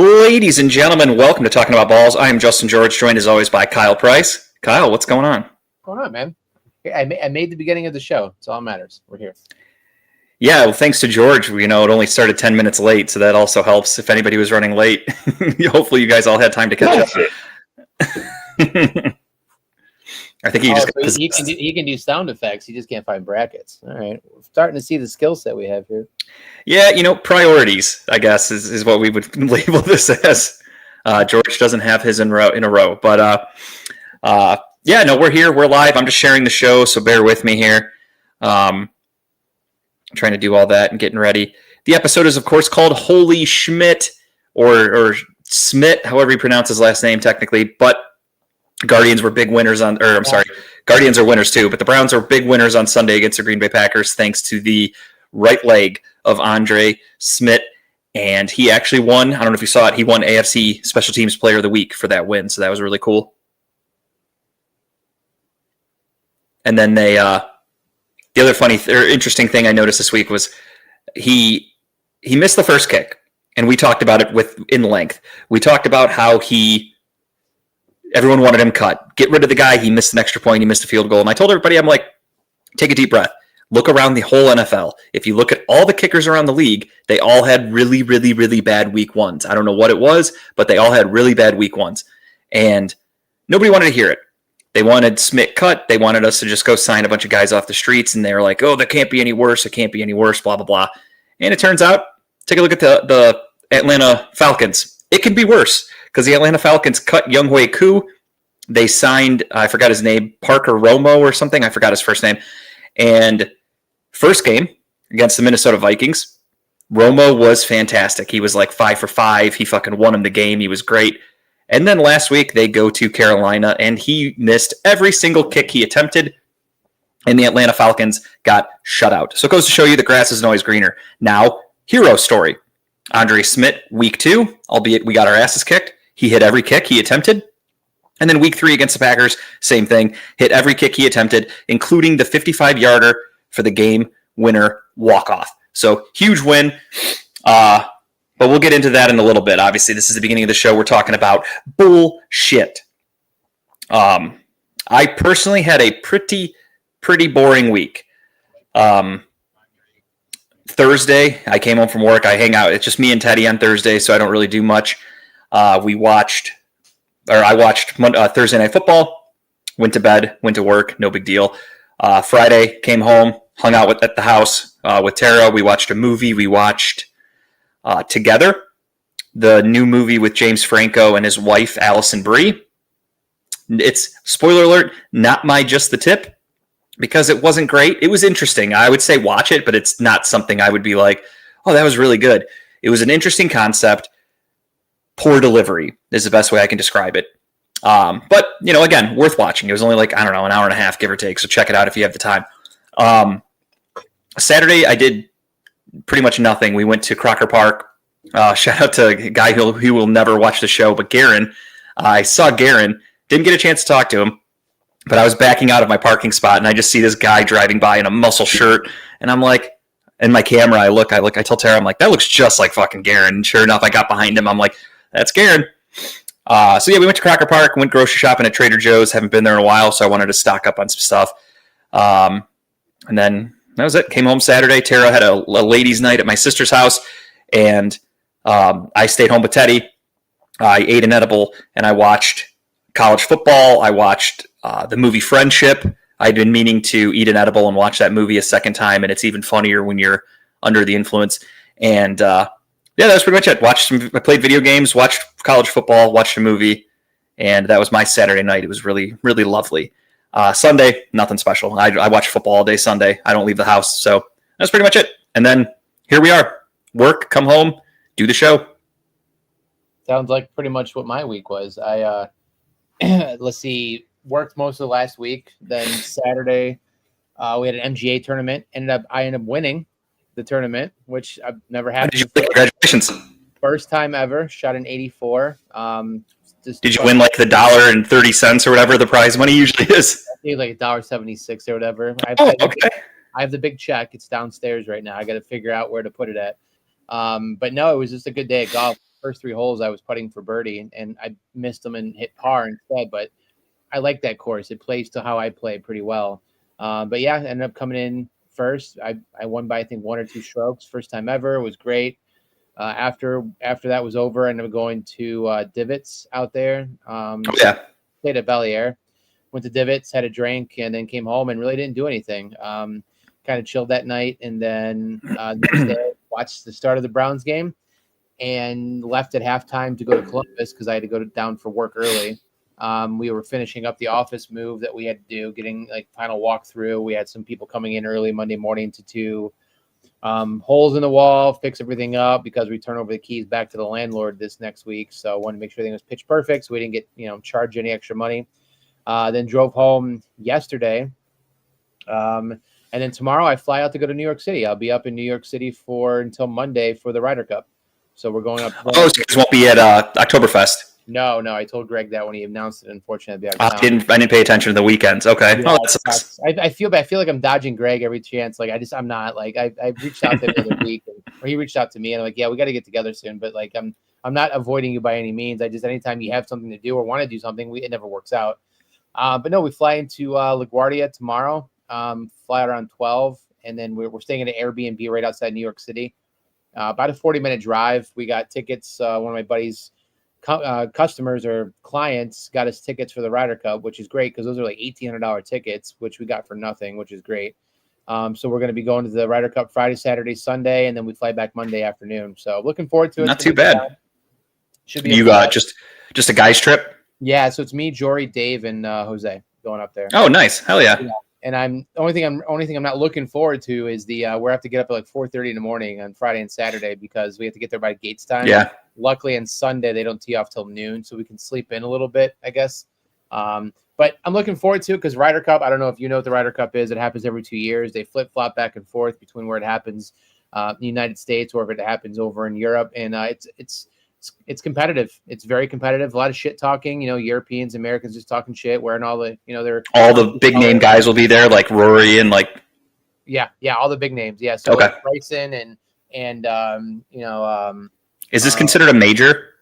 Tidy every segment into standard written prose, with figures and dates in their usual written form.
Ladies and gentlemen, welcome to Talking About Balls. I am Justin George, joined as always by Kyle Price. Kyle, what's going on? What's going on, man? I made the beginning of the show. It's all that matters. We're here. Yeah, well, thanks to George. It only started 10 minutes late, so that also helps. If anybody was running late, hopefully you guys all had time to catch up. I think he can do sound effects. He just can't find brackets. All right, we're starting to see the skill set we have here. Yeah, priorities, I guess, is what we would label this as. George doesn't have his in a row, but yeah, no, we're here. We're live. I'm just sharing the show, so bear with me here. Trying to do all that and getting ready. The episode is, of course, called Holy Szmyt, or Szmyt, however you pronounce his last name technically, but Guardians were big winners Guardians are winners too, but the Browns are big winners on Sunday against the Green Bay Packers thanks to the right leg of Andre Szmyt, and he actually won. I don't know if you saw it. He won AFC Special Teams Player of the Week for that win, so that was really cool. And then the other interesting thing I noticed this week was he missed the first kick, and we talked about it in length. We talked about how everyone wanted him cut. Get rid of the guy. He missed an extra point. He missed a field goal. And I told everybody, I'm like, take a deep breath. Look around the whole NFL. If you look at all the kickers around the league, they all had really, really, really bad week ones. I don't know what it was, but they all had really bad week ones. And nobody wanted to hear it. They wanted Szmyt cut. They wanted us to just go sign a bunch of guys off the streets. And they were like, oh, that can't be any worse. It can't be any worse, blah, blah, blah. And it turns out, take a look at the Atlanta Falcons. It could be worse because the Atlanta Falcons cut Younghoe Koo. They signed, I forgot his name, Parker Romo or something. I forgot his first name. And first game against the Minnesota Vikings, Romo was fantastic. He was like 5 for 5. He fucking won him the game. He was great. And then last week they go to Carolina and he missed every single kick he attempted. And the Atlanta Falcons got shut out. So it goes to show you the grass isn't always greener. Now, hero story. Andre Szmyt, week 2, albeit we got our asses kicked. He hit every kick he attempted. And then week 3 against the Packers, same thing. Hit every kick he attempted, including the 55-yarder for the game winner walk-off. So huge win. But we'll get into that in a little bit. Obviously, this is the beginning of the show. We're talking about bullshit. I personally had a pretty boring week. Thursday, I came home from work. I hang out. It's just me and Teddy on Thursday, so I don't really do much. I watched Thursday Night Football, went to bed, went to work, no big deal. Friday, came home, hung out at the house with Tara. We watched a movie. We watched Together, the new movie with James Franco and his wife, Allison Brie. It's, spoiler alert, not my just the tip, because it wasn't great. It was interesting. I would say watch it, but it's not something I would be like, oh, that was really good. It was an interesting concept. Poor delivery is the best way I can describe it. But, again, worth watching. It was only an hour and a half, give or take. So check it out if you have the time. Saturday, I did pretty much nothing. We went to Crocker Park. Shout out to a guy who will never watch the show, but Garen. I saw Garen. Didn't get a chance to talk to him, but I was backing out of my parking spot, and I just see this guy driving by in a muscle shirt, and I'm like, in my camera, I tell Tara, I'm like, that looks just like fucking Garen. And sure enough, I got behind him. I'm like, that's Garen. So yeah, we went to Crocker Park, went grocery shopping at Trader Joe's. Haven't been there in a while, so I wanted to stock up on some stuff. And then that was it. Came home Saturday. Tara had a ladies' night at my sister's house, and I stayed home with Teddy. I ate an edible, and I watched college football. I watched the movie Friendship. I'd been meaning to eat an edible and watch that movie a second time, and it's even funnier when you're under the influence. And yeah, that was pretty much it. I played video games, watched college football, watched a movie, and that was my Saturday night. It was really, really lovely. Sunday, nothing special. I watch football all day Sunday. I don't leave the house, so that's pretty much it. And then here we are. Work, come home, do the show. Sounds like pretty much what my week was. I let's see, worked most of the last week. Then Saturday, we had an MGA tournament. I ended up winning the tournament, which I've never had. Did you play? Congratulations! First time ever. Shot an 84. Did you win like the $1.30 or whatever the prize money usually is? I think like $1.76 or whatever. Okay. I have the big check. It's downstairs right now. I got to figure out where to put it at. But no, it was just a good day of golf. first 3 holes I was putting for birdie, and I missed them and hit par instead. But I like that course. It plays to how I play pretty well. But yeah, ended up coming in first. I won by I think 1 or 2 strokes. First time ever. It was great. After that was over, I ended up going to Divots out there. Played at Bel-Air. Went to Divots, had a drink, and then came home and really didn't do anything. Kind of chilled that night, and then next day watched the start of the Browns game and left at halftime to go to Columbus because I had to go down for work early. We were finishing up the office move that we had to do, getting like final walkthrough. We had some people coming in early Monday morning to do holes in the wall, fix everything up because we turn over the keys back to the landlord this next week. So I wanted to make sure everything was pitch perfect so we didn't get, charged any extra money. Then drove home yesterday. And then tomorrow I fly out to go to New York City. I'll be up in New York City until Monday for the Ryder Cup. So we're going up. So you guys won't be at Oktoberfest. No. I told Greg that when he announced it. Unfortunately, I didn't pay attention to the weekends. Okay. Yeah, I feel bad. I feel like I'm dodging Greg every chance. Like I'm not. Like I reached out to him the other week, or he reached out to me, and I'm like, yeah, we got to get together soon. But like I'm not avoiding you by any means. I just anytime you have something to do or want to do something, it never works out. But no, we fly into LaGuardia tomorrow. Fly out around 12, and then we're staying in an Airbnb right outside New York City. About a 40-minute drive. We got tickets. One of my buddies' customers or clients got us tickets for the Ryder Cup, which is great because those are like $1,800 tickets, which we got for nothing, which is great. So we're going to be going to the Ryder Cup Friday, Saturday, Sunday, and then we fly back Monday afternoon. So looking forward to it. Not too bad. Should be just a guy's trip. Yeah, so it's me, Jory, Dave, and Jose going up there. Oh, nice! Hell yeah! And the only thing I'm not looking forward to is we have to get up at like 4:30 in the morning on Friday and Saturday because we have to get there by gates time. Yeah. Luckily, on Sunday they don't tee off till noon, so we can sleep in a little bit, I guess. But I'm looking forward to it because Ryder Cup. I don't know if you know what the Ryder Cup is. It happens every 2 years. They flip flop back and forth between where it happens in the United States or if it happens over in Europe, and it's competitive. It's very competitive. A lot of shit talking. Europeans, Americans just talking shit, wearing all the they're all the big name guys will be there, like Rory and like yeah, all the big names. Yeah, so okay. Like Bryson and is this considered a major?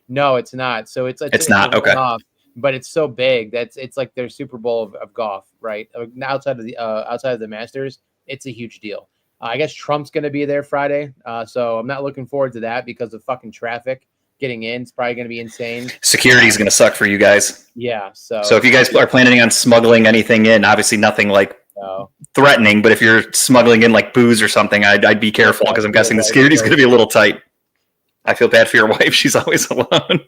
No, it's not. So it's not okay. Off, but it's so big that it's like their Super Bowl of golf, right? Outside of the Masters, it's a huge deal. I guess Trump's going to be there Friday, so I'm not looking forward to that because of fucking traffic getting in. It's probably going to be insane. Security is going to suck for you guys. Yeah. So if you guys are planning on smuggling anything in, obviously nothing like threatening, but if you're smuggling in like booze or something, I'd be careful because I'm guessing the security is going to be a little tight. I feel bad for your wife. She's always alone.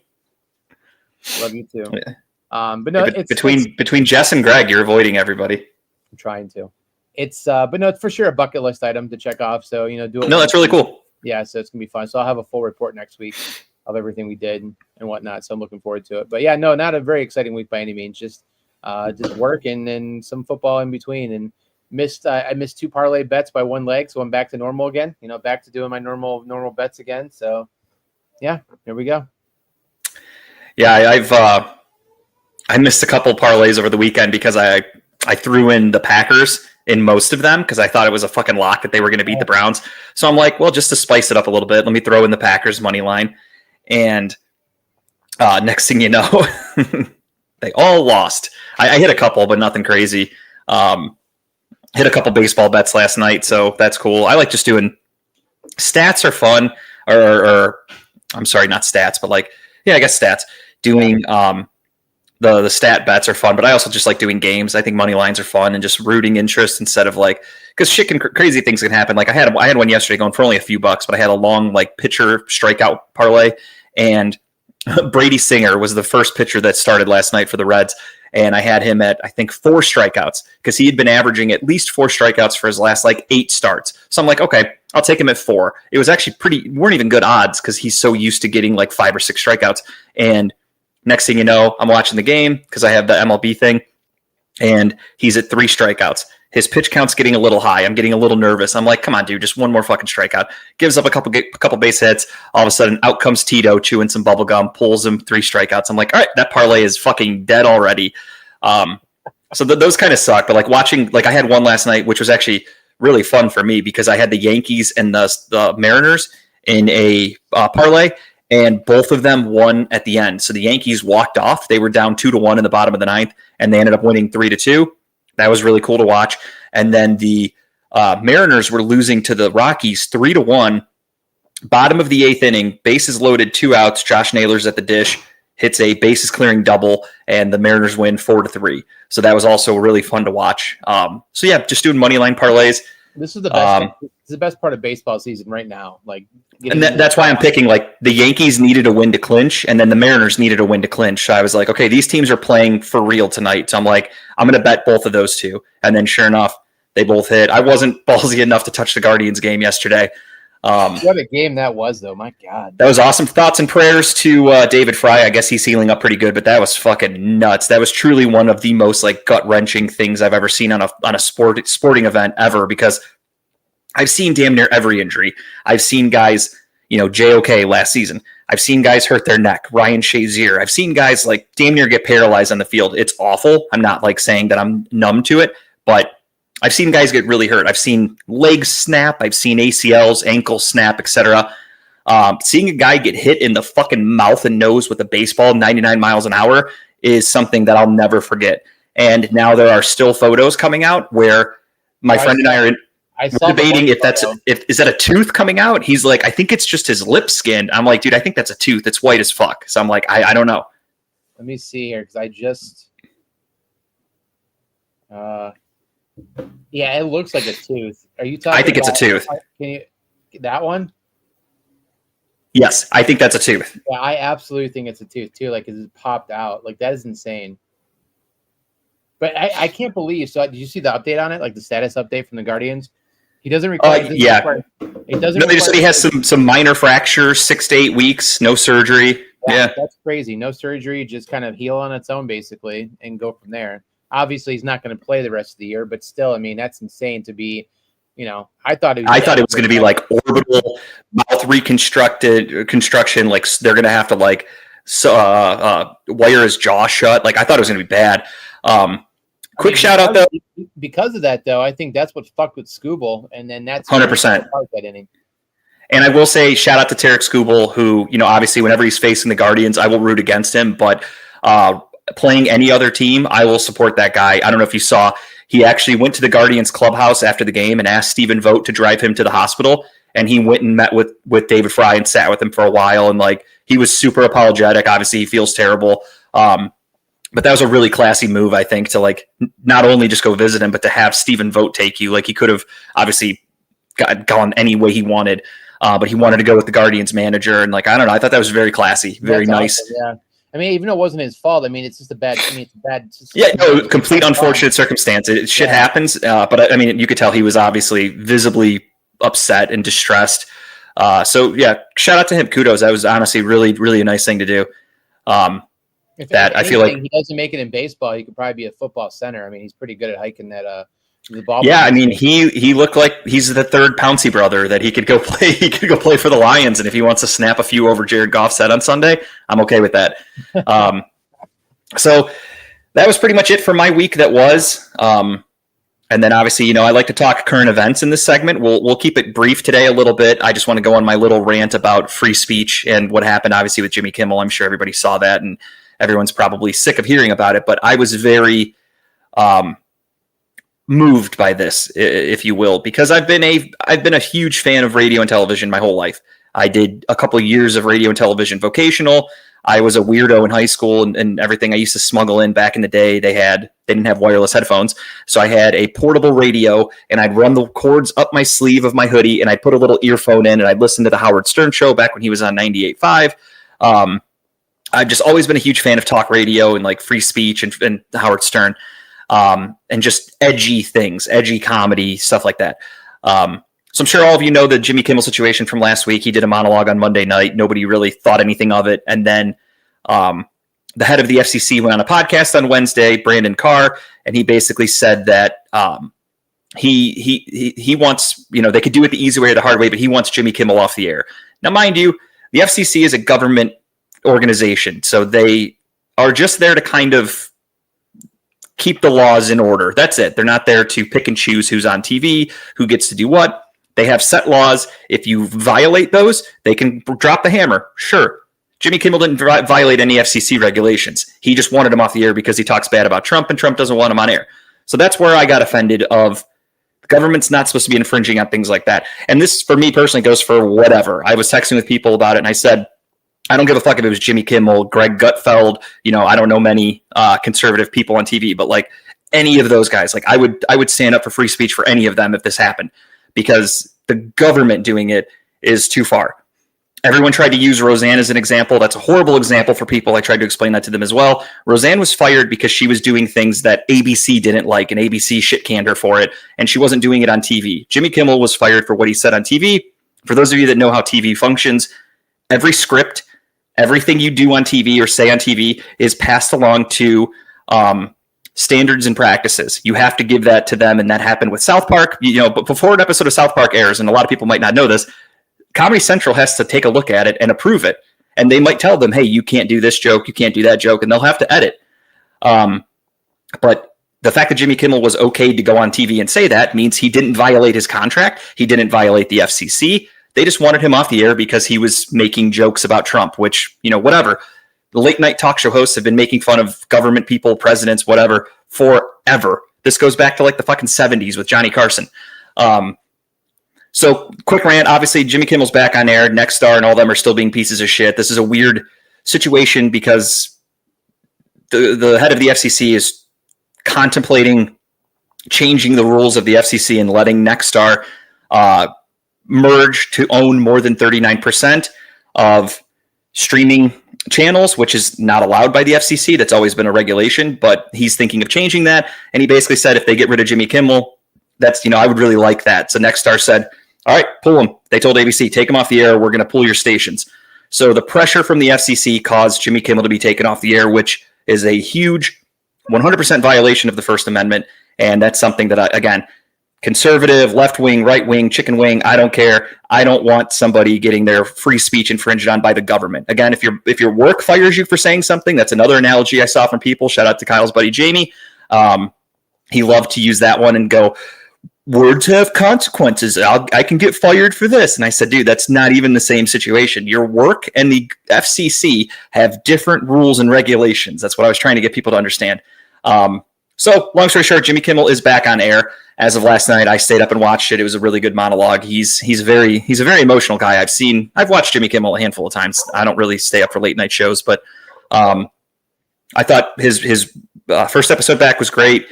Love you too. Yeah. But no, between Jess and Greg, you're avoiding everybody. I'm trying to. But no, it's for sure a bucket list item to check off. So, do it. No, that's really cool. Yeah. So it's going to be fun. So I'll have a full report next week of everything we did and whatnot. So I'm looking forward to it, but yeah, no, not a very exciting week by any means. Just work and some football in between and I missed 2 parlay bets by 1 leg. So I'm back to normal again, back to doing my normal bets again. So yeah, here we go. Yeah. I missed a couple parlays over the weekend because I threw in the Packers in most of them because I thought it was a fucking lock that they were going to beat the Browns. So I'm like, well, just to spice it up a little bit, let me throw in the Packers money line. And next thing you know, they all lost. I hit a couple, but nothing crazy. Hit a couple baseball bets last night, so that's cool. I like just doing stats are fun, or I'm sorry, not stats, but I guess stats. Doing the stat bets are fun, but I also just like doing games. I think money lines are fun and just rooting interest instead of because crazy things can happen. I had one yesterday going for only a few bucks, but I had a long pitcher strikeout parlay, and Brady Singer was the first pitcher that started last night for the Reds, and I had him at I think 4 strikeouts because he had been averaging at least 4 strikeouts for his last 8 starts. So I'm like, okay, I'll take him at 4. It was actually weren't even good odds because he's so used to getting 5 or 6 strikeouts. And next thing you know, I'm watching the game because I have the MLB thing, and he's at 3 strikeouts. His pitch count's getting a little high. I'm getting a little nervous. I'm like, come on, dude, just one more fucking strikeout. Gives up a couple base hits. All of a sudden, out comes Tito chewing some bubble gum, pulls him 3 strikeouts. I'm like, all right, that parlay is fucking dead already. So those kind of suck. But watching, I had one last night, which was actually really fun for me because I had the Yankees and the Mariners in a parlay, and both of them won at the end. So the Yankees walked off. They were down 2-1 in the bottom of the ninth, and they ended up winning 3-2. That was really cool to watch. And then the Mariners were losing to the Rockies 3-1. Bottom of the eighth inning, bases loaded, 2 outs. Josh Naylor's at the dish, hits a bases clearing double, and the Mariners win 4-3. So that was also really fun to watch. So yeah, just doing money line parlays. This is the best. This is the best part of baseball season right now. Like, and that's why I'm picking, like, the Yankees needed a win to clinch, and then the Mariners needed a win to clinch. So I was like, okay, these teams are playing for real tonight. So I'm like, I'm going to bet both of those two. And then sure enough, they both hit. I wasn't ballsy enough to touch the Guardians game yesterday. What a game that was, though. My God. That was awesome. Thoughts and prayers to David Fry. I guess he's healing up pretty good, but that was fucking nuts. That was truly one of the most, like, gut-wrenching things I've ever seen on a sporting event ever, because I've seen damn near every injury. I've seen guys, JOK last season. I've seen guys hurt their neck, Ryan Shazier. I've seen guys, like, damn near get paralyzed on the field. It's awful. I'm not, like, saying that I'm numb to it, but I've seen guys get really hurt. I've seen legs snap. I've seen ACLs, ankles snap, etc. Seeing a guy get hit in the fucking mouth and nose with a baseball 99 miles an hour is something that I'll never forget. And now there are still photos coming out where my friend and I are debating if is that a tooth coming out. He's like, I think it's just his lip skin. I'm like, dude, I think that's a tooth. It's white as fuck. So I'm like, I don't know. Let me see here, because I just yeah, it looks like a tooth. Are you talking? I think it's a tooth. Can you that one? Yes, I think that's a tooth. Yeah, I absolutely think it's a tooth too. Like, it popped out. Like, that is insane. But I can't believe. So, did you see the update on it? Like, the status update from the Guardians? He doesn't require. Yeah. It doesn't. No, they just said he has some minor fractures, 6 to 8 weeks, no surgery. Yeah, that's crazy. No surgery, just kind of heal on its own, basically, and go from there. Obviously, he's not going to play the rest of the year, but still, I mean, that's insane to be. I thought it was going to be like orbital mouth construction. Like, they're going to have to, like, wire his jaw shut. Like, I thought it was going to be bad. Quick shout out though. Because of that, though, I think that's what fucked with Scooble, and then that's 100%. That inning. And I will say, shout out to Tarek Scooble, who, obviously whenever he's facing the Guardians, I will root against him. But playing any other team, I will support that guy. I don't know if you saw, he actually went to the Guardians clubhouse after the game and asked Stephen Vogt to drive him to the hospital. And he went and met with David Fry and sat with him for a while. And, like, he was super apologetic. Obviously, he feels terrible. But that was a really classy move, I think, to, like, not only just go visit him, but to have Stephen Vogt take you. Like, he could have obviously gone any way he wanted, but he wanted to go with the Guardians manager. And, like, I don't know. I thought that was very classy, very nice. Awesome, yeah. I mean, even though it wasn't his fault, I mean, it's just a bad. Complete unfortunate circumstance. Shit happens. But I mean, you could tell he was obviously visibly upset and distressed. So yeah, shout out to him. Kudos. That was honestly really, really a nice thing to do. I feel like he doesn't make it in baseball, he could probably be a football center. I mean, he's pretty good at hiking that. The ball. Yeah, I mean, he looked like he's the third Pouncey brother that he could go play. He could go play for the Lions, and if he wants to snap a few over Jared Goff's head on Sunday, I'm okay with that. So that was pretty much it for my week. That was, and then obviously, I like to talk current events in this segment. We'll keep it brief today a little bit. I just want to go on my little rant about free speech and what happened, obviously, with Jimmy Kimmel. I'm sure everybody saw that, and everyone's probably sick of hearing about it. But I was very moved by this, if you will, because I've been a huge fan of radio and television my whole life. I did a couple of years of radio and television vocational. I was a weirdo in high school and everything. I used to smuggle in back in the day. They didn't have wireless headphones. So I had a portable radio and I'd run the cords up my sleeve of my hoodie and I'd put a little earphone in and I'd listen to the Howard Stern show back when he was on 98.5. I've just always been a huge fan of talk radio and, like, free speech and Howard Stern. And just edgy things, edgy comedy, stuff like that. So I'm sure all of you know the Jimmy Kimmel situation from last week. He did a monologue on Monday night. Nobody really thought anything of it. And then the head of the FCC went on a podcast on Wednesday, Brandon Carr, and he basically said that he wants, they could do it the easy way or the hard way, but he wants Jimmy Kimmel off the air. Now, mind you, the FCC is a government organization, so they are just there to kind of keep the laws in order. That's it. They're not there to pick and choose who's on TV, who gets to do what. They have set laws. If you violate those, they can drop the hammer. Sure. Jimmy Kimmel didn't violate any FCC regulations. He just wanted him off the air because he talks bad about Trump, and Trump doesn't want him on air. So that's where I got offended of the government's not supposed to be infringing on things like that. And this, for me personally, goes for whatever. I was texting with people about it, and I said, I don't give a fuck if it was Jimmy Kimmel, Greg Gutfeld, I don't know many conservative people on TV, but like any of those guys, like I would stand up for free speech for any of them if this happened, because the government doing it is too far. Everyone tried to use Roseanne as an example. That's a horrible example for people. I tried to explain that to them as well. Roseanne was fired because she was doing things that ABC didn't like, and ABC shit-canned her for it, and she wasn't doing it on TV. Jimmy Kimmel was fired for what he said on TV. For those of you that know how TV functions, every script, everything you do on TV or say on TV is passed along to standards and practices. You have to give that to them, and that happened with South Park. But before an episode of South Park airs, and a lot of people might not know this, Comedy Central has to take a look at it and approve it. And they might tell them, hey, you can't do this joke, you can't do that joke, and they'll have to edit. But the fact that Jimmy Kimmel was okay to go on TV and say that means he didn't violate his contract. He didn't violate the FCC. They just wanted him off the air because he was making jokes about Trump, which, whatever. The late night talk show hosts have been making fun of government people, presidents, whatever, forever. This goes back to like the fucking 70s with Johnny Carson. So quick rant, obviously Jimmy Kimmel's back on air, Nexstar and all them are still being pieces of shit. This is a weird situation because the head of the FCC is contemplating changing the rules of the FCC and letting Nexstar merge to own more than 39% of streaming channels, which is not allowed by the FCC. That's always been a regulation, but he's thinking of changing that. And he basically said if they get rid of Jimmy Kimmel, that's, I would really like that. So Nexstar said, all right, pull him. They told ABC, take him off the air. We're going to pull your stations. So the pressure from the FCC caused Jimmy Kimmel to be taken off the air, which is a huge 100% violation of the First Amendment. And that's something that, again, conservative, left wing, right wing, chicken wing, I don't care. I don't want somebody getting their free speech infringed on by the government. Again, if your work fires you for saying something, that's another analogy I saw from people. Shout out to Kyle's buddy Jamie. He loved to use that one and go, words have consequences. I can get fired for this. And I said, dude, that's not even the same situation. Your work and the FCC have different rules and regulations. That's what I was trying to get people to understand. So long story short, Jimmy Kimmel is back on air. As of last night, I stayed up and watched it. It was a really good monologue. He's a very emotional guy. I've watched Jimmy Kimmel a handful of times. I don't really stay up for late night shows, but I thought his first episode back was great.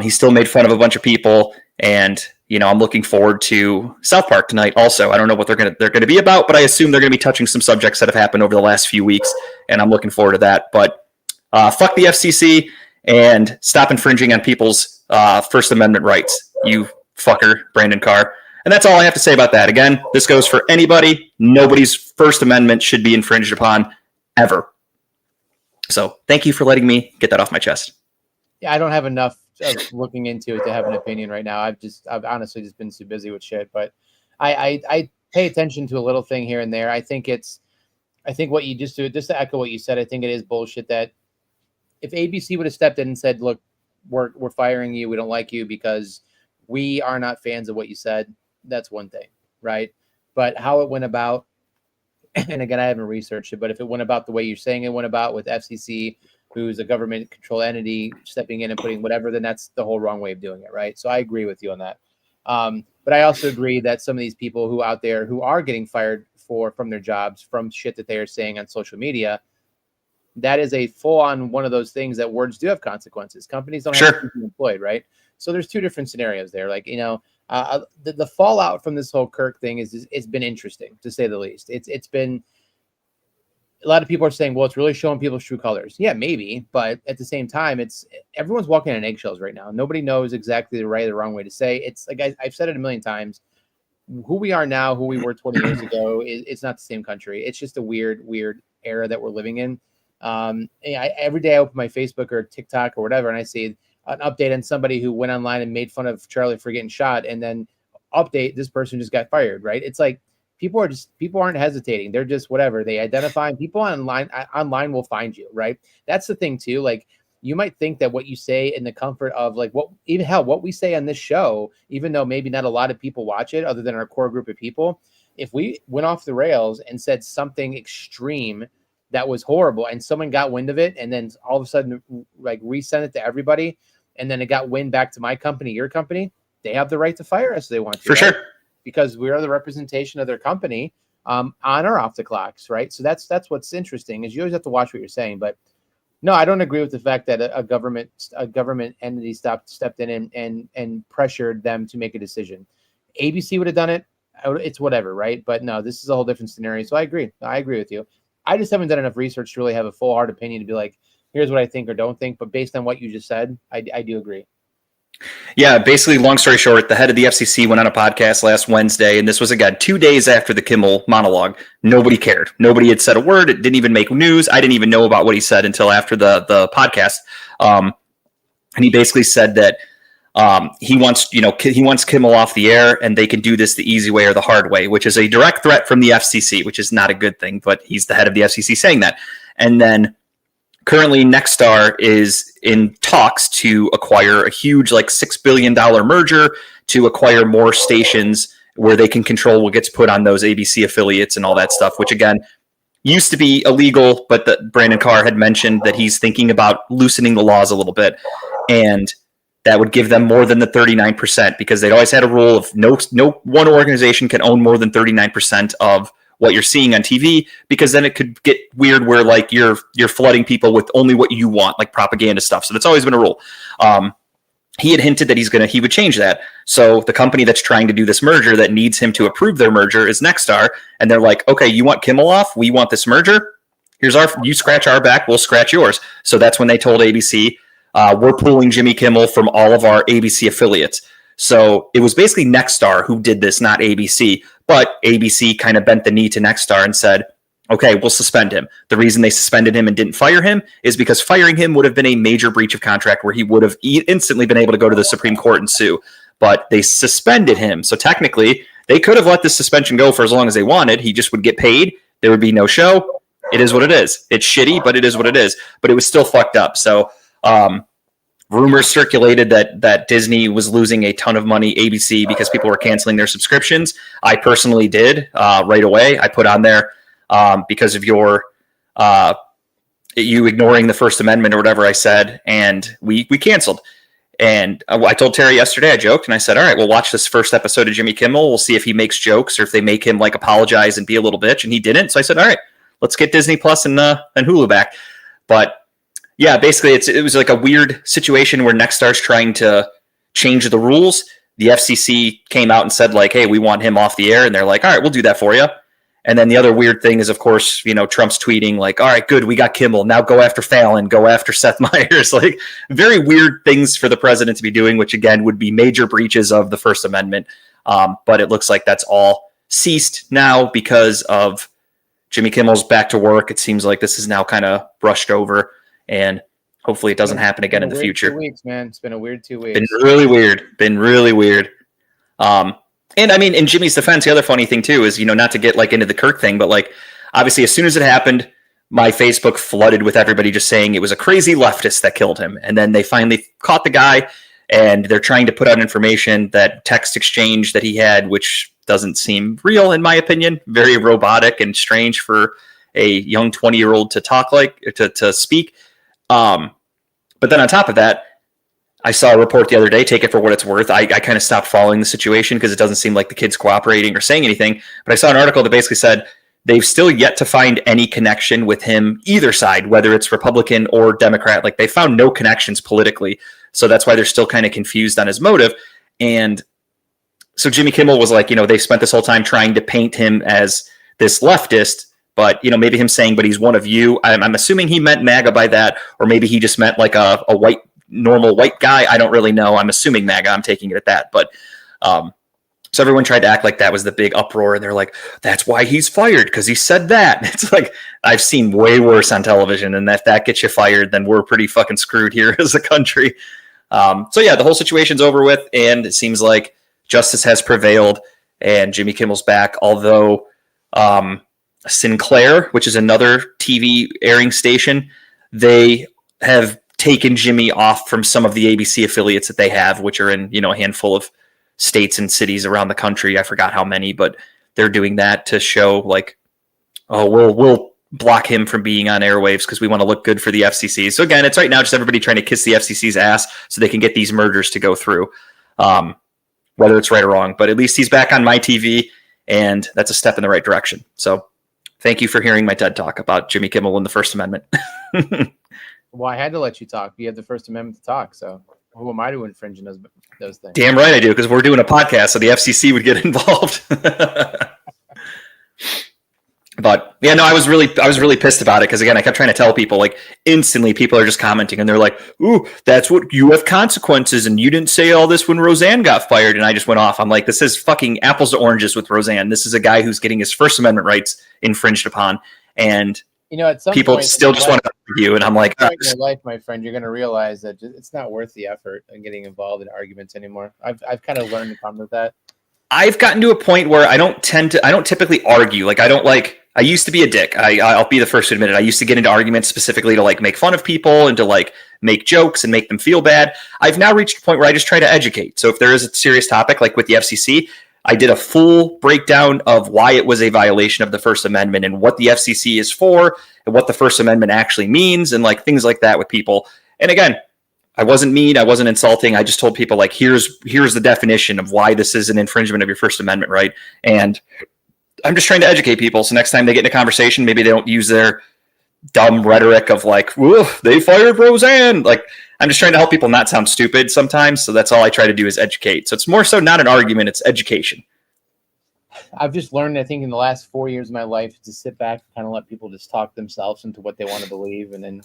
He still made fun of a bunch of people. And, I'm looking forward to South Park tonight also. I don't know what they're going to be about, but I assume they're going to be touching some subjects that have happened over the last few weeks, and I'm looking forward to that. But fuck the FCC and stop infringing on people's First Amendment rights, you fucker, Brandon Carr. And that's all I have to say about that. Again, this goes for anybody. Nobody's First Amendment should be infringed upon ever. So thank you for letting me get that off my chest. Yeah, I don't have enough of looking into it to have an opinion right now. I've honestly just been too busy with shit, but I pay attention to a little thing here and there. I think what you just do, just to echo what you said, I think it is bullshit that if ABC would have stepped in and said, look, we're firing you, we don't like you because we are not fans of what you said, that's one thing, right? But how it went about, and again, I haven't researched it, but if it went about the way you're saying it went about with FCC, who's a government controlled entity stepping in and putting whatever, then that's the whole wrong way of doing it, right? So I agree with you on that. But I also agree that some of these people who out there who are getting fired from their jobs from shit that they are saying on social media, that is a full-on one of those things that words do have consequences. Companies don't have to be employed, right? So there's two different scenarios there. Like, the fallout from this whole Kirk thing it's been interesting, to say the least. It's been, a lot of people are saying, well, it's really showing people's true colors. Yeah, maybe. But at the same time, everyone's walking on eggshells right now. Nobody knows exactly the right or the wrong way to say. It's like I've said it a million times. Who we are now, who we were 20 years ago, it's not the same country. It's just a weird era that we're living in. Every day I open my Facebook or TikTok or whatever, and I see an update on somebody who went online and made fun of Charlie for getting shot, and then update, this person just got fired, right? It's like people aren't hesitating. They're just whatever. They identify, and people online will find you, right? That's the thing too. Like, you might think that what you say in the comfort of like what we say on this show, even though maybe not a lot of people watch it other than our core group of people, if we went off the rails and said something extreme that was horrible and someone got wind of it and then all of a sudden like resent it to everybody and then it got wind back to my company, your company, they have the right to fire us if they want to. For sure. Because we are the representation of their company on or off the clocks, right? So that's what's interesting is you always have to watch what you're saying. But no, I don't agree with the fact that a government entity stepped in and pressured them to make a decision. ABC would have done it. It's whatever, right? But no, this is a whole different scenario. So I agree with you. I just haven't done enough research to really have a full hard opinion to be like, here's what I think or don't think. But based on what you just said, I do agree. Yeah, basically, long story short, the head of the FCC went on a podcast last Wednesday, and this was, again, 2 days after the Kimmel monologue. Nobody cared. Nobody had said a word. It didn't even make news. I didn't even know about what he said until after the podcast. And he basically said that he wants Kimmel off the air, and they can do this the easy way or the hard way, which is a direct threat from the FCC, which is not a good thing, but he's the head of the FCC saying that. And then currently, Nexstar is in talks to acquire a huge, like $6 billion merger to acquire more stations where they can control what gets put on those ABC affiliates and all that stuff, which, again, used to be illegal, but Brandon Carr had mentioned that he's thinking about loosening the laws a little bit. And that would give them more than the 39% because they'd always had a rule of no one organization can own more than 39% of what you're seeing on TV, because then it could get weird where like you're flooding people with only what you want, like propaganda stuff. So that's always been a rule. He had hinted that he would change that. So the company that's trying to do this merger that needs him to approve their merger is Nexstar. And they're like, okay, you want Kimmel off? We want this merger. You scratch our back, we'll scratch yours. So that's when they told ABC, we're pulling Jimmy Kimmel from all of our ABC affiliates. So it was basically Nexstar who did this, not ABC. But ABC kind of bent the knee to Nexstar and said, okay, we'll suspend him. The reason they suspended him and didn't fire him is because firing him would have been a major breach of contract where he would have instantly been able to go to the Supreme Court and sue. But they suspended him. So technically, they could have let this suspension go for as long as they wanted. He just would get paid. There would be no show. It is what it is. It's shitty, but it is what it is. But it was still fucked up. So rumors circulated that Disney was losing a ton of money, ABC, because people were canceling their subscriptions. I personally did right away. I put on there because of you ignoring the First Amendment or whatever I said, and we canceled. And I told Terry yesterday, I joked, and I said, all right, we'll watch this first episode of Jimmy Kimmel. We'll see if he makes jokes or if they make him like apologize and be a little bitch, and he didn't. So I said, all right, let's get Disney Plus and Hulu back. But yeah, basically, it was like a weird situation where Nexstar's trying to change the rules. The FCC came out and said, like, hey, we want him off the air. And they're like, all right, we'll do that for you. And then the other weird thing is, of course, Trump's tweeting like, all right, good, we got Kimmel. Now go after Fallon, go after Seth Meyers. Like very weird things for the president to be doing, which, again, would be major breaches of the First Amendment. But it looks like that's all ceased now because of Jimmy Kimmel's back to work. It seems like this is now kind of brushed over. And hopefully it doesn't happen again in the future. 2 weeks, man. It's been a weird 2 weeks. Been really weird. And I mean, in Jimmy's defense, the other funny thing too is, not to get like into the Kirk thing, but like obviously as soon as it happened, my Facebook flooded with everybody just saying it was a crazy leftist that killed him. And then they finally caught the guy and they're trying to put out information, that text exchange that he had, which doesn't seem real in my opinion, very robotic and strange for a young 20-year-old to talk to speak. But then on top of that, I saw a report the other day, take it for what it's worth. I kind of stopped following the situation because it doesn't seem like the kid's cooperating or saying anything. But I saw an article that basically said they've still yet to find any connection with him, either side, whether it's Republican or Democrat. Like they found no connections politically. So that's why they're still kind of confused on his motive. And so Jimmy Kimmel was like, they spent this whole time trying to paint him as this leftist. But, maybe him saying, but he's one of you. I'm assuming he meant MAGA by that, or maybe he just meant like a normal white guy. I don't really know. I'm assuming MAGA. I'm taking it at that. But so everyone tried to act like that was the big uproar. And they're like, that's why he's fired, because he said that. It's like, I've seen way worse on television. And if that gets you fired, then we're pretty fucking screwed here as a country. So yeah, the whole situation's over with. And it seems like justice has prevailed and Jimmy Kimmel's back. Although Sinclair, which is another TV airing station, they have taken Jimmy off from some of the ABC affiliates that they have, which are in, a handful of states and cities around the country. I forgot how many, but they're doing that to show like, oh, we'll block him from being on airwaves because we want to look good for the FCC. So again, it's right now just everybody trying to kiss the FCC's ass so they can get these mergers to go through, whether it's right or wrong. But at least he's back on my TV, and that's a step in the right direction. So thank you for hearing my TED Talk about Jimmy Kimmel and the First Amendment. Well, I had to let you talk. You have the First Amendment to talk, so who am I to infringe on those things? Damn right I do, because we're doing a podcast, so the FCC would get involved. But yeah, no, I was really pissed about it because again, I kept trying to tell people like instantly people are just commenting and they're like, "Ooh, that's what you have consequences, and you didn't say all this when Roseanne got fired." And I just went off. I'm like, this is fucking apples to oranges with Roseanne. This is a guy who's getting his First Amendment rights infringed upon, and at some people point still just want to argue. And I'm like, in your life, my friend, you're going to realize that it's not worth the effort of getting involved in arguments anymore. I've kind of learned to come with that. I've gotten to a point where I don't typically argue. Like I used to be a dick. I'll be the first to admit it. I used to get into arguments specifically to like make fun of people and to like make jokes and make them feel bad. I've now reached a point where I just try to educate. So if there is a serious topic like with the FCC, I did a full breakdown of why it was a violation of the First Amendment and what the FCC is for and what the First Amendment actually means and like things like that with people. And again, I wasn't mean. I wasn't insulting. I just told people like, here's the definition of why this is an infringement of your First Amendment right. And I'm just trying to educate people. So next time they get in a conversation, maybe they don't use their dumb rhetoric of like, "Whoa, they fired Roseanne." Like, I'm just trying to help people not sound stupid sometimes. So that's all I try to do is educate. So it's more so not an argument, it's education. I've just learned, I think, in the last 4 years of my life to sit back and kind of let people just talk themselves into what they want to believe. And then,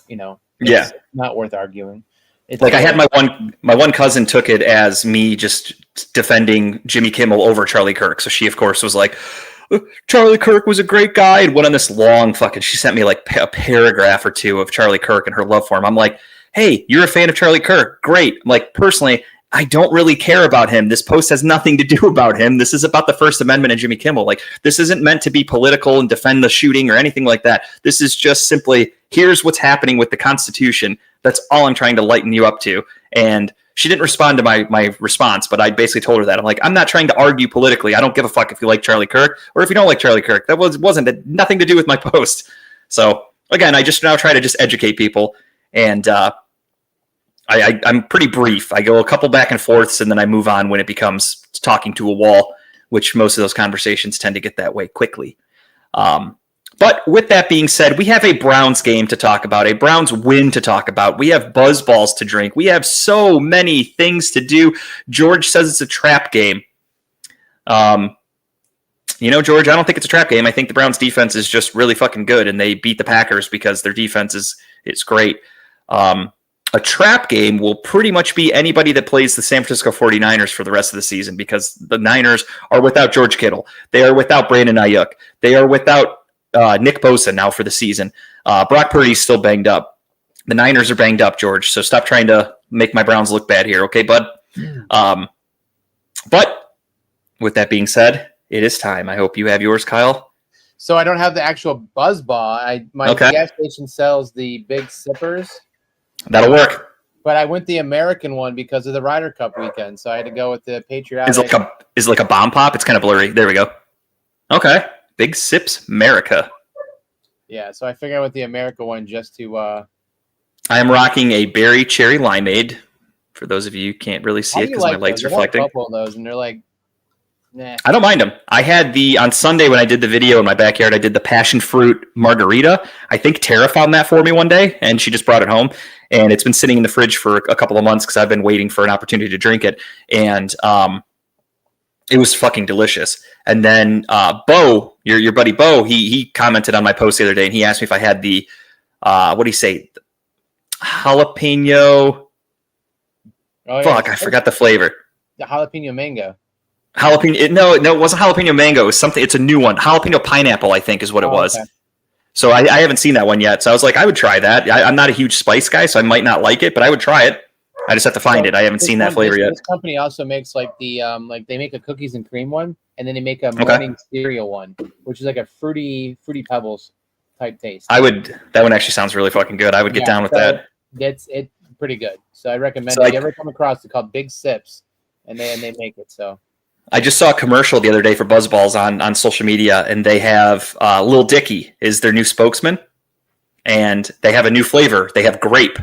it's not worth arguing. It's like I had my one cousin took it as me just defending Jimmy Kimmel over Charlie Kirk. So she, of course, was like, "Charlie Kirk was a great guy," and went on this long she sent me like a paragraph or two of Charlie Kirk and her love for him. I'm like, "Hey, you're a fan of Charlie Kirk. Great." I'm like, personally, I don't really care about him. This post has nothing to do about him. This is about the First Amendment and Jimmy Kimmel. Like, this isn't meant to be political and defend the shooting or anything like that. This is just simply, here's what's happening with the Constitution. That's all I'm trying to lighten you up to. And she didn't respond to my response, but I basically told her that. I'm like, I'm not trying to argue politically. I don't give a fuck if you like Charlie Kirk or if you don't like Charlie Kirk. That wasn't nothing to do with my post. So again, I just now try to just educate people. And I'm pretty brief. I go a couple back and forths and then I move on when it becomes talking to a wall, which most of those conversations tend to get that way quickly. But with that being said, we have a Browns game to talk about, a Browns win to talk about. We have buzz balls to drink. We have so many things to do. George says it's a trap game. George, I don't think it's a trap game. I think the Browns defense is just really fucking good, and they beat the Packers because their defense is great. A trap game will pretty much be anybody that plays the San Francisco 49ers for the rest of the season because the Niners are without George Kittle. They are without Brandon Ayuk. They are without Nick Bosa now for the season. Brock Purdy's still banged up. The Niners are banged up, George. So stop trying to make my Browns look bad here, okay, bud? But with that being said, it is time. I hope you have yours, Kyle. So I don't have the actual buzz ball. My gas station sells the big sippers. That'll work. But I went the American one because of the Ryder Cup weekend, so I had to go with the Patriotic. Is it like a bomb pop? It's kind of blurry. There we go. Okay. Big Sips America. Yeah, so I figured out with the America one just to... I am rocking a berry cherry limeade. For those of you who can't really see it because my light's reflecting. I have a couple of those, and they're like, nah. I don't mind them. I had on Sunday when I did the video in my backyard, I did the passion fruit margarita. I think Tara found that for me one day, and she just brought it home. And it's been sitting in the fridge for a couple of months because I've been waiting for an opportunity to drink it. And it was fucking delicious. And then Bo, your buddy Bo, he commented on my post the other day, and he asked me if I had the what do you say, jalapeno? Oh, yeah. Fuck, I forgot the flavor. The jalapeno mango. Jalapeno? No, it wasn't jalapeno mango. It was something. It's a new one. Jalapeno pineapple, I think, is what it was. Okay. So I haven't seen that one yet. So I was like, I would try that. I'm not a huge spice guy, so I might not like it, but I would try it. I just have to find it. I haven't seen that flavor yet. This company also makes like the they make a cookies and cream one, and then they make a morning cereal one, which is like a fruity Pebbles type taste. That one actually sounds really fucking good. I would get down with that. That's it. pretty good. So I recommend So it. If you ever come across it, called Big Sips, and they make it. So I just saw a commercial the other day for BuzzBalls on social media, and they have Lil Dicky is their new spokesman, and they have a new flavor. They have grape.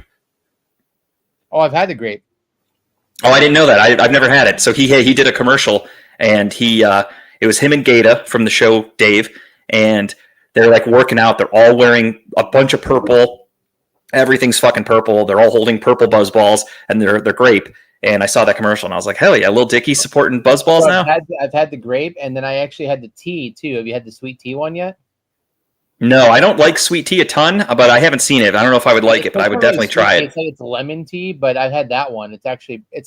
oh, I've had the grape. Oh, I didn't know that. I've never had it. So he did a commercial, and it was him and Gata from the show Dave, and they're like working out. They're all wearing a bunch of purple. Everything's fucking purple. They're all holding purple BuzzBalls, and they're grape. And I saw that commercial, and I was like, hell yeah, Lil Dicky supporting BuzzBalls So now? I've had the grape, and then I actually had the tea, too. Have you had the sweet tea one yet? No, I don't like sweet tea a ton, but I haven't seen it. I don't know if I would like it, but I would definitely try it. It's like it's lemon tea, but I've had that one. It's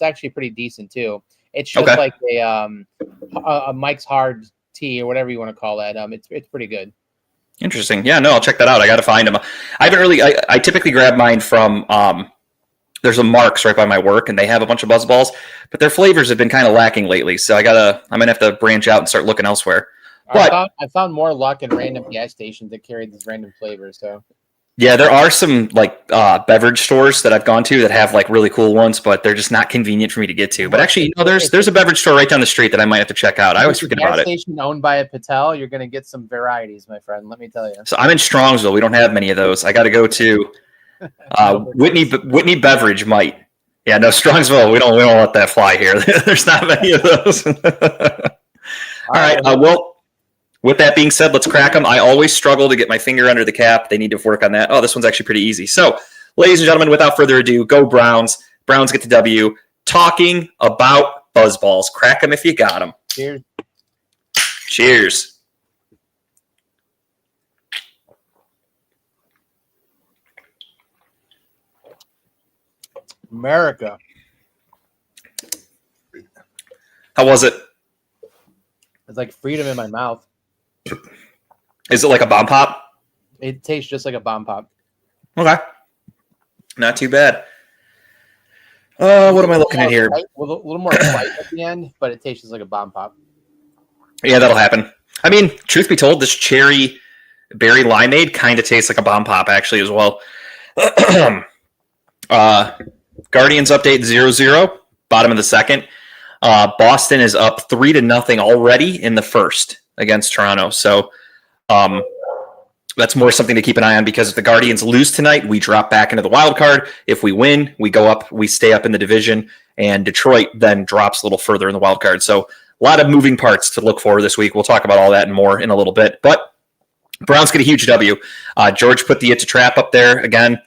actually pretty decent, too. It's just Okay. like a Mike's Hard tea or whatever you want to call that. It's pretty good. Interesting. Yeah, no, I'll check that out. I got to find them. I haven't really. I typically grab mine from. There's a Mark's right by my work, and they have a bunch of BuzzBalls, but their flavors have been kind of lacking lately. So I'm gonna have to branch out and start looking elsewhere. But I found more luck in random gas stations that carried these random flavors. So yeah, there are some like beverage stores that I've gone to that have like really cool ones, but they're just not convenient for me to get to. But actually, there's a beverage store right down the street that I might have to check out. I always forget about it. Gas station owned by a Patel, you're gonna get some varieties, my friend. Let me tell you. So I'm in Strongsville. We don't have many of those. I got to go to Whitney Beverage might. Yeah, no, Strongsville. We don't let that fly here. There's not many of those. All right. Well, with that being said, let's crack them. I always struggle to get my finger under the cap. They need to work on that. Oh, this one's actually pretty easy. So, ladies and gentlemen, without further ado, go Browns. Browns get the W. Talking about BuzzBalls. Crack them if you got them. Cheers. Cheers. America. How was it? It's like freedom in my mouth. Is it like a bomb pop? It tastes just like a bomb pop. Okay. Not too bad. What am I looking at here? With a little more bite at the end, but it tastes just like a bomb pop. Yeah, that'll happen. I mean, truth be told, this cherry berry limeade kind of tastes like a bomb pop actually as well. Guardians update 0-0, bottom of the second. Boston is up 3-0 already in the first against Toronto. So that's more something to keep an eye on because if the Guardians lose tonight, we drop back into the wild card. If we win, we go up, we stay up in the division, and Detroit then drops a little further in the wild card. So a lot of moving parts to look for this week. We'll talk about all that and more in a little bit. But Browns get a huge W. George put the It's a Trap up there again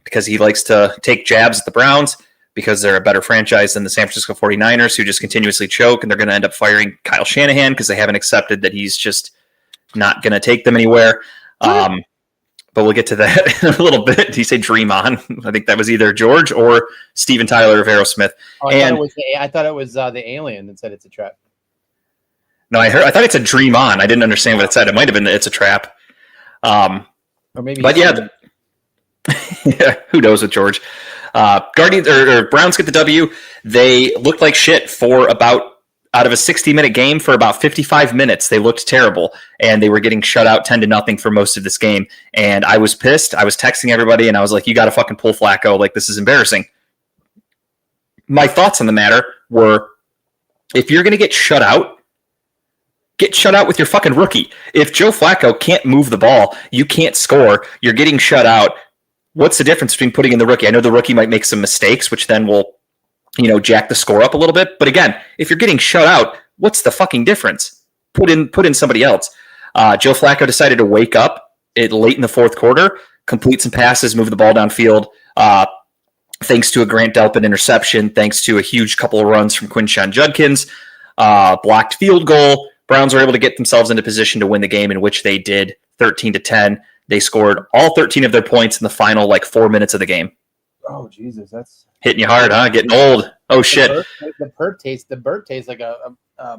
because he likes to take jabs at the Browns because they're a better franchise than the San Francisco 49ers who just continuously choke, and they're going to end up firing Kyle Shanahan because they haven't accepted that he's just not going to take them anywhere. But we'll get to that in a little bit. Did he say dream on? I think that was either George or Steven Tyler of Aerosmith. Oh, I thought it was the alien that said it's a trap. No, I thought it's a dream on. I didn't understand what it said. It might have been it's a trap. Or maybe. But yeah, yeah, who knows with George? Guardians or Browns get the W. They looked like shit for about out of a 60-minute game for about 55 minutes. They looked terrible, and they were getting shut out 10-0 for most of this game. And I was pissed. I was texting everybody, and I was like, "You got to fucking pull Flacco. Like this is embarrassing." My thoughts on the matter were, if you're going to get shut out with your fucking rookie. If Joe Flacco can't move the ball, you can't score. You're getting shut out. What's the difference between putting in the rookie? I know the rookie might make some mistakes, which then will, jack the score up a little bit. But again, if you're getting shut out, what's the fucking difference? Put in somebody else. Joe Flacco decided to wake up late in the fourth quarter, complete some passes, move the ball downfield. Thanks to a Grant Delpit interception, thanks to a huge couple of runs from Quinshon Judkins, blocked field goal. Browns were able to get themselves into position to win the game, in which they did 13-10. They scored all 13 of their points in the final 4 minutes of the game. Oh Jesus, that's hitting you hard, huh? Getting old. Oh shit. The burnt tastes like a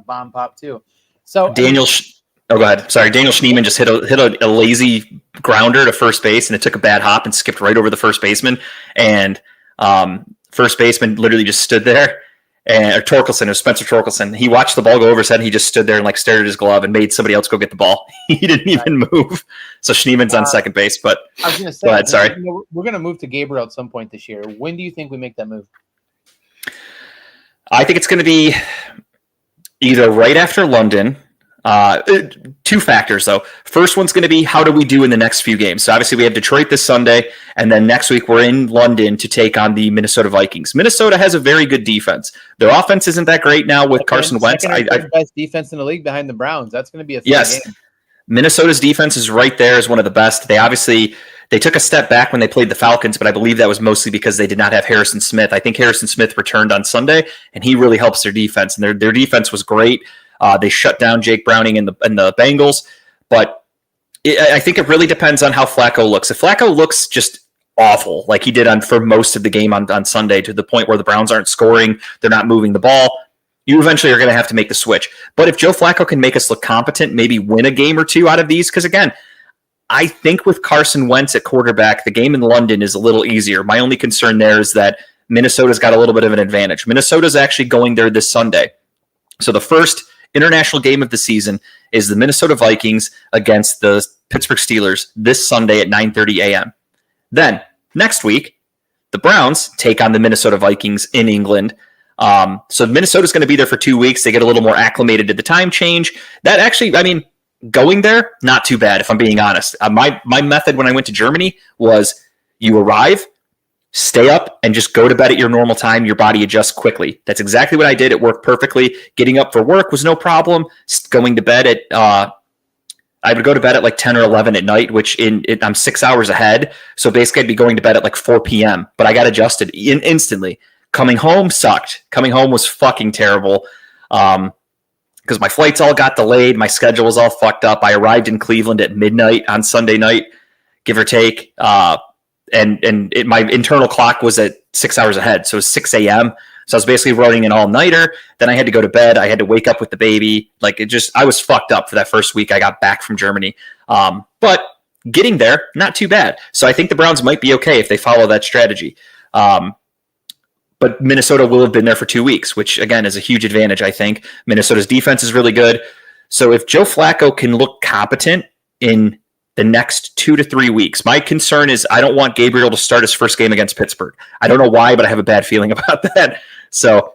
bomb pop too. So go ahead. Sorry, Daniel Schneemann just hit a lazy grounder to first base, and it took a bad hop and skipped right over the first baseman. And first baseman literally just stood there or Torkelson, it was Spencer Torkelson. He watched the ball go over his head. And he just stood there and like stared at his glove and made somebody else go get the ball. He didn't even move. So Schneeman's on second base. But I was going to say, go ahead, sorry. We're going to move to Gabriel at some point this year. When do you think we make that move? I think it's going to be either right after London. Two factors, though. First one's going to be how do we do in the next few games? So obviously we have Detroit this Sunday, and then next week we're in London to take on the Minnesota Vikings. Minnesota has a very good defense. Their offense isn't that great now with Carson Wentz. Best defense in the league behind the Browns. That's going to be a fun game. Minnesota's defense is right there as one of the best. They took a step back when they played the Falcons, but I believe that was mostly because they did not have Harrison Szmyt. I think Harrison Szmyt returned on Sunday, and he really helps their defense. And their defense was great. They shut down Jake Browning and the Bengals, but I think it really depends on how Flacco looks. If Flacco looks just awful, like he did for most of the game on Sunday, to the point where the Browns aren't scoring, they're not moving the ball, you eventually are going to have to make the switch. But if Joe Flacco can make us look competent, maybe win a game or two out of these, because again, I think with Carson Wentz at quarterback, the game in London is a little easier. My only concern there is that Minnesota's got a little bit of an advantage. Minnesota's actually going there this Sunday. So the first international game of the season is the Minnesota Vikings against the Pittsburgh Steelers this Sunday at 9:30 a.m. Then next week, the Browns take on the Minnesota Vikings in England. So Minnesota's going to be there for 2 weeks. They get a little more acclimated to the time change. That actually, going there, not too bad, if I'm being honest. My method when I went to Germany was you arrive, stay up, and just go to bed at your normal time. Your body adjusts quickly. That's exactly what I did. It worked perfectly. Getting up for work was no problem. Going to bed at I would go to bed at like 10 or 11 at night, which I'm 6 hours ahead. So basically I'd be going to bed at like 4 p.m. But I got adjusted instantly. Coming home sucked. Coming home was fucking terrible. Because my flights all got delayed. My schedule was all fucked up. I arrived in Cleveland at midnight on Sunday night, give or take. And my internal clock was at 6 hours ahead. So it was 6 a.m. So I was basically running an all-nighter. Then I had to go to bed. I had to wake up with the baby. I was fucked up for that first week I got back from Germany. But getting there, not too bad. So I think the Browns might be okay if they follow that strategy. But Minnesota will have been there for 2 weeks, which, again, is a huge advantage, I think. Minnesota's defense is really good. So if Joe Flacco can look competent in the next 2 to 3 weeks, my concern is I don't want Gabriel to start his first game against Pittsburgh. I don't know why, but I have a bad feeling about that. So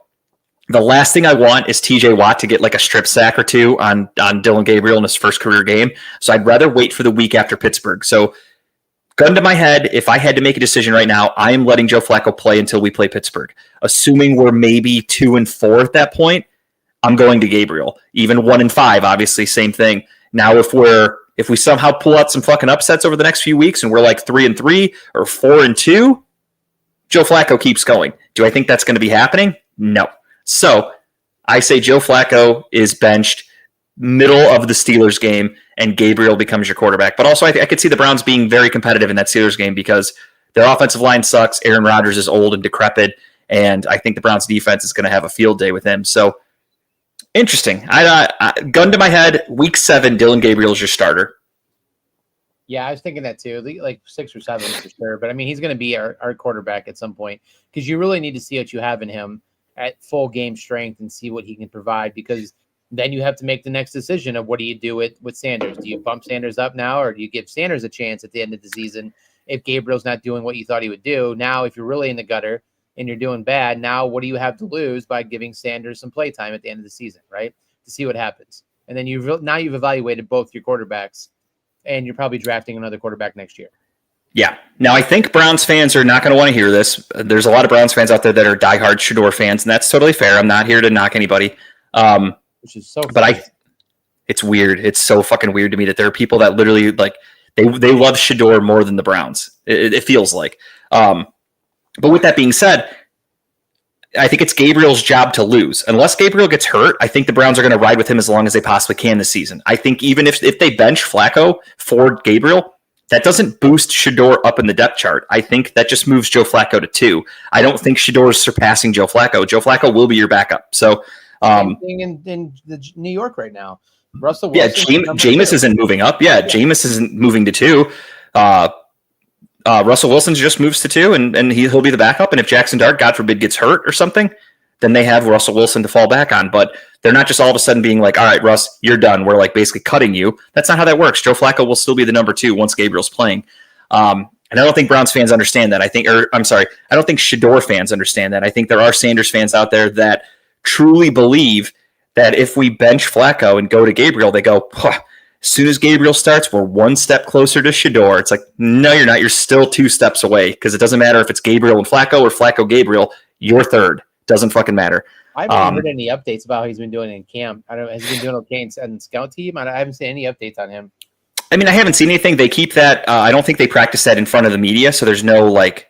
the last thing I want is TJ Watt to get like a strip sack or two on Dylan Gabriel in his first career game. So I'd rather wait for the week after Pittsburgh. So gun to my head, if I had to make a decision right now, I am letting Joe Flacco play until we play Pittsburgh. Assuming we're maybe 2-4 at that point, I'm going to Gabriel. Even 1-5, obviously, same thing. Now, if we somehow pull out some fucking upsets over the next few weeks and we're like 3-3 or 4-2, Joe Flacco keeps going. Do I think that's going to be happening? No. So I say Joe Flacco is benched middle of the Steelers game and Gabriel becomes your quarterback. But also I could see the Browns being very competitive in that Steelers game because their offensive line sucks. Aaron Rodgers is old and decrepit, and I think the Browns defense is going to have a field day with him. So interesting. Gun to my head, week 7, Dylan Gabriel is your starter. Yeah, I was thinking that too, like 6 or 7 for sure. But he's going to be our quarterback at some point because you really need to see what you have in him at full game strength and see what he can provide, because then you have to make the next decision of what do you do with Sanders? Do you bump Sanders up now, or do you give Sanders a chance at the end of the season if Gabriel's not doing what you thought he would do? Now, if you're really in the gutter and you're doing bad, now what do you have to lose by giving Sanders some play time at the end of the season, right? To see what happens. And then you've evaluated both your quarterbacks, and you're probably drafting another quarterback next year. Yeah. Now, I think Browns fans are not going to want to hear this. There's a lot of Browns fans out there that are diehard Shedeur fans, and that's totally fair. I'm not here to knock anybody. Which is so funny. But it's weird. It's so fucking weird to me that there are people that literally like they love Shedeur more than the Browns. It feels like. But with that being said, I think it's Gabriel's job to lose. Unless Gabriel gets hurt, I think the Browns are going to ride with him as long as they possibly can this season. I think even if they bench Flacco for Gabriel, that doesn't boost Shedeur up in the depth chart. I think that just moves Joe Flacco to 2. I don't think Shedeur is surpassing Joe Flacco. Joe Flacco will be your backup. So same thing in New York right now. Russell Wilson. Yeah, Jameis isn't moving up. Yeah, Jameis isn't moving to 2. Russell Wilson just moves to 2, and he'll be the backup. And if Jackson Dart, God forbid, gets hurt or something, then they have Russell Wilson to fall back on. But they're not just all of a sudden being like, all right, Russ, you're done. We're like basically cutting you. That's not how that works. Joe Flacco will still be the number 2 once Gabriel's playing. And I don't think Browns fans understand that. I don't think Shador fans understand that. I think there are Sanders fans out there that truly believe that if we bench Flacco and go to Gabriel, they go, as soon as Gabriel starts, we're one step closer to Shador. It's like, no, you're not. You're still 2 steps away, because it doesn't matter if it's Gabriel and Flacco or Flacco Gabriel. You're third. Doesn't fucking matter. I haven't heard any updates about how he's been doing in camp. I don't know. Has he been doing okay in scout team? I haven't seen any updates on him. I mean, I haven't seen anything. They keep that. I don't think they practice that in front of the media, so there's no updates,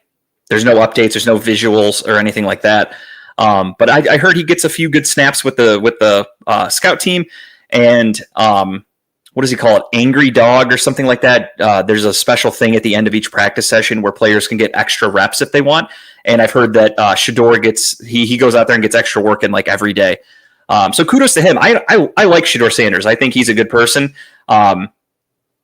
there's no visuals or anything like that. But I heard he gets a few good snaps with the scout team, and what does he call it? Angry dog or something like that. There's a special thing at the end of each practice session where players can get extra reps if they want. And I've heard that Shador he goes out there and gets extra work in like every day. So kudos to him. I like Shador Sanders. I think he's a good person.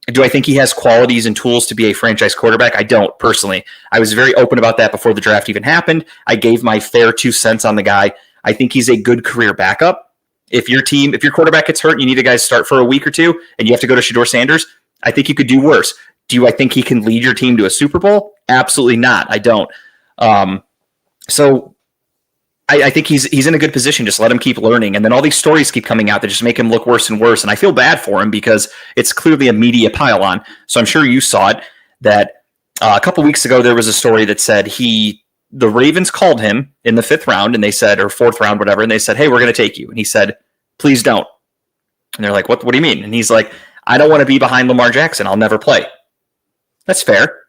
Do I think he has qualities and tools to be a franchise quarterback? I don't, personally. I was very open about that before the draft even happened. I gave my fair 2 cents on the guy. I think he's a good career backup. If your quarterback gets hurt and you need a guy to start for a week or 2 and you have to go to Shador Sanders, I think you could do worse. Do I think he can lead your team to a Super Bowl? Absolutely not. I don't. So I think he's in a good position. Just let him keep learning. And then all these stories keep coming out that just make him look worse and worse. And I feel bad for him because it's clearly a media pile-on. So I'm sure you saw it that a couple weeks ago there was a story that said the Ravens called him in the 5th round, and they said, or 4th round, whatever, and they said, hey, we're going to take you. And he said, please don't. And they're like, what do you mean? And he's like, I don't want to be behind Lamar Jackson. I'll never play. That's fair,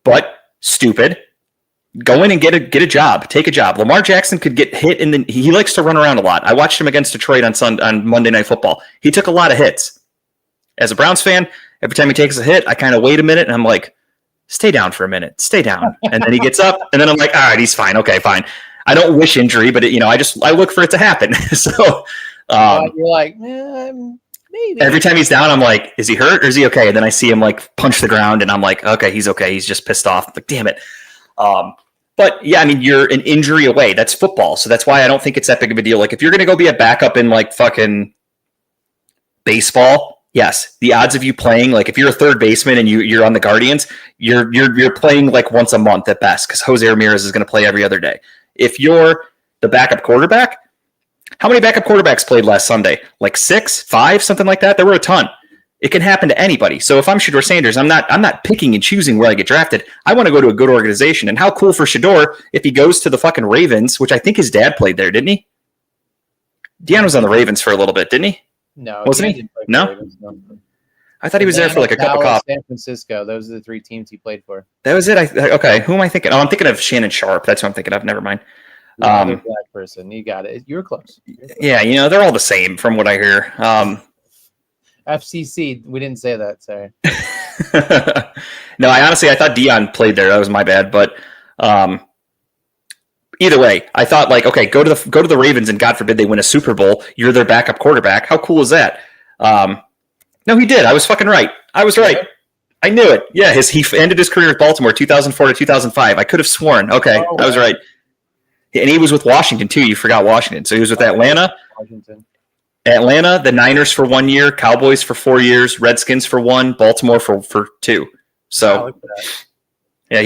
but stupid. Go in and get a job. Take a job. Lamar Jackson could get hit, and he likes to run around a lot. I watched him against Detroit on Monday Night Football. He took a lot of hits. As a Browns fan, every time he takes a hit, I kind of wait a minute, and I'm like, stay down for a minute. Stay down. And then he gets up, and then I'm like, all right, he's fine. Okay, fine. I don't wish injury, but I look for it to happen. So you're like, maybe. Every time he's down, I'm like, is he hurt or is he okay? And then I see him like punch the ground, and I'm like, okay, he's okay. He's just pissed off. I'm like, damn it. But yeah, I mean, you're an injury away. That's football. So that's why I don't think it's that big of a deal. Like if you're going to go be a backup in like fucking baseball, yes, the odds of you playing, like if you're a third baseman and you're on the Guardians, you're playing like once a month at best, because Jose Ramirez is going to play every other day. If you're the backup quarterback, how many backup quarterbacks played last Sunday? Like 6, 5, something like that? There were a ton. It can happen to anybody. So if I'm Shador Sanders, I'm not picking and choosing where I get drafted. I want to go to a good organization. And how cool for Shador if he goes to the fucking Ravens, which I think his dad played there, didn't he? Deion was on the Ravens for a little bit, didn't he? No. Wasn't he? No? Ravens, no. I thought he was there for like a cup of coffee. San Francisco. Those are the 3 teams he played for. That was it. Okay, who am I thinking? Oh, I'm thinking of Shannon Sharp. That's what I'm thinking of. Never mind. Black person. You got it. You're close. Yeah, they're all the same from what I hear. FCC. We didn't say that. Sorry. No, I thought Deion played there. That was my bad. But either way, I thought like, okay, go to the Ravens, and God forbid they win a Super Bowl. You're their backup quarterback. How cool is that? No, he did. I was fucking right. I was right. I knew it. Yeah, he ended his career with Baltimore 2004 to 2005. I could have sworn. Okay, I was right. And he was with Washington too. You forgot Washington. So he was with Atlanta. Atlanta, the Niners for 1 year, Cowboys for 4 years, Redskins for 1, Baltimore for 2. So yeah,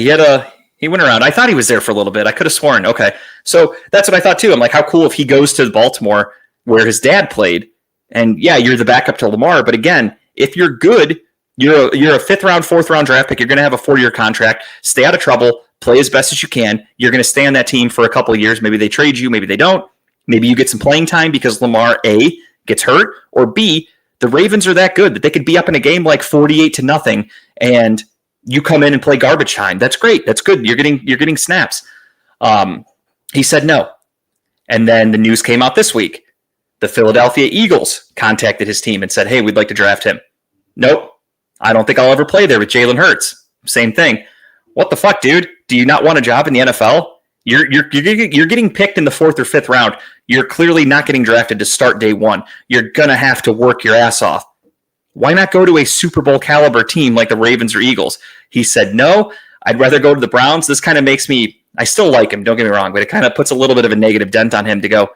he went around. I thought he was there for a little bit. I could have sworn. Okay. So that's what I thought too. I'm like, how cool if he goes to Baltimore where his dad played, and yeah, you're the backup to Lamar. But again, if you're good, you're a 5th round, 4th round draft pick. You're going to have a 4-year contract. Stay out of trouble. Play as best as you can. You're going to stay on that team for a couple of years. Maybe they trade you. Maybe they don't. Maybe you get some playing time because Lamar, A, gets hurt, or B, the Ravens are that good that they could be up in a game like 48-0, and you come in and play garbage time. That's great. That's good. You're getting snaps. He said no. And then the news came out this week. The Philadelphia Eagles contacted his team and said, hey, we'd like to draft him. Nope. I don't think I'll ever play there with Jalen Hurts. Same thing. What the fuck, dude? Do you not want a job in the NFL? You're getting picked in the 4th or 5th round. You're clearly not getting drafted to start day 1. You're going to have to work your ass off. Why not go to a Super Bowl caliber team like the Ravens or Eagles? He said, no, I'd rather go to the Browns. This kind of makes me I still like him, don't get me wrong, but it kind of puts a little bit of a negative dent on him to go,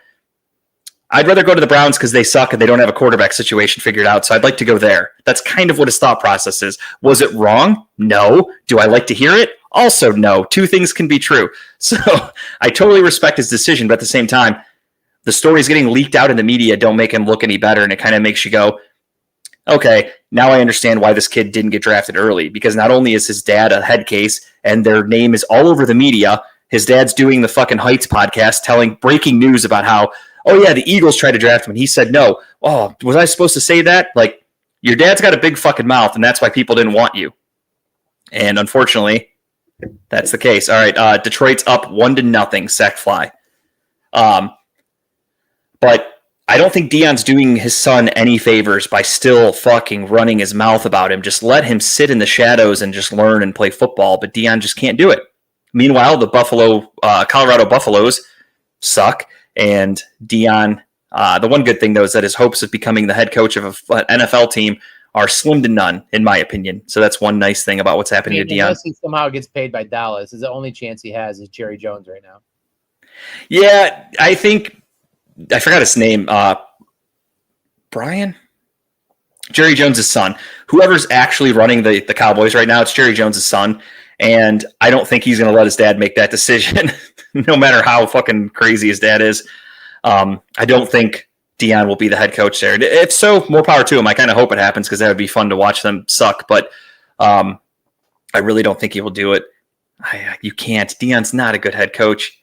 I'd rather go to the Browns because they suck and they don't have a quarterback situation figured out, so I'd like to go there. That's kind of what his thought process is. Was it wrong? No. Do I like to hear it? Also, no. Two things can be true. So I totally respect his decision, but at the same time, the stories getting leaked out in the media don't make him look any better, and it kind of makes you go, okay, now I understand why this kid didn't get drafted early, because not only is his dad a head case and their name is all over the media, his dad's doing the fucking Heights podcast telling breaking news about how, oh yeah, the Eagles tried to draft him and he said no. Oh, was I supposed to say that? Like, your dad's got a big fucking mouth and that's why people didn't want you. And unfortunately, that's the case. All right, Detroit's up 1-0, sack fly. But I don't think Deion's doing his son any favors by still fucking running his mouth about him. Just let him sit in the shadows and just learn and play football. But Deion just can't do it. Meanwhile, the Colorado Buffaloes suck. And Deion, the one good thing, though, is that his hopes of becoming the head coach of an NFL team are slim to none, in my opinion. So that's one nice thing about what's happening to Deion. Unless he somehow gets paid by Dallas, is the only chance he has is Jerry Jones right now. Yeah, I think I forgot his name. Brian? Jerry Jones' son. Whoever's actually running the Cowboys right now, it's Jerry Jones' son. And I don't think he's going to let his dad make that decision, no matter how fucking crazy his dad is. I don't think Deion will be the head coach there. If so, more power to him. I kind of hope it happens because that would be fun to watch them suck. But I really don't think he will do it. You can't. Deion's not a good head coach.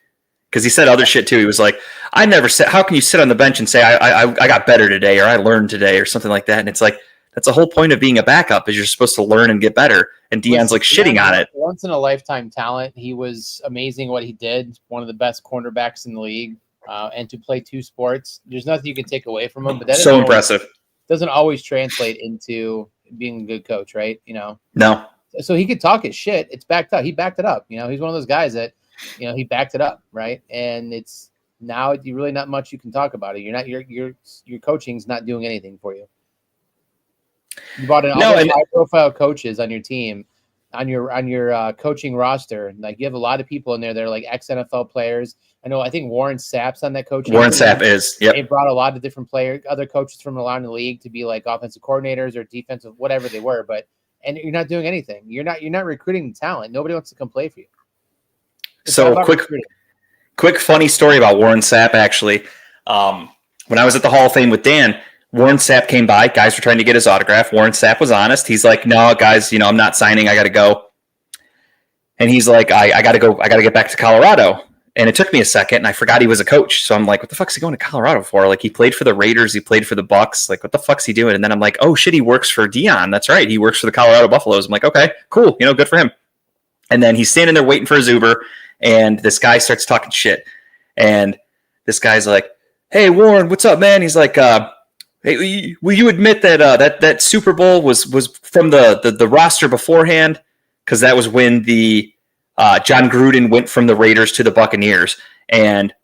Because he said other shit too. He was like, I never said, how can you sit on the bench and say, I got better today or I learned today or something like that? And it's like, that's the whole point of being a backup is you're supposed to learn and get better. And Deion's like shitting on it. Once in a lifetime talent. He was amazing what he did. One of the best cornerbacks in the league. And to play two sports, there's nothing you can take away from him. But that so impressive. Doesn't always translate into being a good coach, right? You know? No. So he could talk his shit. It's backed up. He backed it up. You know, he's one of those guys that, you know, he backed it up, right? And it's now you really not much you can talk about it. You're not your coaching's not doing anything for you. You brought in all those high-profile coaches on your team, on your coaching roster. Like you have a lot of people in there that are like ex-NFL players. I think Warren Sapp's on that coaching. Warren Sapp is. Yep. They brought a lot of different players, other coaches from around the league to be like offensive coordinators or defensive, whatever they were. And you're not doing anything. You're not recruiting talent. Nobody wants to come play for you. So quick funny story about Warren Sapp, actually. When I was at the Hall of Fame with Dan, Warren Sapp came by. Guys were trying to get his autograph. Warren Sapp was honest. He's like, no, guys, I'm not signing. I got to go. And he's like, I got to go. I got to get back to Colorado. And it took me a second, and I forgot he was a coach. So I'm like, what the fuck's he going to Colorado for? Like, he played for the Raiders. He played for the Bucks. Like, what the fuck's he doing? And then I'm like, oh, shit, he works for Deion. That's right. He works for the Colorado Buffaloes. I'm like, okay, cool. Good for him. And then he's standing there waiting for his Uber. And this guy starts talking shit. And this guy's like, hey, Warren, what's up, man? He's like, hey, will you admit that that Super Bowl was from the roster beforehand? Because that was when the John Gruden went from the Raiders to the Buccaneers. And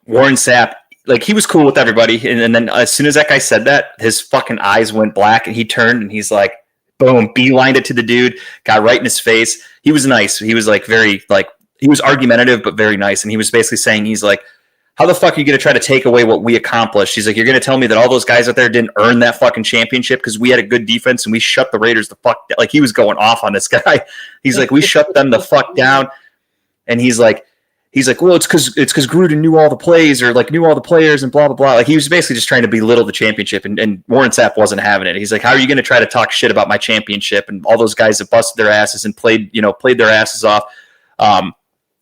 Warren Sapp, like, he was cool with everybody. And then as soon as that guy said that, his fucking eyes went black. And he turned and he's like, boom, beelined it to the dude, got right in his face. He was nice. He was like very, like, he was argumentative, but very nice. And he was basically saying, he's like, how the fuck are you going to try to take away what we accomplished? He's like, you're going to tell me that all those guys out there didn't earn that fucking championship because we had a good defense and we shut the Raiders the fuck down. Like, he was going off on this guy. He's like, we shut them the fuck down. And he's like, well, it's because Gruden knew all the plays or like knew all the players and blah, blah, blah. Like, he was basically just trying to belittle the championship. And Warren Sapp wasn't having it. He's like, how are you going to try to talk shit about my championship and all those guys that busted their asses and played their asses off?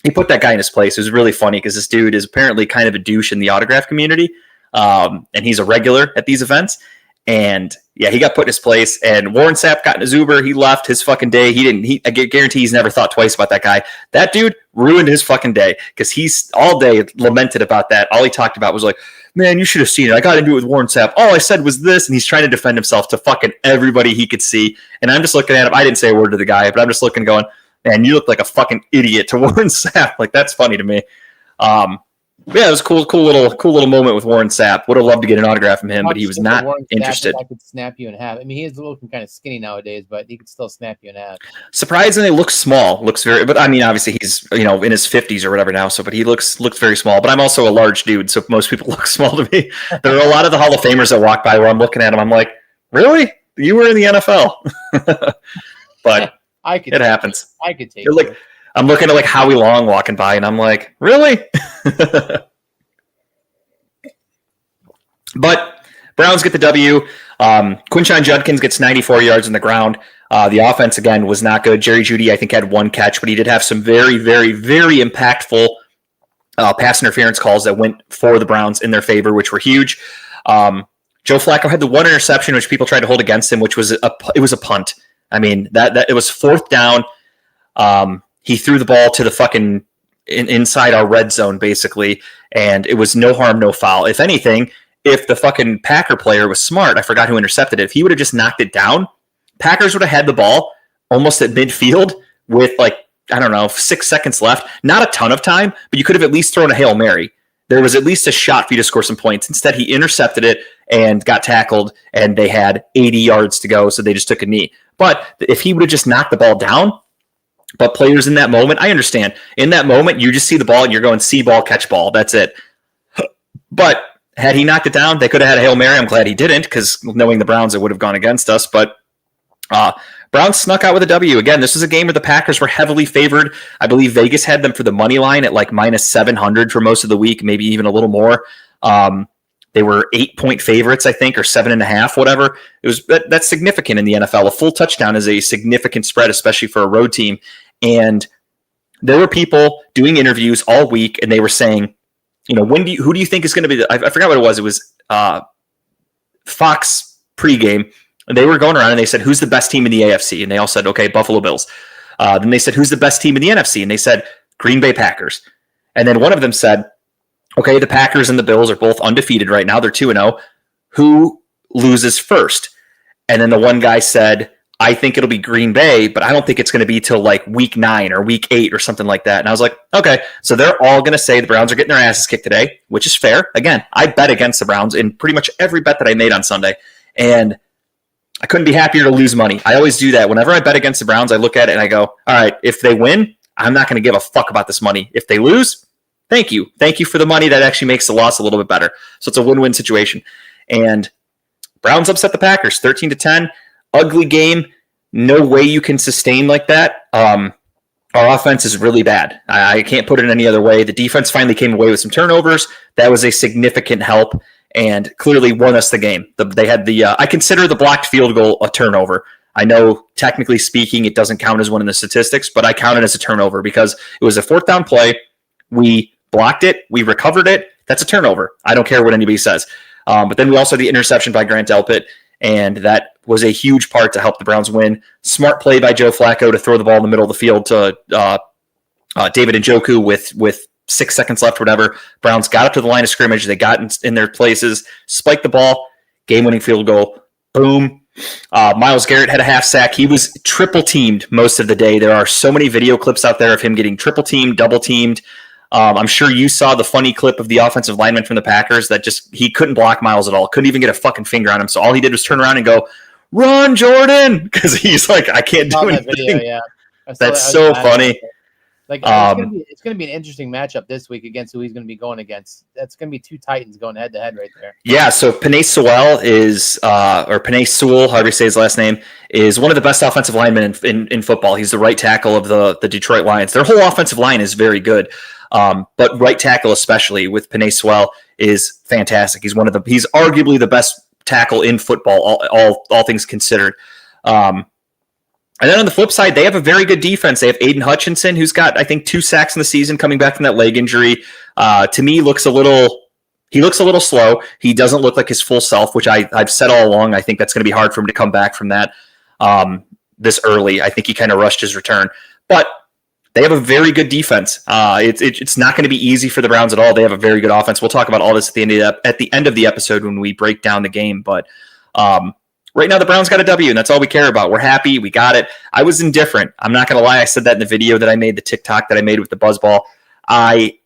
He put that guy in his place. It was really funny because this dude is apparently kind of a douche in the autograph community. And he's a regular at these events. And yeah, he got put in his place. And Warren Sapp got in his Uber. He left his fucking day. I guarantee he's never thought twice about that guy. That dude ruined his fucking day because he's all day lamented about that. All he talked about was like, man, you should have seen it. I got into it with Warren Sapp. All I said was this. And he's trying to defend himself to fucking everybody he could see. And I'm just looking at him. I didn't say a word to the guy, but I'm just looking going, man, you look like a fucking idiot to Warren Sapp. Like, that's funny to me. Yeah, it was a cool little moment with Warren Sapp. Would have loved to get an autograph from him, but he was not interested. I could snap you in half. I mean, he is looking kind of skinny nowadays, but he could still snap you in half. Surprisingly, looks small. Looks very, but I mean, obviously he's in his 50s or whatever now. So, but he looks very small. But I'm also a large dude, so most people look small to me. There are a lot of the Hall of Famers that walk by where I'm looking at them. I'm like, really? You were in the NFL? But it happens. I could take it. I'm looking at like Howie Long walking by, and I'm like, really? But Browns get the W. Quinshon Judkins gets 94 yards on the ground. The offense, again, was not good. Jerry Jeudy, I think, had one catch, but he did have some very, very, very impactful pass interference calls that went for the Browns in their favor, which were huge. Joe Flacco had the one interception, which people tried to hold against him, which was a punt. I mean, that it was fourth down. He threw the ball to the fucking inside our red zone, basically, and it was no harm, no foul. If anything, if the fucking Packer player was smart, I forgot who intercepted it, if he would have just knocked it down, Packers would have had the ball almost at midfield with 6 seconds left. Not a ton of time, but you could have at least thrown a Hail Mary. There was at least a shot for you to score some points. Instead, he intercepted it and got tackled, and they had 80 yards to go, so they just took a knee. But if he would have just knocked the ball down, but players in that moment, I understand. In that moment, you just see the ball and you're going see ball, catch ball. That's it. But had he knocked it down, they could have had a Hail Mary. I'm glad he didn't, because knowing the Browns, it would have gone against us. But Browns snuck out with a W. Again, this was a game where the Packers were heavily favored. I believe Vegas had them for the money line at like minus 700 for most of the week, maybe even a little more. They were 8-point favorites, I think, or 7.5, whatever. That's significant in the NFL. A full touchdown is a significant spread, especially for a road team. And there were people doing interviews all week, and they were saying, who do you think is going to be I forgot what it was. It was Fox pregame. And they were going around and they said, who's the best team in the AFC? And they all said, okay, Buffalo Bills. Then they said, who's the best team in the NFC? And they said, Green Bay Packers. And then one of them said, okay, the Packers and the Bills are both undefeated right now. They're 2-0. Who loses first? And then the one guy said, I think it'll be Green Bay, but I don't think it's going to be till like week 9 or week 8 or something like that. And I was like, okay, so they're all going to say the Browns are getting their asses kicked today, which is fair. Again, I bet against the Browns in pretty much every bet that I made on Sunday. And I couldn't be happier to lose money. I always do that. Whenever I bet against the Browns, I look at it and I go, all right, if they win, I'm not going to give a fuck about this money. If they lose, thank you. Thank you for the money. That actually makes the loss a little bit better. So it's a win-win situation. And Browns upset the Packers 13-10. Ugly game. No way you can sustain like that. Our offense is really bad. I can't put it any other way. The defense finally came away with some turnovers. That was a significant help and clearly won us the game. They had I consider the blocked field goal a turnover. I know, technically speaking, it doesn't count as one in the statistics, but I count it as a turnover because it was a fourth down play. We blocked it. We recovered it. That's a turnover. I don't care what anybody says. But then we also had the interception by Grant Delpit, and that was a huge part to help the Browns win. Smart play by Joe Flacco to throw the ball in the middle of the field to David Njoku with 6 seconds left, whatever. Browns got up to the line of scrimmage. They got in their places, spiked the ball, game-winning field goal. Boom. Myles Garrett had a half sack. He was triple-teamed most of the day. There are so many video clips out there of him getting triple-teamed, double-teamed. I'm sure you saw the funny clip of the offensive lineman from the Packers that he couldn't block Myles at all. Couldn't even get a fucking finger on him. So all he did was turn around and go, "Run, Jordan!" Because he's like, I can't do anything. That video, yeah. That's so funny. Like it's going to be an interesting matchup this week against who he's going to be going against. That's going to be two Titans going head to head right there. Yeah. So Penei Sewell or Penei Sewell, however you say his last name, is one of the best offensive linemen in football. He's the right tackle of the Detroit Lions. Their whole offensive line is very good, but right tackle especially with Penei Sewell is fantastic. He's arguably the best tackle in football, all things considered. And then on the flip side, they have a very good defense. They have Aiden Hutchinson, who's got, I think, 2 sacks in the season coming back from that leg injury. To me, he looks a little slow. He doesn't look like his full self, which I've said all along. I think that's going to be hard for him to come back from that this early. I think he kind of rushed his return. But they have a very good defense. It's not going to be easy for the Browns at all. They have a very good offense. We'll talk about all this at the end of the episode when we break down the game. But right now, the Browns got a W, and that's all we care about. We're happy. We got it. I was indifferent. I'm not going to lie. I said that in the video that I made, the TikTok that I made with the buzzball. I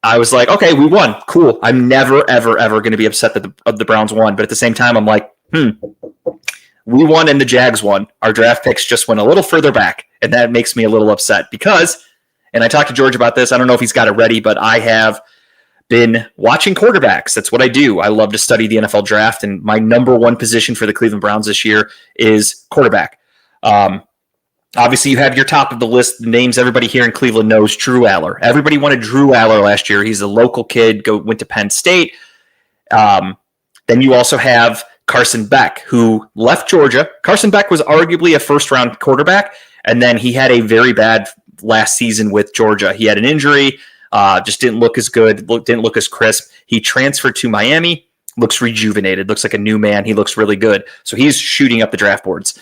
I was like, okay, we won. Cool. I'm never, ever, ever going to be upset that the Browns won. But at the same time, I'm like, we won and the Jags won. Our draft picks just went a little further back. And that makes me a little upset because, and I talked to George about this, I don't know if he's got it ready, but I have been watching quarterbacks. That's what I do. I love to study the NFL draft. And my number one position for the Cleveland Browns this year is quarterback. Obviously, you have your top of the list, the names everybody here in Cleveland knows, Drew Aller. Everybody wanted Drew Aller last year. He's a local kid, went to Penn State. Then you also have Carson Beck, who left Georgia. Carson Beck was arguably a first-round quarterback, and then he had a very bad last season with Georgia. He had an injury, just didn't look as good, didn't look as crisp. He transferred to Miami, looks rejuvenated, looks like a new man. He looks really good. So he's shooting up the draft boards.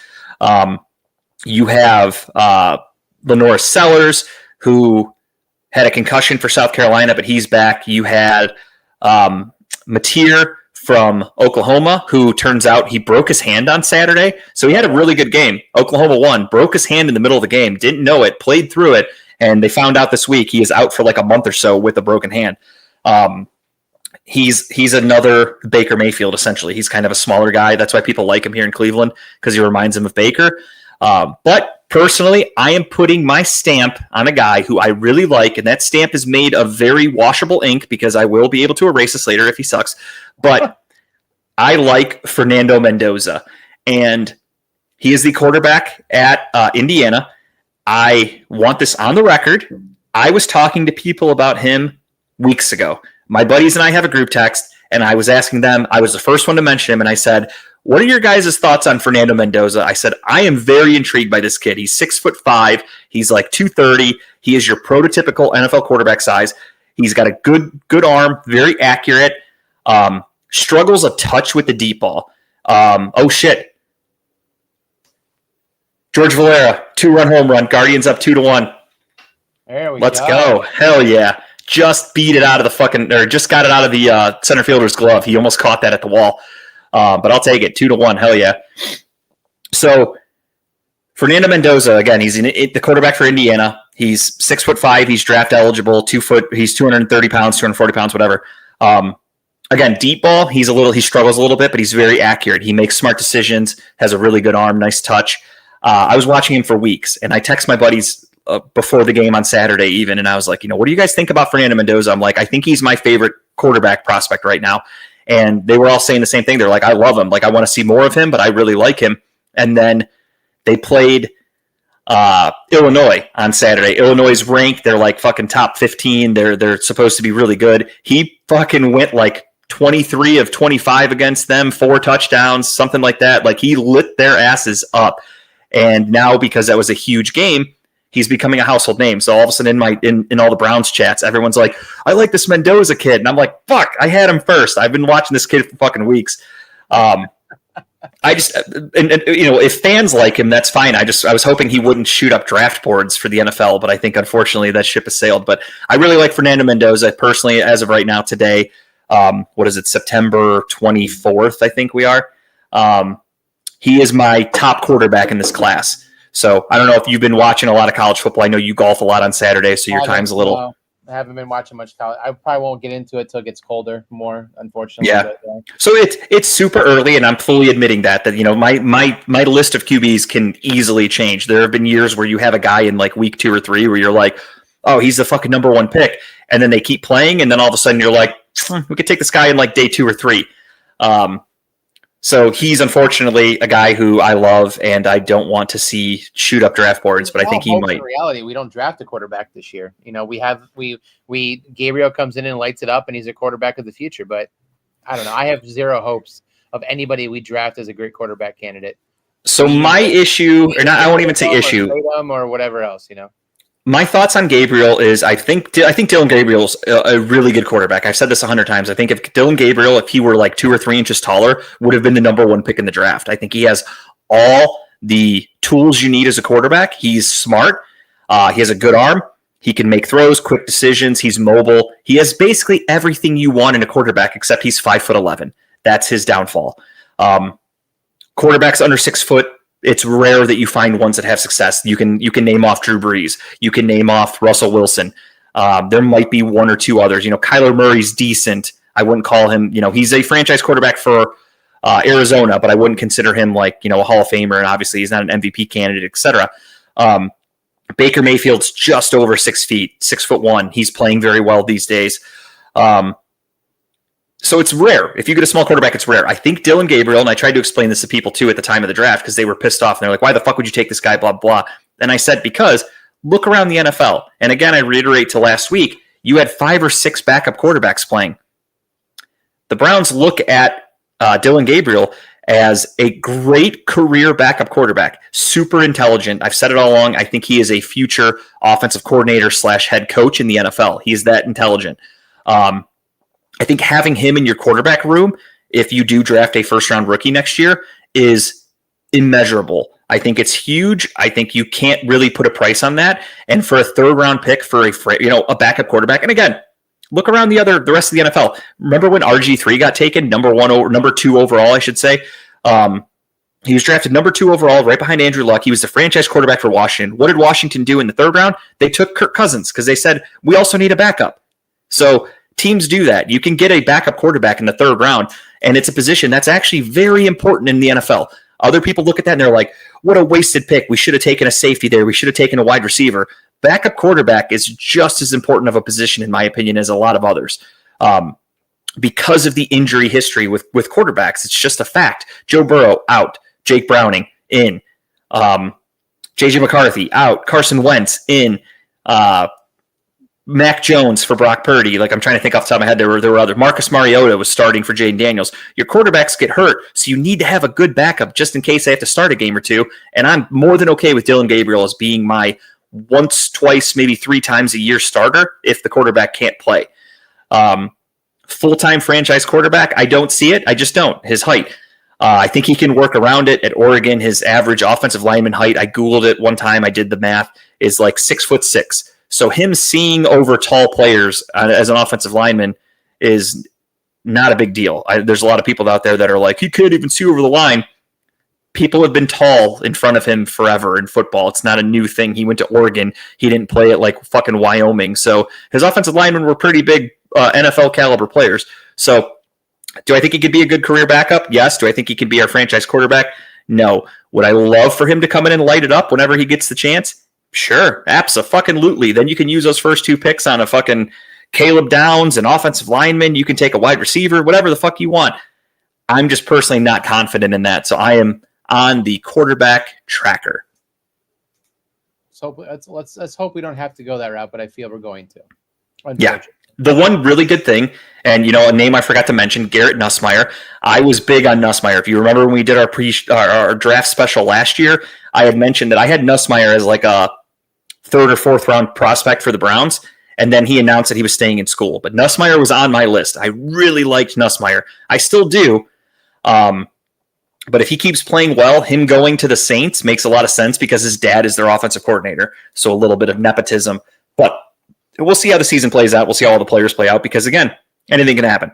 You have Lenore Sellers, who had a concussion for South Carolina, but he's back. You had Mateer from Oklahoma, who turns out he broke his hand on Saturday. So he had a really good game. Oklahoma won, broke his hand in the middle of the game, didn't know it, played through it, and they found out this week he is out for like a month or so with a broken hand. He's another Baker Mayfield, essentially. He's kind of a smaller guy. That's why people like him here in Cleveland, because he reminds them of Baker. But personally, I am putting my stamp on a guy who I really like, and that stamp is made of very washable ink because I will be able to erase this later if he sucks. But I like Fernando Mendoza, and he is the quarterback at Indiana. I want this on the record. I was talking to people about him weeks ago. My buddies and I have a group text, and I was asking them. I was the first one to mention him, and I said, what are your guys' thoughts on Fernando Mendoza? I said, I am very intrigued by this kid. He's 6'5". He's like 230. He is your prototypical NFL quarterback size. He's got a good arm, very accurate. Struggles a touch with the deep ball. Oh, shit. George Valera, 2-run home run. Guardians up 2-1. There we Let's go. Hell yeah. Just beat it out of just got it out of the center fielder's glove. He almost caught that at the wall. But I'll take it 2-1. Hell yeah. So Fernando Mendoza, again, he's the quarterback for Indiana. He's 6'5". He's draft eligible. 2 foot. He's 230 pounds, 240 pounds, whatever. Again, deep ball. He struggles a little bit, but he's very accurate. He makes smart decisions. Has a really good arm. Nice touch. I was watching him for weeks, and I text my buddies before the game on Saturday even, and I was like, what do you guys think about Fernando Mendoza? I'm like, I think he's my favorite quarterback prospect right now. And they were all saying the same thing. They're like, I love him. Like, I want to see more of him, but I really like him. And then they played Illinois on Saturday. Illinois is ranked. They're like fucking top 15. They're supposed to be really good. He fucking went like 23 of 25 against them, 4 touchdowns, something like that. Like, he lit their asses up. And now, because that was a huge game, he's becoming a household name. So all of a sudden in all the Browns chats, everyone's like, I like this Mendoza kid. And I'm like, fuck, I had him first. I've been watching this kid for fucking weeks. I just, if fans like him, that's fine. I was hoping he wouldn't shoot up draft boards for the NFL, but I think unfortunately that ship has sailed. But I really like Fernando Mendoza personally, as of right now today. What is it? September 24th, I think we are. He is my top quarterback in this class. So I don't know if you've been watching a lot of college football. I know you golf a lot on Saturday, so your time's a little. I haven't been watching much college. I probably won't get into it till it gets colder more, unfortunately. Yeah. But, so it's super early, and I'm fully admitting that my list of QBs can easily change. There have been years where you have a guy in like week 2 or 3 where you're like, oh, he's the fucking number 1 pick, and then they keep playing, and then all of a sudden you're like, we could take this guy in like day 2 or 3. So he's unfortunately a guy who I love, and I don't want to see shoot up draft boards, but I think he might. In reality, we don't draft a quarterback this year. We Gabriel comes in and lights it up, and he's a quarterback of the future. But I don't know. I have zero hopes of anybody we draft as a great quarterback candidate. So my issue, or not, I won't even say issue, or whatever else, My thoughts on Gabriel is I think Dylan Gabriel's a really good quarterback. I've said this 100 times. I think if Dylan Gabriel, if he were like 2 or 3 inches taller, would have been the number 1 pick in the draft. I think he has all the tools you need as a quarterback. He's smart. He has a good arm. He can make throws, quick decisions. He's mobile. He has basically everything you want in a quarterback, except he's 5'11". That's his downfall. Quarterbacks under 6 foot. It's rare that you find ones that have success. You can name off Drew Brees. You can name off Russell Wilson. There might be one or two others. Kyler Murray's decent. I wouldn't call him, he's a franchise quarterback for Arizona, but I wouldn't consider him like, a Hall of Famer. And obviously he's not an MVP candidate, etc. Baker Mayfield's just over 6 feet, 6'1". He's playing very well these days. So it's rare. If you get a small quarterback, it's rare. I think Dillon Gabriel, and I tried to explain this to people too at the time of the draft because they were pissed off and they're like, why the fuck would you take this guy, blah, blah. And I said, because look around the NFL. And again, I reiterate to last week, you had 5 or 6 backup quarterbacks playing. The Browns look at Dillon Gabriel as a great career backup quarterback, super intelligent. I've said it all along. I think he is a future offensive coordinator / head coach in the NFL. He's that intelligent. I think having him in your quarterback room, if you do draft a first-round rookie next year, is immeasurable. I think it's huge. I think you can't really put a price on that. And for a third-round pick for a backup quarterback, and again, look around the rest of the NFL. Remember when RG3 got taken, number 2 overall, I should say. He was drafted number 2 overall, right behind Andrew Luck. He was the franchise quarterback for Washington. What did Washington do in the 3rd round? They took Kirk Cousins because they said, we also need a backup. So teams do that. You can get a backup quarterback in the 3rd round, and it's a position that's actually very important in the NFL. Other people look at that and they're like, what a wasted pick. We should have taken a safety there. We should have taken a wide receiver. Backup quarterback is just as important of a position, in my opinion, as a lot of others. Because of the injury history with quarterbacks, it's just a fact. Joe Burrow, out. Jake Browning, in. J.J. McCarthy, out. Carson Wentz, in. Mac Jones for Brock Purdy. Like, I'm trying to think off the top of my head. There were other. Marcus Mariota was starting for Jaden Daniels. Your quarterbacks get hurt, so you need to have a good backup just in case they have to start a game or two. And I'm more than okay with Dillon Gabriel as being my once, twice, maybe 3 times a year starter if the quarterback can't play. Full-time franchise quarterback, I don't see it. I just don't. His height. I think he can work around it. At Oregon, his average offensive lineman height, I Googled it one time, I did the math, is like 6'6". So him seeing over tall players as an offensive lineman is not a big deal. There's a lot of people out there that are like, he can't even see over the line. People have been tall in front of him forever in football. It's not a new thing. He went to Oregon. He didn't play at like fucking Wyoming. So his offensive linemen were pretty big NFL caliber players. So do I think he could be a good career backup? Yes. Do I think he could be our franchise quarterback? No. Would I love for him to come in and light it up whenever he gets the chance? Sure. Abso-fucking-lutely. Then you can use those first 2 picks on a fucking Caleb Downs, an offensive lineman. You can take a wide receiver, whatever the fuck you want. I'm just personally not confident in that. So I am on the quarterback tracker. So let's hope we don't have to go that route, but I feel we're going to. Yeah. The one really good thing, and a name I forgot to mention, Garrett Nussmeier. I was big on Nussmeier. If you remember when we did our draft special last year, I had mentioned that I had Nussmeier as like a 3rd or 4th round prospect for the Browns, and then he announced that he was staying in school. But Nussmeier was on my list. I really liked Nussmeier. I still do. But if he keeps playing well, him going to the Saints makes a lot of sense because his dad is their offensive coordinator. So a little bit of nepotism. But we'll see how the season plays out. We'll see how all the players play out because, again, anything can happen.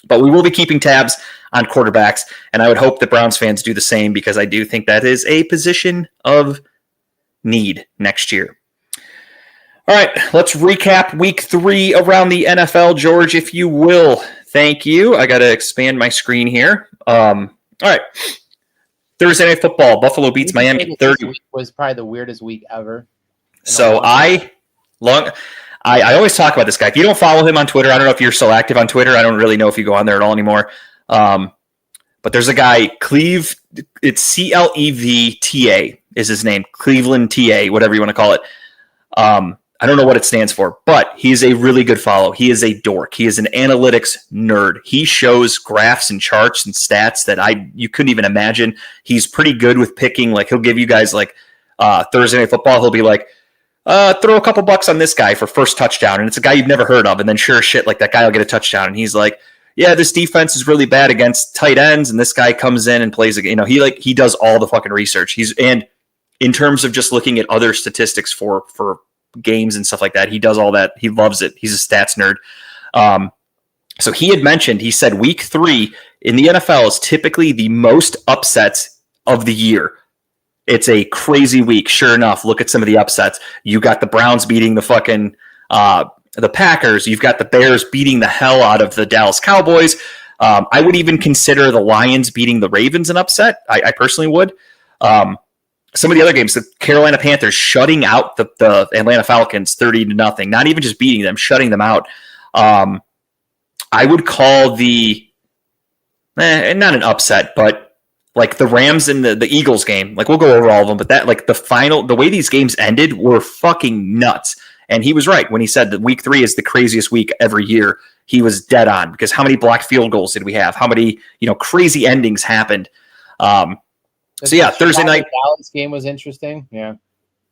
But we will be keeping tabs on quarterbacks, and I would hope that Browns fans do the same because I do think that is a position of need next year. All right, let's recap week 3 around the NFL. George, if you will. Thank you. I got to expand my screen here. All right. Thursday Night Football. Buffalo beats Miami 30. Was probably the weirdest week ever. So I always talk about this guy. If you don't follow him on Twitter, I don't know if you're so active on Twitter. I don't really know if you go on there at all anymore. But there's a guy, it's CLEVTA is his name. Cleveland TA, whatever you want to call it. I don't know what it stands for, but he's a really good follow. He is a dork. He is an analytics nerd. He shows graphs and charts and stats that you couldn't even imagine. He's pretty good with picking. Like, he'll give you guys like Thursday Night Football. He'll be like, throw a couple bucks on this guy for first touchdown. And it's a guy you've never heard of. And then sure as shit, like that guy will get a touchdown. And he's like, yeah, this defense is really bad against tight ends. And this guy comes in and plays, he does all the fucking research. And in terms of just looking at other statistics for games and stuff like that, he does all that. He loves it. He's a stats nerd. So he had mentioned, he said week 3 in the NFL is typically the most upsets of the year. It's a crazy week. Sure enough, look at some of the upsets. You got the Browns beating the fucking the Packers. You've got the Bears beating the hell out of the Dallas Cowboys. I would even consider the Lions beating the Ravens an upset. I personally would. Some of the other games, the Carolina Panthers shutting out the Atlanta Falcons 30-0. Not even just beating them, shutting them out. I would call the not an upset, but like the Rams and the Eagles game. Like we'll go over all of them, but that like the way these games ended were fucking nuts. And he was right when he said that week 3 is the craziest week every year. He was dead on because how many blocked field goals did we have? How many crazy endings happened? So yeah, Thursday night Dallas game was interesting. Yeah,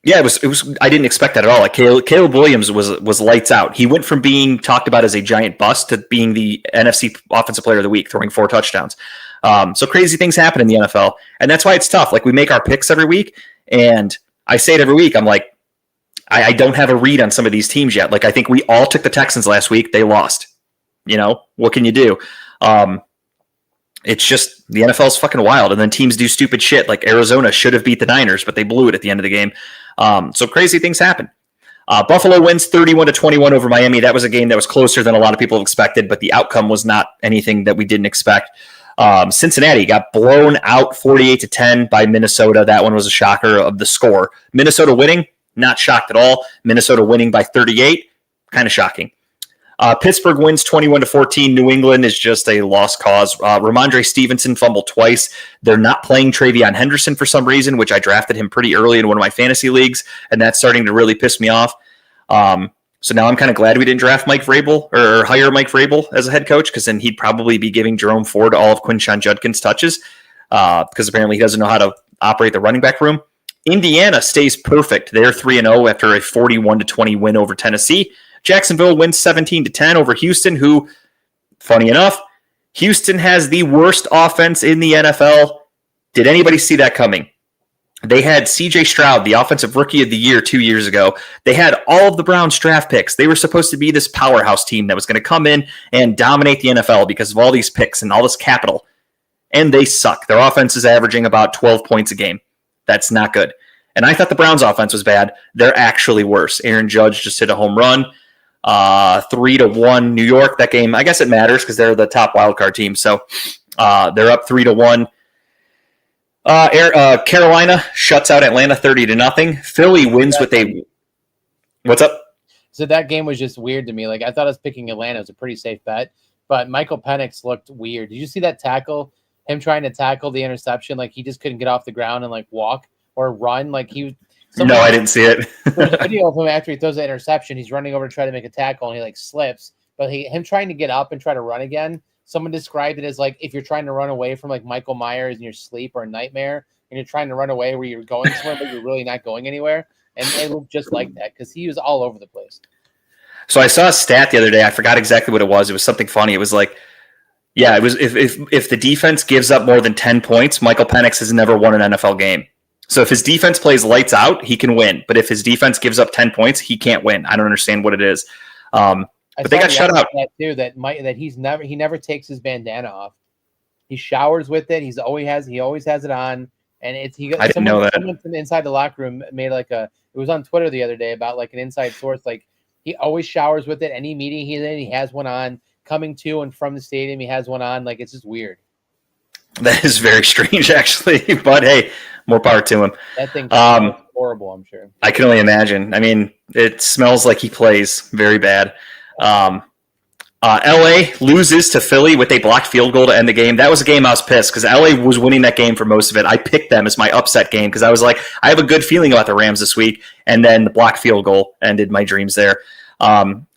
it was. I didn't expect that at all. Like Caleb Williams was lights out. He went from being talked about as a giant bust to being the NFC Offensive Player of the Week, throwing 4 touchdowns. So crazy things happen in the NFL, and that's why it's tough. Like we make our picks every week, and I say it every week. I'm like, I don't have a read on some of these teams yet. Like I think we all took the Texans last week. They lost. What can you do? It's just the NFL is fucking wild, and then teams do stupid shit. Like Arizona should have beat the Niners, but they blew it at the end of the game. So crazy things happen. Buffalo wins 31-21 over Miami. That was a game that was closer than a lot of people expected, but the outcome was not anything that we didn't expect. Cincinnati got blown out 48-10 by Minnesota. That one was a shocker of the score. Minnesota winning, not shocked at all. Minnesota winning by 38, kind of shocking. Pittsburgh wins 21-14. New England is just a lost cause. Ramondre Stevenson fumbled twice. They're not playing Travion Henderson for some reason, which I drafted him pretty early in one of my fantasy leagues, and that's starting to really piss me off. So now I'm kind of glad we didn't draft Mike Vrabel or hire Mike Vrabel as a head coach, because then he'd probably be giving Jerome Ford all of Quinshon Judkins' touches because apparently he doesn't know how to operate the running back room. Indiana stays perfect. They're 3-0 after a 41-20 win over Tennessee. Jacksonville wins 17-10 over Houston, who, funny enough, Houston has the worst offense in the NFL. Did anybody see that coming? They had C.J. Stroud, the offensive rookie of the year 2 years ago. They had all of the Browns draft picks. They were supposed to be this powerhouse team that was going to come in and dominate the NFL because of all these picks and all this capital. And they suck. Their offense is averaging about 12 points a game. That's not good. And I thought the Browns' offense was bad. They're actually worse. Aaron Judge just hit a home run. 3-1 New York. That game, I guess it matters because they're the top wildcard team. So they're up 3-1. Carolina shuts out Atlanta 30-0. Philly wins with a. What's up? So that game was just weird to me. Like I thought I was picking Atlanta. It was a pretty safe bet, but Michael Penix looked weird. Did you see that tackle? Him trying to tackle the interception, like he just couldn't get off the ground and like walk or run. Like he. No, I didn't see it. There's a video of him after he throws the interception. He's running over to try to make a tackle, and he like slips. But him trying to get up and try to run again. Someone described it as like if you're trying to run away from like Michael Myers in your sleep or a nightmare, and you're trying to run away where you're going somewhere, but you're really not going anywhere. And it looked just like that because he was all over the place. So I saw a stat the other day. I forgot exactly what it was. It was something funny. It was like, yeah, it was if the defense gives up more than 10 points, Michael Penix has never won an NFL game. So if his defense plays lights out, he can win. But if his defense gives up 10 points, he can't win. I don't understand what it is. But they got shut out. That too. That he never takes his bandana off. He showers with it. He always has it on. And I didn't know that. Someone from inside the locker room made it was on Twitter the other day about like an inside source. Like he always showers with it. Any meeting he's in, he has one on. Coming to and from the stadium, he has one on. Like it's just weird. That is very strange, actually. But hey, more power to him. That thing horrible, I'm sure. I can only imagine. I mean, it smells like he plays very bad. LA loses to Philly with a blocked field goal to end the game. That was a game I was pissed because LA was winning that game for most of it. I picked them as my upset game because I was like, I have a good feeling about the Rams this week. And then the blocked field goal ended my dreams there.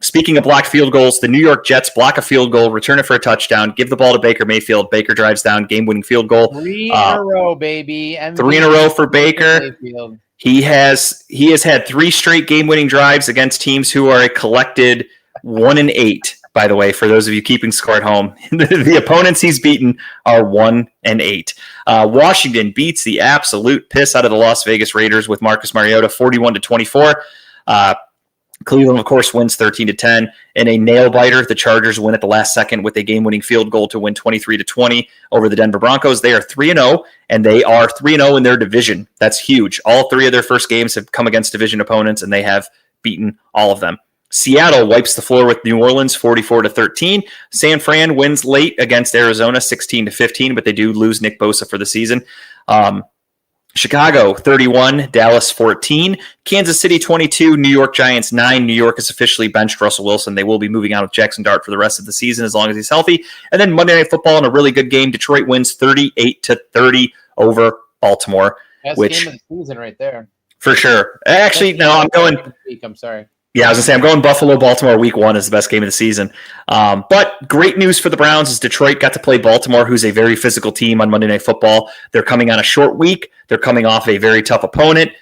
Speaking of blocked field goals, the New York Jets block a field goal, return it for a touchdown, give the ball to Baker Mayfield. Baker drives down, game-winning field goal. 3 in a row, baby. MVP 3 in a row for Baker. He has had 3 straight game-winning drives against teams who are a collected 1-8. By the way, for those of you keeping score at home, the opponents he's beaten are 1-8. Washington beats the absolute piss out of the Las Vegas Raiders with Marcus Mariota 41-24. Cleveland, of course, wins 13-10. In a nail-biter, the Chargers win at the last second with a game-winning field goal to win 23-20 over the Denver Broncos. They are 3-0, and they are 3-0 in their division. That's huge. All 3 of their first games have come against division opponents, and they have beaten all of them. Seattle wipes the floor with New Orleans 44-13. San Fran wins late against Arizona 16-15, but they do lose Nick Bosa for the season. Chicago 31, Dallas 14, Kansas City 22, New York Giants 9. New York has officially benched Russell Wilson. They will be moving on with Jackson Dart for the rest of the season as long as he's healthy. And then Monday Night Football in a really good game. Detroit wins 38-30 over Baltimore. Best which, game of the season right there. For sure. Actually, no, I'm going. I'm sorry. Yeah, I was going to say, I'm going Buffalo-Baltimore week 1 is the best game of the season. But great news for the Browns is Detroit got to play Baltimore, who's a very physical team on Monday Night Football. They're coming on a short week. They're coming off a very tough opponent.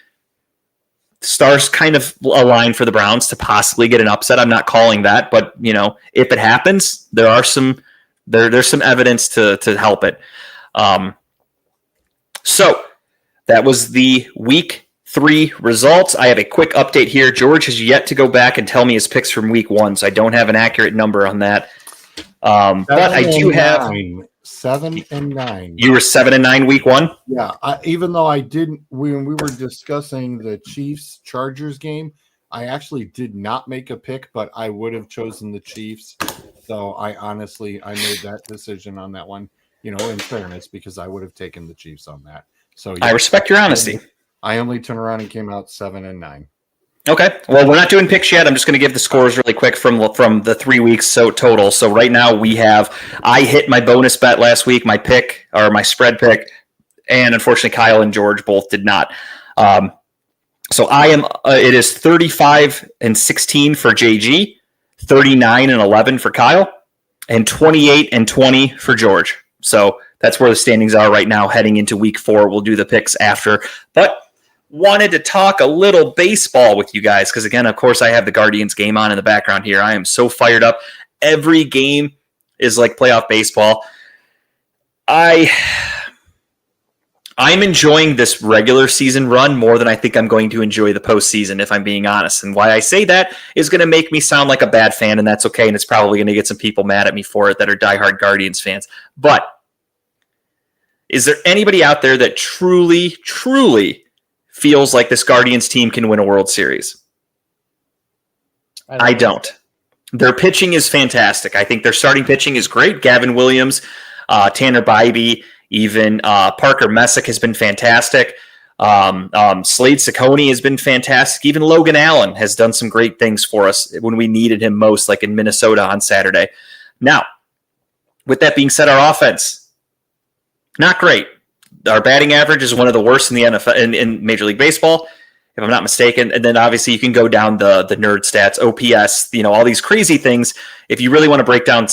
Stars kind of align for the Browns to possibly get an upset. I'm not calling that, but if it happens, there's some evidence to help it. So that was the week 3 results. I have a quick update here. George has yet to go back and tell me his picks from week 1, so I don't have an accurate number on that. But I do have 7 and 9. You were 7-9 week 1. Yeah, even though I didn't, when we were discussing the Chiefs Chargers game, I actually did not make a pick, but I would have chosen the Chiefs. So I made that decision on that one. In fairness, because I would have taken the Chiefs on that. So yeah, I respect your honesty. I only turned around and came out 7 and 9. Okay. Well, we're not doing picks yet. I'm just going to give the scores really quick from the 3 weeks total. So right now I hit my bonus bet last week, my pick or my spread pick, and unfortunately Kyle and George both did not. So I am. It is 35-16 for JG, 39-11 for Kyle, and 28-20 for George. So that's where the standings are right now heading into week 4. We'll do the picks after, but wanted to talk a little baseball with you guys because, again, of course, I have the Guardians game on in the background here. I am so fired up. Every game is like playoff baseball. I'm enjoying this regular season run more than I think I'm going to enjoy the postseason, if I'm being honest. And why I say that is going to make me sound like a bad fan, and that's okay, and it's probably going to get some people mad at me for it that are diehard Guardians fans. But is there anybody out there that truly, truly feels like this Guardians team can win a World Series? I don't. Their pitching is fantastic. I think their starting pitching is great. Gavin Williams, Tanner Bybee, even Parker Messick has been fantastic. Slade Ciccone has been fantastic. Even Logan Allen has done some great things for us when we needed him most, like in Minnesota on Saturday. Now, with that being said, our offense, not great. Our batting average is one of the worst in the NFL in Major League Baseball, if I'm not mistaken. And then obviously you can go down the nerd stats, OPS, all these crazy things. If you really want to break down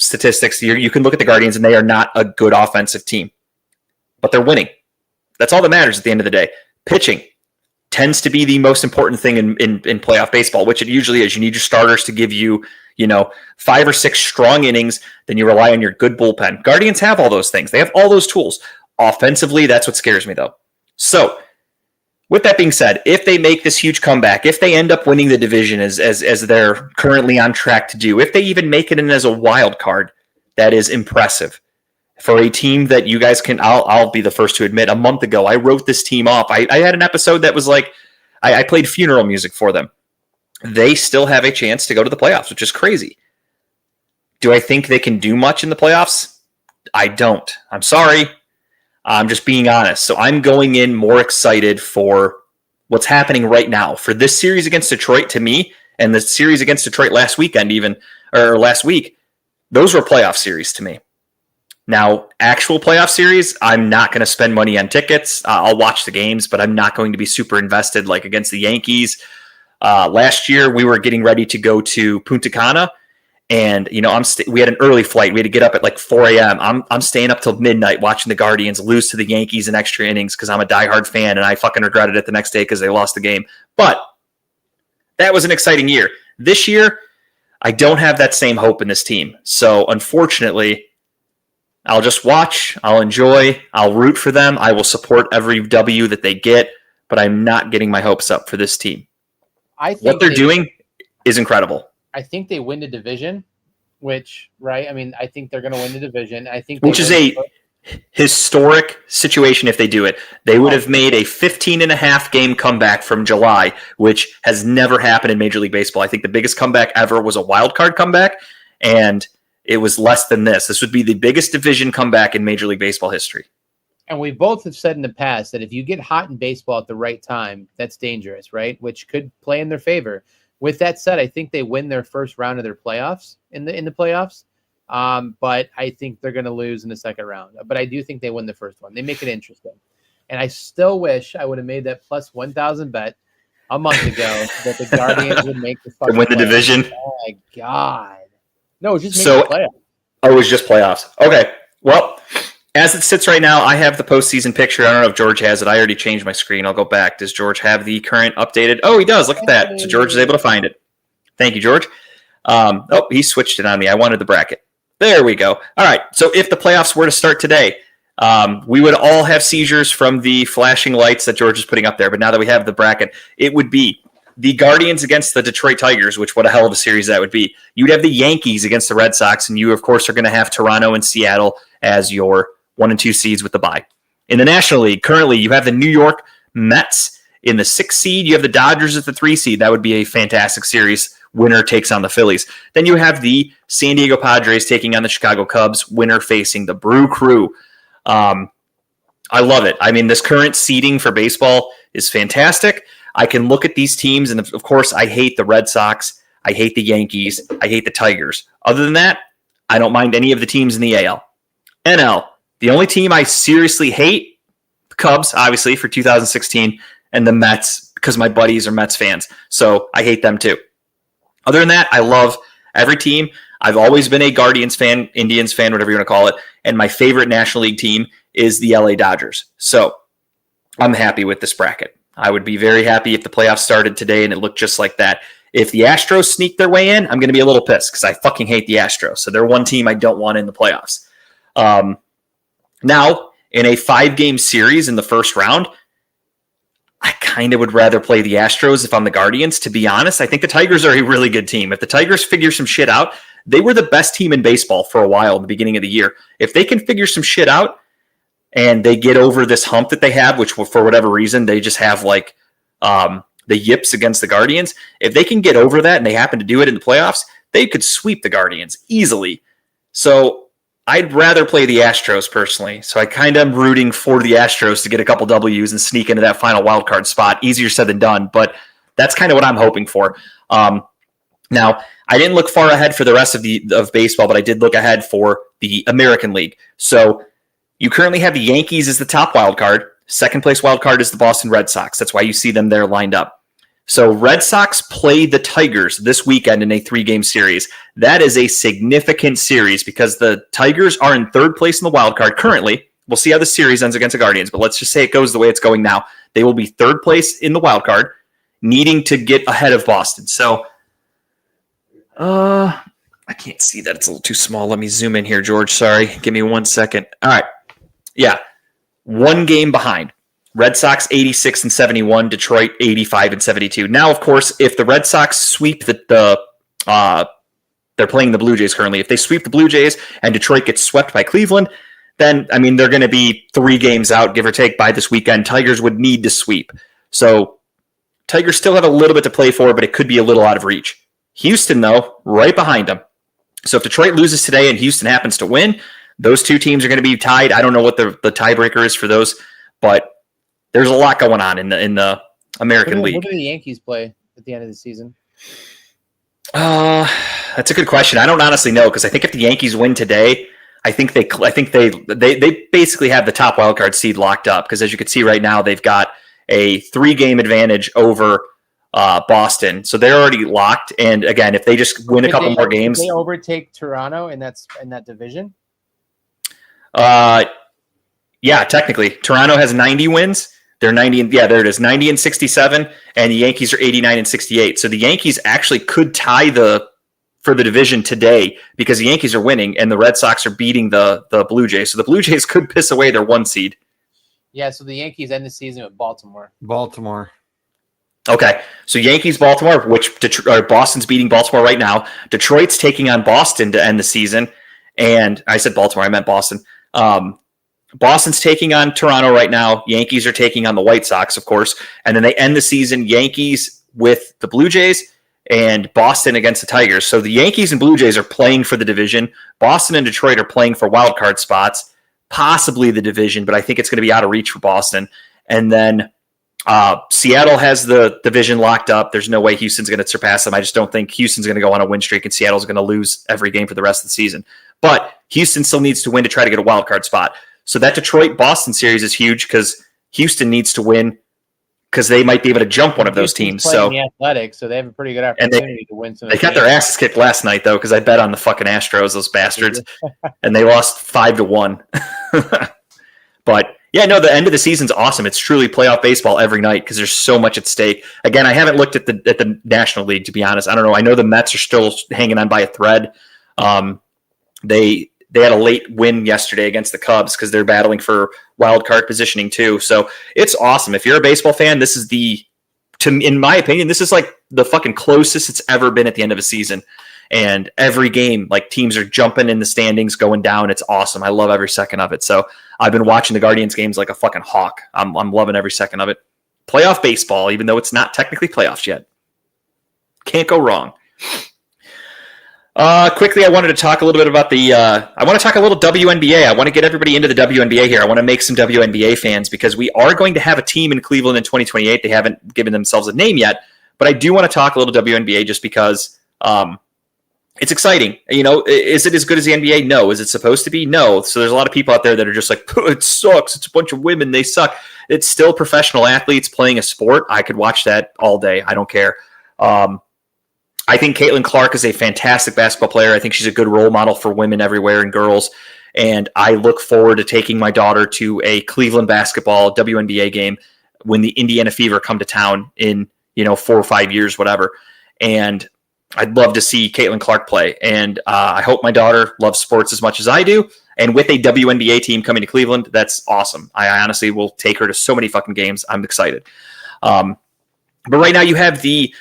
statistics, you can look at the Guardians, and they are not a good offensive team, but they're winning. That's all that matters at the end of the day. Pitching tends to be the most important thing in playoff baseball, which it usually is. You need your starters to give you 5 or 6 strong innings. Then you rely on your good bullpen. Guardians have all those things. They have all those tools. Offensively, that's what scares me, though. So, with that being said, if they make this huge comeback, if they end up winning the division as they're currently on track to do, if they even make it in as a wild card, that is impressive. For a team that you guys can, I'll be the first to admit, a month ago, I wrote this team off. I had an episode that was like, I played funeral music for them. They still have a chance to go to the playoffs, which is crazy. Do I think they can do much in the playoffs? I don't. I'm sorry. I'm just being honest. So I'm going in more excited for what's happening right now. For this series against Detroit, to me, and the series against Detroit last weekend or last week, those were playoff series to me. Now, actual playoff series, I'm not going to spend money on tickets. I'll watch the games, but I'm not going to be super invested like against the Yankees. Last year, we were getting ready to go to Punta Cana, and we had an early flight. We had to get up at like 4 a.m. I'm staying up till midnight watching the Guardians lose to the Yankees in extra innings because I'm a diehard fan, and I fucking regretted it the next day because they lost the game. But that was an exciting year. This year, I don't have that same hope in this team. So unfortunately, I'll just watch, I'll enjoy, I'll root for them, I will support every W that they get, but I'm not getting my hopes up for this team. What they're doing is incredible. I think they win the division, which, right? I mean, I think they're going to win the division. I think which is a historic situation if they do it. They would have made a 15-and-a-half game comeback from July, which has never happened in Major League Baseball. I think the biggest comeback ever was a wild card comeback, and it was less than this. This would be the biggest division comeback in Major League Baseball history. And we both have said in the past that if you get hot in baseball at the right time, that's dangerous, right? Which could play in their favor. With that said, I think they win their first round of their playoffs in the playoffs. But I think they're going to lose in the second round. But I do think they win the first one. They make it interesting. And I still wish I would have made that plus 1,000 bet a month ago that the Guardians would make the fucking win the playoffs. division. Oh my God. No, just make the playoffs. Oh, it was just playoffs. Okay. Well, as it sits right now, I have the postseason picture. I don't know if George has it. I already changed my screen. I'll go back. Does George have the current updated? Oh, he does. Look at that. So George is able to find it. Thank you, George. He switched it on me. I wanted the bracket. There we go. All right. So if the playoffs were to start today, we would all have seizures from the flashing lights that George is putting up there. But now that we have the bracket, it would be the Guardians against the Detroit Tigers, which what a hell of a series that would be. You'd have the Yankees against the Red Sox, and you, of course, are going to have Toronto and Seattle as your 1 and 2 seeds with the bye. In the National League, currently, you have the New York Mets in the 6th seed. You have the Dodgers at the 3 seed. That would be a fantastic series. Winner takes on the Phillies. Then you have the San Diego Padres taking on the Chicago Cubs. Winner facing the Brew Crew. I love it. I mean, this current seeding for baseball is fantastic. I can look at these teams, and of course, I hate the Red Sox. I hate the Yankees. I hate the Tigers. Other than that, I don't mind any of the teams in the AL. NL, the only team I seriously hate, the Cubs, obviously, for 2016, and the Mets, because my buddies are Mets fans. So I hate them too. Other than that, I love every team. I've always been a Guardians fan, Indians fan, whatever you want to call it. And my favorite National League team is the LA Dodgers. So I'm happy with this bracket. I would be very happy if the playoffs started today and it looked just like that. If the Astros sneak their way in, I'm going to be a little pissed because I fucking hate the Astros. So they're one team I don't want in the playoffs. Now, in a 5-game series in the first round, I kind of would rather play the Astros if I'm the Guardians, to be honest. I think the Tigers are a really good team. If the Tigers figure some shit out, they were the best team in baseball for a while at the beginning of the year. If they can figure some shit out and they get over this hump that they have, which for whatever reason, they just have like the yips against the Guardians. If they can get over that and they happen to do it in the playoffs, they could sweep the Guardians easily. So I'd rather play the Astros personally. So I kind of am rooting for the Astros to get a couple W's and sneak into that final wild card spot. Easier said than done, but that's kind of what I'm hoping for. Now, I didn't look far ahead for the rest of baseball, but I did look ahead for the American League. So you currently have the Yankees as the top wild card. Second place wild card is the Boston Red Sox. That's why you see them there lined up. So Red Sox play the Tigers this weekend in a 3-game series. That is a significant series because the Tigers are in third place in the wild card currently. We'll see how the series ends against the Guardians, but let's just say it goes the way it's going now. They will be third place in the wild card, needing to get ahead of Boston. So, I can't see that. It's a little too small. Let me zoom in here, George. Sorry. Give me 1 second. All right. Yeah. 1 game behind. Red Sox 86 and 71, Detroit 85 and 72. Now, of course, if the Red Sox sweep they're playing the Blue Jays currently. If they sweep the Blue Jays and Detroit gets swept by Cleveland, then I mean they're going to be 3 games out, give or take, by this weekend. Tigers would need to sweep. So Tigers still have a little bit to play for, but it could be a little out of reach. Houston, though, right behind them. So if Detroit loses today and Houston happens to win, those 2 teams are going to be tied. I don't know what the tiebreaker is for those, but there's a lot going on in the American League. What do the Yankees play at the end of the season? That's a good question. I don't honestly know because I think if the Yankees win today, I think they basically have the top wildcard seed locked up because as you can see right now, they've got a 3-game advantage over Boston, so they're already locked. And again, if they just win a couple more games, they overtake Toronto in that division. Yeah, technically, Toronto has 90 wins. They're 90 and there it is, 90 and 67, and the Yankees are 89 and 68. So the Yankees actually could tie for the division today because the Yankees are winning and the Red Sox are beating the Blue Jays. So the Blue Jays could piss away their 1 seed. Yeah, so the Yankees end the season with Baltimore. Okay, so Yankees, Baltimore, Boston's beating Baltimore right now. Detroit's taking on Boston to end the season, and I said Baltimore, I meant Boston. Boston's taking on Toronto right now. Yankees are taking on the White Sox, of course. And then they end the season Yankees with the Blue Jays and Boston against the Tigers. So the Yankees and Blue Jays are playing for the division. Boston and Detroit are playing for wild card spots, possibly the division, but I think it's going to be out of reach for Boston. And then Seattle has the division locked up. There's no way Houston's going to surpass them. I just don't think Houston's going to go on a win streak and Seattle's going to lose every game for the rest of the season. But Houston still needs to win to try to get a wild card spot. So that Detroit-Boston series is huge because Houston needs to win because they might be able to jump one of those teams. So the Athletics, so they have a pretty good opportunity to win some. They got their asses kicked last night though because I bet on the fucking Astros, those bastards, and they lost 5-1. But yeah, no, the end of the season's awesome. It's truly playoff baseball every night because there's so much at stake. Again, I haven't looked at the National League, to be honest. I don't know. I know the Mets are still hanging on by a thread. They had a late win yesterday against the Cubs because they're battling for wild card positioning too. So it's awesome. If you're a baseball fan, this is in my opinion, this is like the fucking closest it's ever been at the end of a season. And every game, like teams are jumping in the standings, going down. It's awesome. I love every second of it. So I've been watching the Guardians games like a fucking hawk. I'm loving every second of it. Playoff baseball, even though it's not technically playoffs yet. Can't go wrong. Quickly, I wanted to talk a little bit about I want to talk a little WNBA. I want to get everybody into the WNBA here. I want to make some WNBA fans because we are going to have a team in Cleveland in 2028. They haven't given themselves a name yet, but I do want to talk a little WNBA just because it's exciting. You know, is it as good as the NBA? No. Is it supposed to be? No. So there's a lot of people out there that are just like, it sucks. It's a bunch of women. They suck. It's still professional athletes playing a sport. I could watch that all day. I don't care. I think Caitlin Clark is a fantastic basketball player. I think she's a good role model for women everywhere and girls. And I look forward to taking my daughter to a Cleveland basketball WNBA game when the Indiana Fever come to town in, 4 or 5 years, whatever. And I'd love to see Caitlin Clark play. And I hope my daughter loves sports as much as I do. And with a WNBA team coming to Cleveland, that's awesome. I honestly will take her to so many fucking games. I'm excited. But right now you have the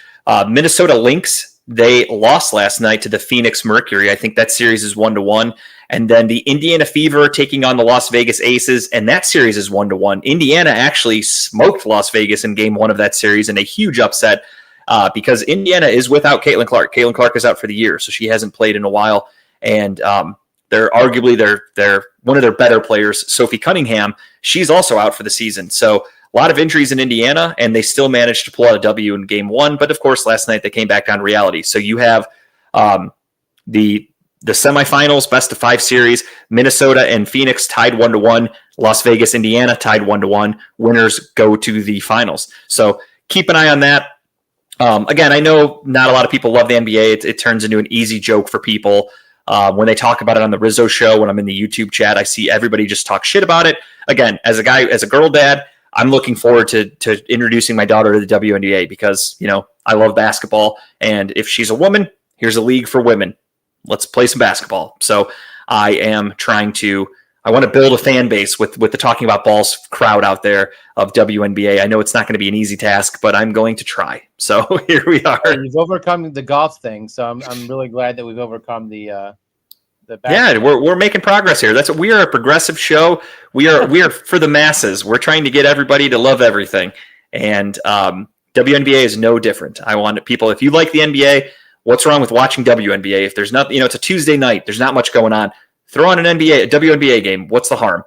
Minnesota Lynx. They lost last night to the Phoenix Mercury. I think that series is 1-1. And then the Indiana Fever taking on the Las Vegas Aces, and that series is 1-1. Indiana actually smoked Las Vegas in game 1 of that series in a huge upset because Indiana is without Caitlin Clark. Caitlin Clark is out for the year, so she hasn't played in a while. And they're arguably they're one of their better players, Sophie Cunningham. She's also out for the season. So a lot of injuries in Indiana, and they still managed to pull out a W in game 1. But, of course, last night they came back down to reality. So you have the semifinals, best-of-5 series, Minnesota and Phoenix tied 1-1. Las Vegas, Indiana tied 1-1. Winners go to the finals. So keep an eye on that. Again, I know not a lot of people love the NBA. It turns into an easy joke for people. When they talk about it on the Rizzo show, when I'm in the YouTube chat, I see everybody just talk shit about it. Again, as a girl dad, I'm looking forward to introducing my daughter to the WNBA because, I love basketball. And if she's a woman, here's a league for women. Let's play some basketball. So I am I want to build a fan base with the Talking About Balls crowd out there of WNBA. I know it's not going to be an easy task, but I'm going to try. So here we are. You've overcome the golf thing. So I'm really glad that we've overcome the yeah, we're making progress here. We are a progressive show. We are for the masses. We're trying to get everybody to love everything, and WNBA is no different. I want people. If you like the NBA, what's wrong with watching WNBA? If there's not, it's a Tuesday night. There's not much going on. Throw on a WNBA game. What's the harm?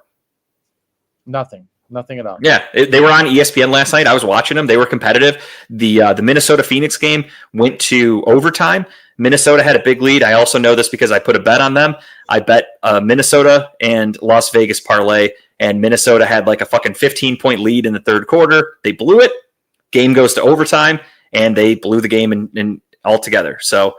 Nothing at all. Yeah, they were on ESPN last night. I was watching them. They were competitive. The Minnesota Phoenix game went to overtime. Minnesota had a big lead. I also know this because I put a bet on them. I bet Minnesota and Las Vegas parlay, and Minnesota had like a fucking 15-point lead in the third quarter. They blew it. Game goes to overtime, and they blew the game in altogether. So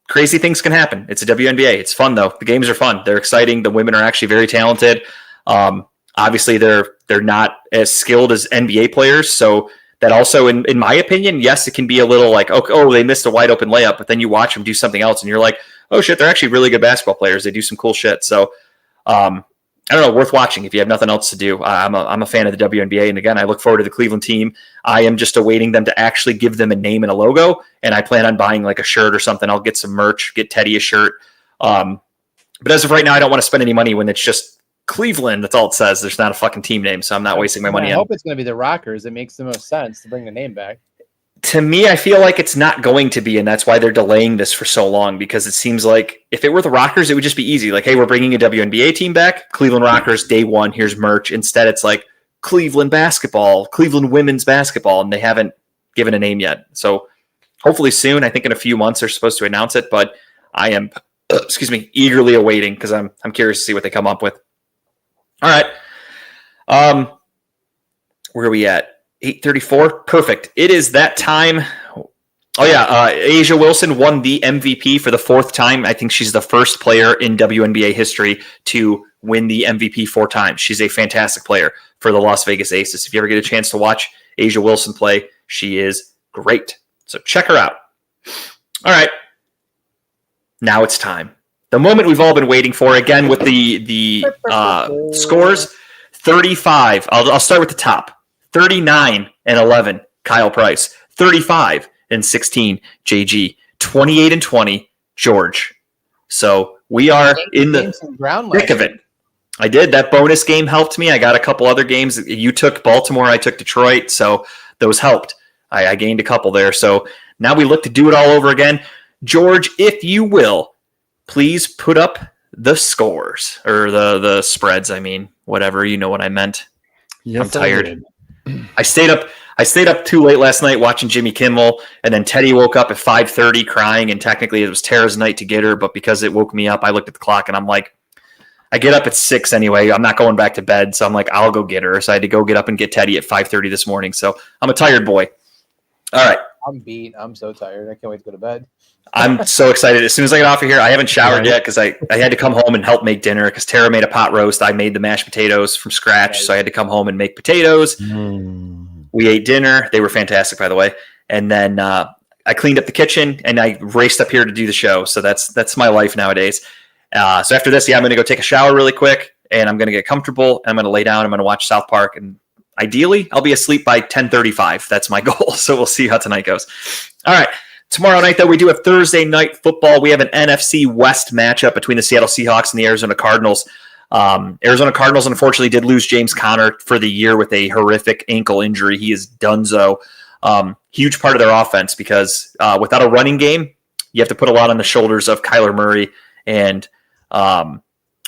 crazy things can happen. It's a WNBA. It's fun, though. The games are fun. They're exciting. The women are actually very talented. Obviously, they're not as skilled as NBA players, so that also, in my opinion, yes, it can be a little like, oh, they missed a wide open layup, but then you watch them do something else, and you're like, oh shit, they're actually really good basketball players. They do some cool shit. So, I don't know, worth watching if you have nothing else to do. I'm a fan of the WNBA, and again, I look forward to the Cleveland team. I am just awaiting them to actually give them a name and a logo, and I plan on buying like a shirt or something. I'll get some merch, get Teddy a shirt. But as of right now, I don't want to spend any money when it's just Cleveland. That's all it says. There's not a fucking team name, so I'm not wasting my money I on. hope it's going to be the Rockers. It makes the most sense to bring the name back. To me, I feel like it's not going to be, and that's why they're delaying this for so long, because it seems like if it were the Rockers, it would just be easy. Like, hey, we're bringing a WNBA team back, Cleveland Rockers, day one, here's merch. Instead, it's like Cleveland basketball, Cleveland women's basketball, and they haven't given a name yet. So hopefully soon, I think in a few months, they're supposed to announce it, but I am, eagerly awaiting because I'm curious to see what they come up with. All right. Where are we at? 8:34. Perfect. It is that time. Oh, yeah. Asia Wilson won the MVP for the fourth time. I think she's the first player in WNBA history to win the MVP 4 times. She's a fantastic player for the Las Vegas Aces. If you ever get a chance to watch Asia Wilson play, she is great. So check her out. All right. Now it's time. The moment we've all been waiting for, again, with the scores. 35. I'll start with the top. 39-11, Kyle Price. 35-16, JG. 28-20, George. So we are in the thick of it. I did. That bonus game helped me. I got a couple other games. You took Baltimore. I took Detroit. So those helped. I gained a couple there. So now we look to do it all over again. George, if you will, please put up the scores or the spreads. I mean, whatever. You know what I meant. Yes, I'm tired. I stayed up too late last night watching Jimmy Kimmel, and then Teddy woke up at 5:30 crying, and technically it was Tara's night to get her, but because it woke me up, I looked at the clock and I'm like, I get up at 6 anyway. I'm not going back to bed, so I'm like, I'll go get her. So I had to go get up and get Teddy at 5:30 this morning. So I'm a tired boy. All right. I'm beat. I'm so tired. I can't wait to go to bed. I'm so excited. As soon as I get off of here, I haven't showered yet because I had to come home and help make dinner because Tara made a pot roast. I made the mashed potatoes from scratch, so I had to come home and make potatoes. We ate dinner. They were fantastic, by the way. And then I cleaned up the kitchen, and I raced up here to do the show. So that's my life nowadays. So after this, I'm going to go take a shower really quick, and I'm going to get comfortable, and I'm going to lay down. I'm going to watch South Park, and ideally, I'll be asleep by 10:35. That's my goal. So we'll see how tonight goes. All right. Tomorrow night, though, we do have Thursday night football. We have an NFC West matchup between the Seattle Seahawks and the Arizona Cardinals. Arizona Cardinals, unfortunately, did lose James Conner for the year with a horrific ankle injury. He is donezo. Huge part of their offense because without a running game, you have to put a lot on the shoulders of Kyler Murray. And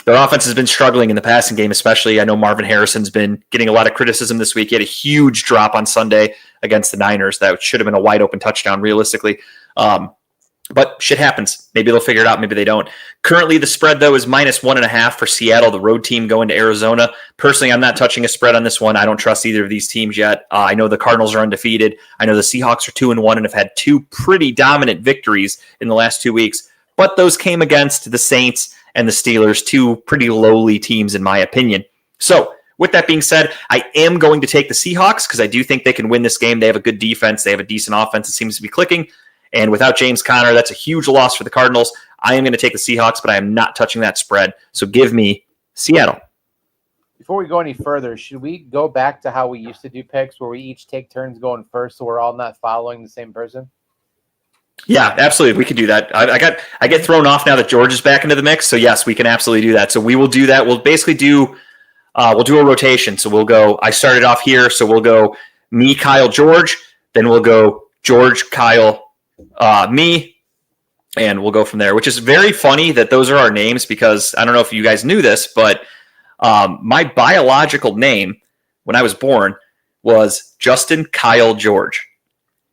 their offense has been struggling in the passing game, especially. I know Marvin Harrison's been getting a lot of criticism this week. He had a huge drop on Sunday against the Niners. That should have been a wide open touchdown, realistically. But shit happens. Maybe they'll figure it out. Maybe they don't. Currently, the spread, though, is -1.5 for Seattle, the road team going to Arizona. Personally, I'm not touching a spread on this one. I don't trust either of these teams yet. I know the Cardinals are undefeated. I know the Seahawks are 2-1 and have had 2 pretty dominant victories in the last 2 weeks. But those came against the Saints and the Steelers, 2 pretty lowly teams, in my opinion. So, with that being said, I am going to take the Seahawks because I do think they can win this game. They have a good defense. They have a decent offense. It seems to be clicking. And without James Conner, that's a huge loss for the Cardinals. I am going to take the Seahawks, but I am not touching that spread. So give me Seattle. Before we go any further, should we go back to how we used to do picks where we each take turns going first so we're all not following the same person? Yeah, absolutely. We could do that. I get thrown off now that George is back into the mix. So yes, we can absolutely do that. So we will do that. We'll basically do a rotation. So we'll go, I started off here. So we'll go me, Kyle, George. Then we'll go George, Kyle, me, and we'll go from there, which is very funny that those are our names because I don't know if you guys knew this, but my biological name when I was born was Justin Kyle George.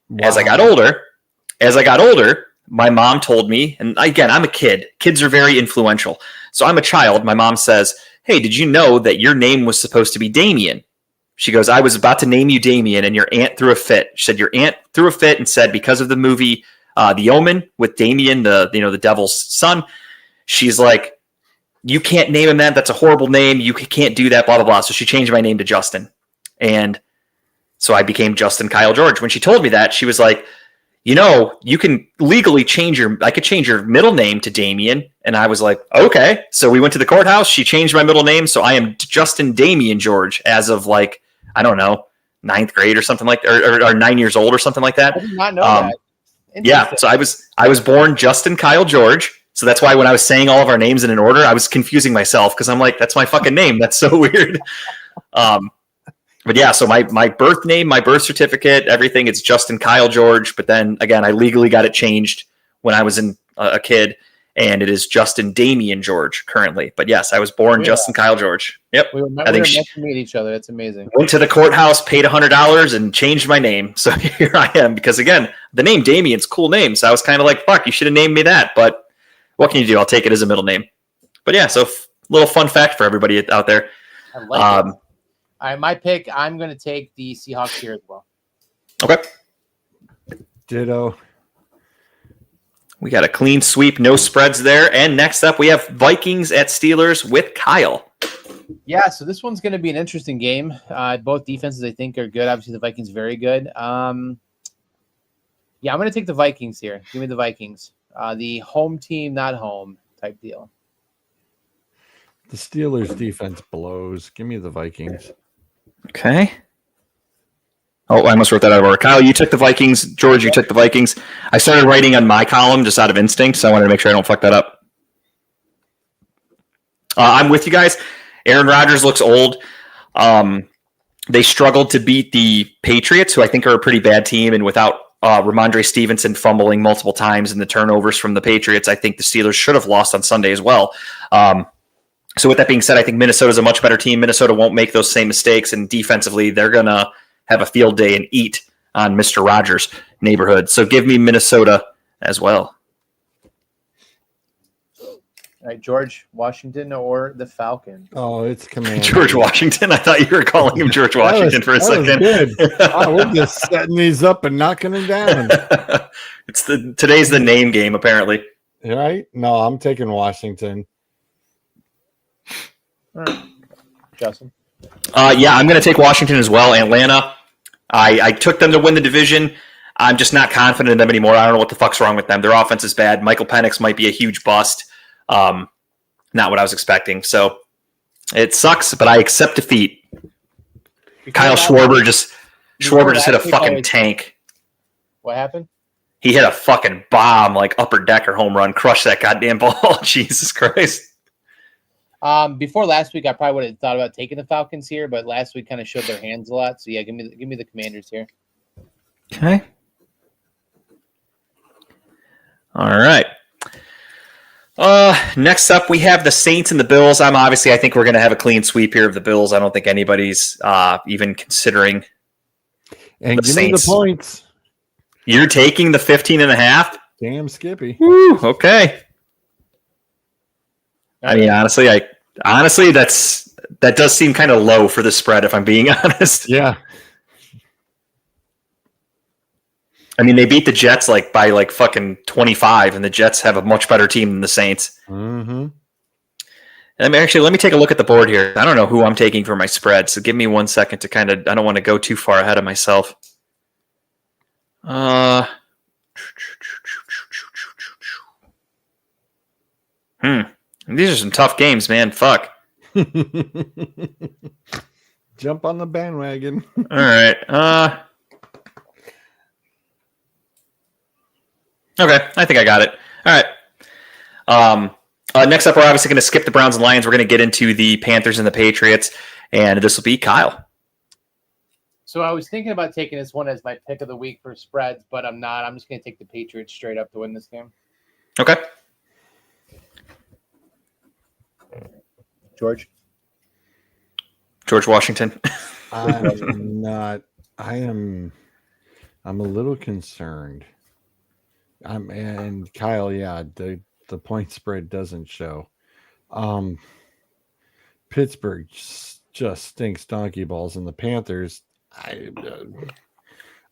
Wow. As I got older, my mom told me, and again, I'm a kid. Kids are very influential. So I'm a child. My mom says, hey, did you know that your name was supposed to be Damien? She goes, I was about to name you Damien, and your aunt threw a fit. She said your aunt threw a fit and said because of the movie The Omen with Damien, the devil's son, she's like, you can't name him that. That's a horrible name. You can't do that, blah, blah, blah. So she changed my name to Justin. And so I became Justin Kyle George. When she told me that, she was like, you can legally I could change your middle name to Damien. And I was like, okay. So we went to the courthouse. She changed my middle name. So I am Justin Damien George as of I don't know, 9th grade or something like that, or 9 years old or something like that. I did not know that. Yeah. So I was born Justin Kyle George. So that's why when I was saying all of our names in an order, I was confusing myself because I'm like, that's my fucking name. That's so weird. But yeah, so my birth name, my birth certificate, everything, it's Justin Kyle George. But then again, I legally got it changed when I was a kid, and it is Justin Damian George currently. But yes, I was born Justin Kyle George. Yep. We were meant to meet each other. That's amazing. Went to the courthouse, paid $100, and changed my name. So here I am. Because again, the name Damian's a cool name. So I was kind of like, fuck, you should have named me that. But what can you do? I'll take it as a middle name. But yeah, so little fun fact for everybody out there. I like it. All right, my pick, I'm going to take the Seahawks here as well. Okay. Ditto. We got a clean sweep, no spreads there. And next up, we have Vikings at Steelers with Kyle. Yeah, so this one's going to be an interesting game. Both defenses, I think, are good. Obviously, the Vikings very good. Yeah, I'm going to take the Vikings here. Give me the Vikings. The home team, not home type deal. The Steelers defense blows. Give me the Vikings. Okay. Oh, I almost wrote that out of order. Kyle, you took the Vikings. George, you took the Vikings. I started writing on my column just out of instinct, so I wanted to make sure I don't fuck that up. I'm with you guys. Aaron Rodgers looks old. They struggled to beat the Patriots, who I think are a pretty bad team, and without Ramondre Stevenson fumbling multiple times in the turnovers from the Patriots, I think the Steelers should have lost on Sunday as well. So with that being said, I think Minnesota's a much better team. Minnesota won't make those same mistakes, and defensively, they're going to have a field day and eat on Mr. Rogers' neighborhood. So give me Minnesota as well. All right, George Washington or the Falcons? Oh, it's Commander. George Washington. I thought you were calling him George Washington for a second. Good. We're just setting these up and knocking them down. Today's the name game, apparently. Right? No, I'm taking Washington. All right. Justin? Yeah, I'm going to take Washington as well. Atlanta, I took them to win the division. I'm just not confident in them anymore. I don't know what the fuck's wrong with them. Their offense is bad. Michael Penix might be a huge bust. Not what I was expecting. So it sucks, but I accept defeat. Kyle Schwarber just hit a fucking tank. What happened? He hit a fucking bomb, like upper decker home run, crushed that goddamn ball. Jesus Christ. Before last week, I probably would have thought about taking the Falcons here, but last week kind of showed their hands a lot. So yeah, give me the Commanders here. Okay. All right. Next up, we have the Saints and the Bills. I think we're going to have a clean sweep here of the Bills. I don't think anybody's even considering. And the give Saints. me the points. You're taking the 15.5? Damn, Skippy. Woo, okay. I mean, honestly, that does seem kind of low for the spread, if I'm being honest. Yeah. I mean, they beat the Jets by fucking 25, and the Jets have a much better team than the Saints. Mm-hmm. I mean, actually, let me take a look at the board here. I don't know who I'm taking for my spread, so give me 1 second to I don't want to go too far ahead of myself. These are some tough games, man. Fuck. Jump on the bandwagon. All right. Okay, I think I got it. All right. Next up, we're obviously going to skip the Browns and Lions. We're going to get into the Panthers and the Patriots, and this will be Kyle. So I was thinking about taking this one as my pick of the week for spreads, but I'm not. I'm just going to take the Patriots straight up to win this game. Okay. George Washington. I'm not. I'm a little concerned. And Kyle, yeah, the point spread doesn't show. Pittsburgh just stinks donkey balls, and the Panthers, I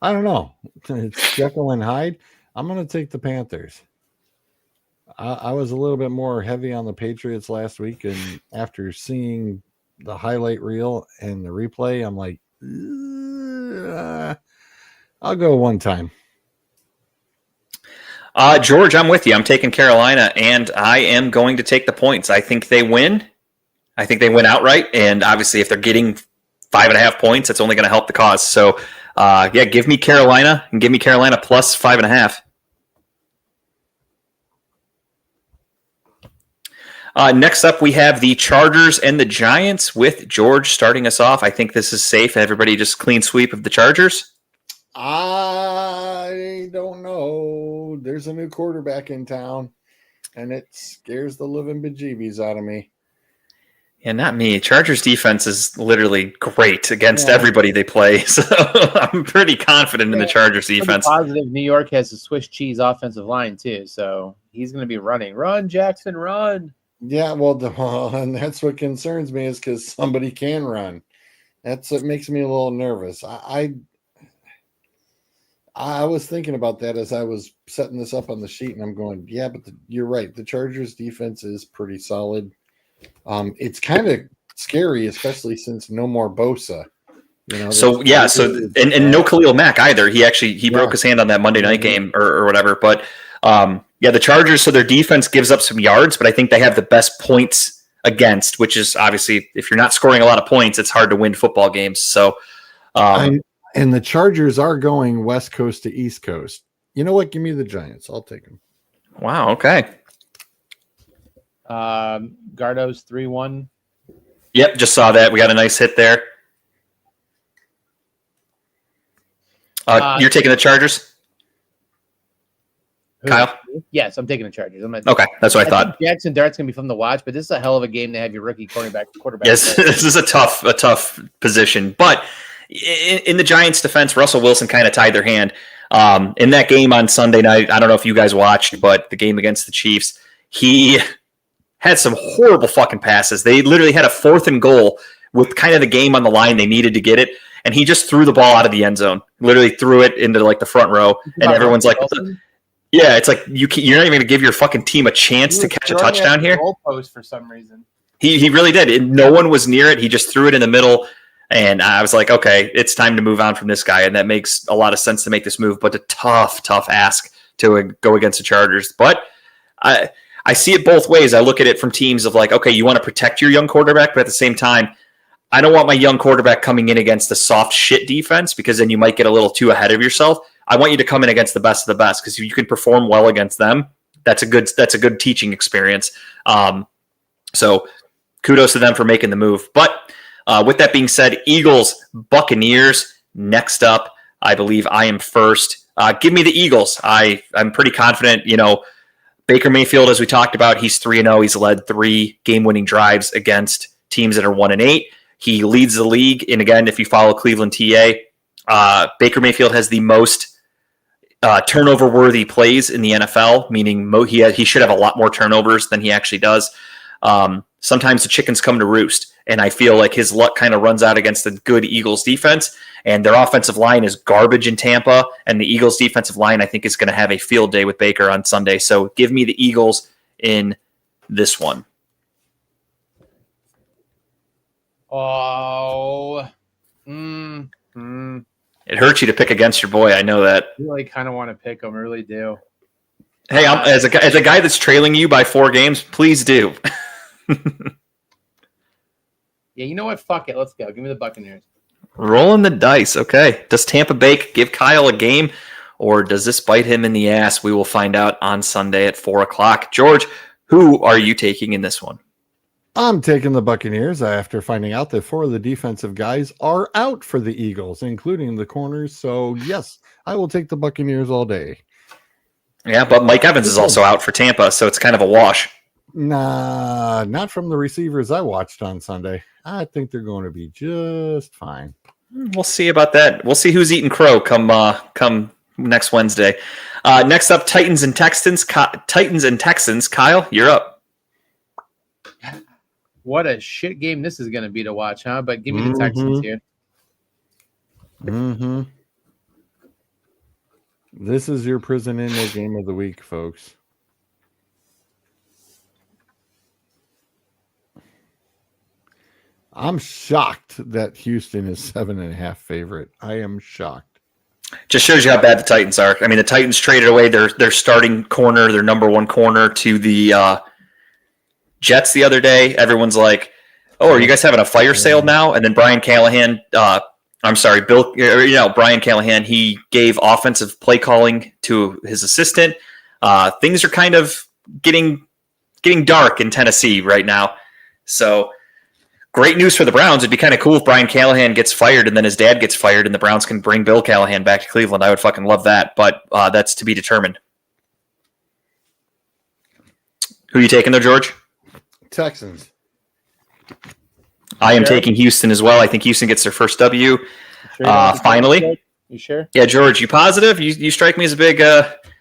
don't know. It's Jekyll and Hyde. I'm going to take the Panthers. I was a little bit more heavy on the Patriots last week, and after seeing the highlight reel and the replay, I'm like, I'll go one time. George, I'm with you. I'm taking Carolina, and I am going to take the points. I think they win. I think they win outright, and obviously if they're getting 5.5 points, it's only going to help the cause. So, yeah, give me Carolina, and give me Carolina plus 5.5. Next up, we have the Chargers and the Giants with George starting us off. I think this is safe. Everybody just clean sweep of the Chargers. I don't know. There's a new quarterback in town, and it scares the living bejeebies out of me. Yeah, not me. Chargers defense is literally great against everybody they play. So I'm pretty confident in the Chargers defense. Positive. New York has a Swiss cheese offensive line too, so he's going to be running. Run, Jackson, run. Yeah, well, and that's what concerns me is because somebody can run. That's what makes me a little nervous. I was thinking about that as I was setting this up on the sheet, and I'm going, yeah, but you're right. The Chargers defense is pretty solid. It's kind of scary, especially since no more Bosa. So no Khalil Mack either. He broke his hand on that Monday night game or whatever. But the Chargers. So their defense gives up some yards, but I think they have the best points against, which is obviously if you're not scoring a lot of points, it's hard to win football games. So, and the Chargers are going West Coast to East Coast. You know what? Give me the Giants. I'll take them. Wow. Okay. Gardo's 3-1. Yep, just saw that. We got a nice hit there. You're taking the Chargers, Kyle? Yes, I'm taking the Chargers. Okay, that's what I thought. Jackson Dart's going to be fun to watch, but this is a hell of a game to have your rookie quarterback. Yes, this is a tough position. But in the Giants' defense, Russell Wilson kind of tied their hand. In that game on Sunday night, I don't know if you guys watched, but the game against the Chiefs, he had some horrible fucking passes. They literally had a 4th and goal with kind of the game on the line. They needed to get it, and he just threw the ball out of the end zone. Literally threw it into like the front row, and everyone's like, "Yeah, it's like you're not even going to give your fucking team a chance to catch a touchdown here." Goalpost for some reason. He really did. And no one was near it. He just threw it in the middle, and I was like, "Okay, it's time to move on from this guy." And that makes a lot of sense to make this move, but a tough ask to go against the Chargers. But I see it both ways. I look at it from teams of like, okay, you want to protect your young quarterback, but at the same time, I don't want my young quarterback coming in against the soft shit defense because then you might get a little too ahead of yourself. I want you to come in against the best of the best because if you can perform well against them, that's a good teaching experience. So kudos to them for making the move. But with that being said, Eagles, Buccaneers, next up. I believe I am first. Give me the Eagles. I'm pretty confident, Baker Mayfield, as we talked about, he's 3-0. He's led 3 game-winning drives against teams that are 1-8. He leads the league. And again, if you follow Cleveland TA, Baker Mayfield has the most turnover-worthy plays in the NFL, meaning he should have a lot more turnovers than he actually does. Sometimes the chickens come to roost, and I feel like his luck kind of runs out against the good Eagles defense, and their offensive line is garbage in Tampa, and the Eagles defensive line, I think, is going to have a field day with Baker on Sunday. So give me the Eagles in this one. Oh. It hurts you to pick against your boy. I know that. I really kind of want to pick him. I really do. Hey, as a guy that's trailing you by 4 games, please do. Yeah, you know what? Fuck it. Let's go. Give me the Buccaneers. Rolling the dice. Okay. Does Tampa Bay give Kyle a game, or does this bite him in the ass? We will find out on Sunday at 4:00. George, who are you taking in this one? I'm taking the Buccaneers after finding out that 4 of the defensive guys are out for the Eagles, including the corners. So, yes, I will take the Buccaneers all day. Yeah, but Mike Evans is also out for Tampa, so it's kind of a wash. Nah, not from the receivers I watched on Sunday. I think they're going to be just fine. We'll see about that. We'll see who's eating crow come next Wednesday. Next up, Titans and Texans. Kyle, you're up. What a shit game this is going to be to watch, huh? But give me the Texans here. Mm-hmm. This is your prison inmate game of the week, folks. I'm shocked that Houston is 7.5 favorite. I am shocked. Just shows you how bad the Titans are. I mean, the Titans traded away their starting corner, their number 1 corner, to the Jets the other day. Everyone's like, "Oh, are you guys having a fire sale now?" And then Brian Callahan, Brian Callahan, he gave offensive play calling to his assistant. Things are kind of getting getting dark in Tennessee right now. So great news for the Browns. It'd be kind of cool if Brian Callahan gets fired and then his dad gets fired and the Browns can bring Bill Callahan back to Cleveland. I would fucking love that, but that's to be determined. Who are you taking there, George? Texans. I am taking Houston as well. I think Houston gets their first W. Finally. You sure? Yeah, George, you positive? You strike me as a big,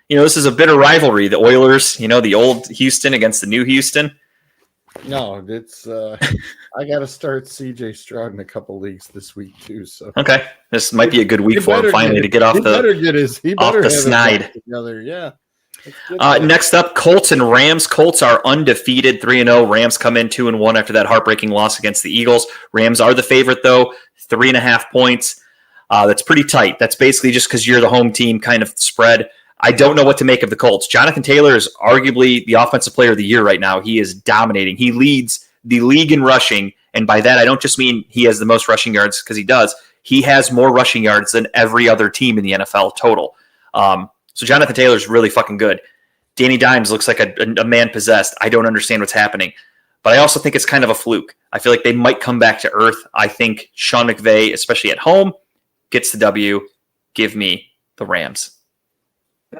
this is a bitter rivalry. The Oilers, the old Houston against the new Houston. No, it's I got to start CJ Stroud in a couple leagues this week too. So okay, this might be a good week for him finally to get off the snide. Together. Yeah. Next up, Colts and Rams. Colts are undefeated, 3-0. Rams come in 2-1 after that heartbreaking loss against the Eagles. Rams are the favorite though, 3.5 points. That's pretty tight. That's basically just because you're the home team kind of spread. I don't know what to make of the Colts. Jonathan Taylor is arguably the offensive player of the year right now. He is dominating. He leads the league in rushing, and by that I don't just mean he has the most rushing yards, because he does. He has more rushing yards than every other team in the NFL total. So Jonathan Taylor is really fucking good. Danny Dimes looks like a man possessed. I don't understand what's happening. But I also think it's kind of a fluke. I feel like they might come back to earth. I think Sean McVay, especially at home, gets the W. Give me the Rams.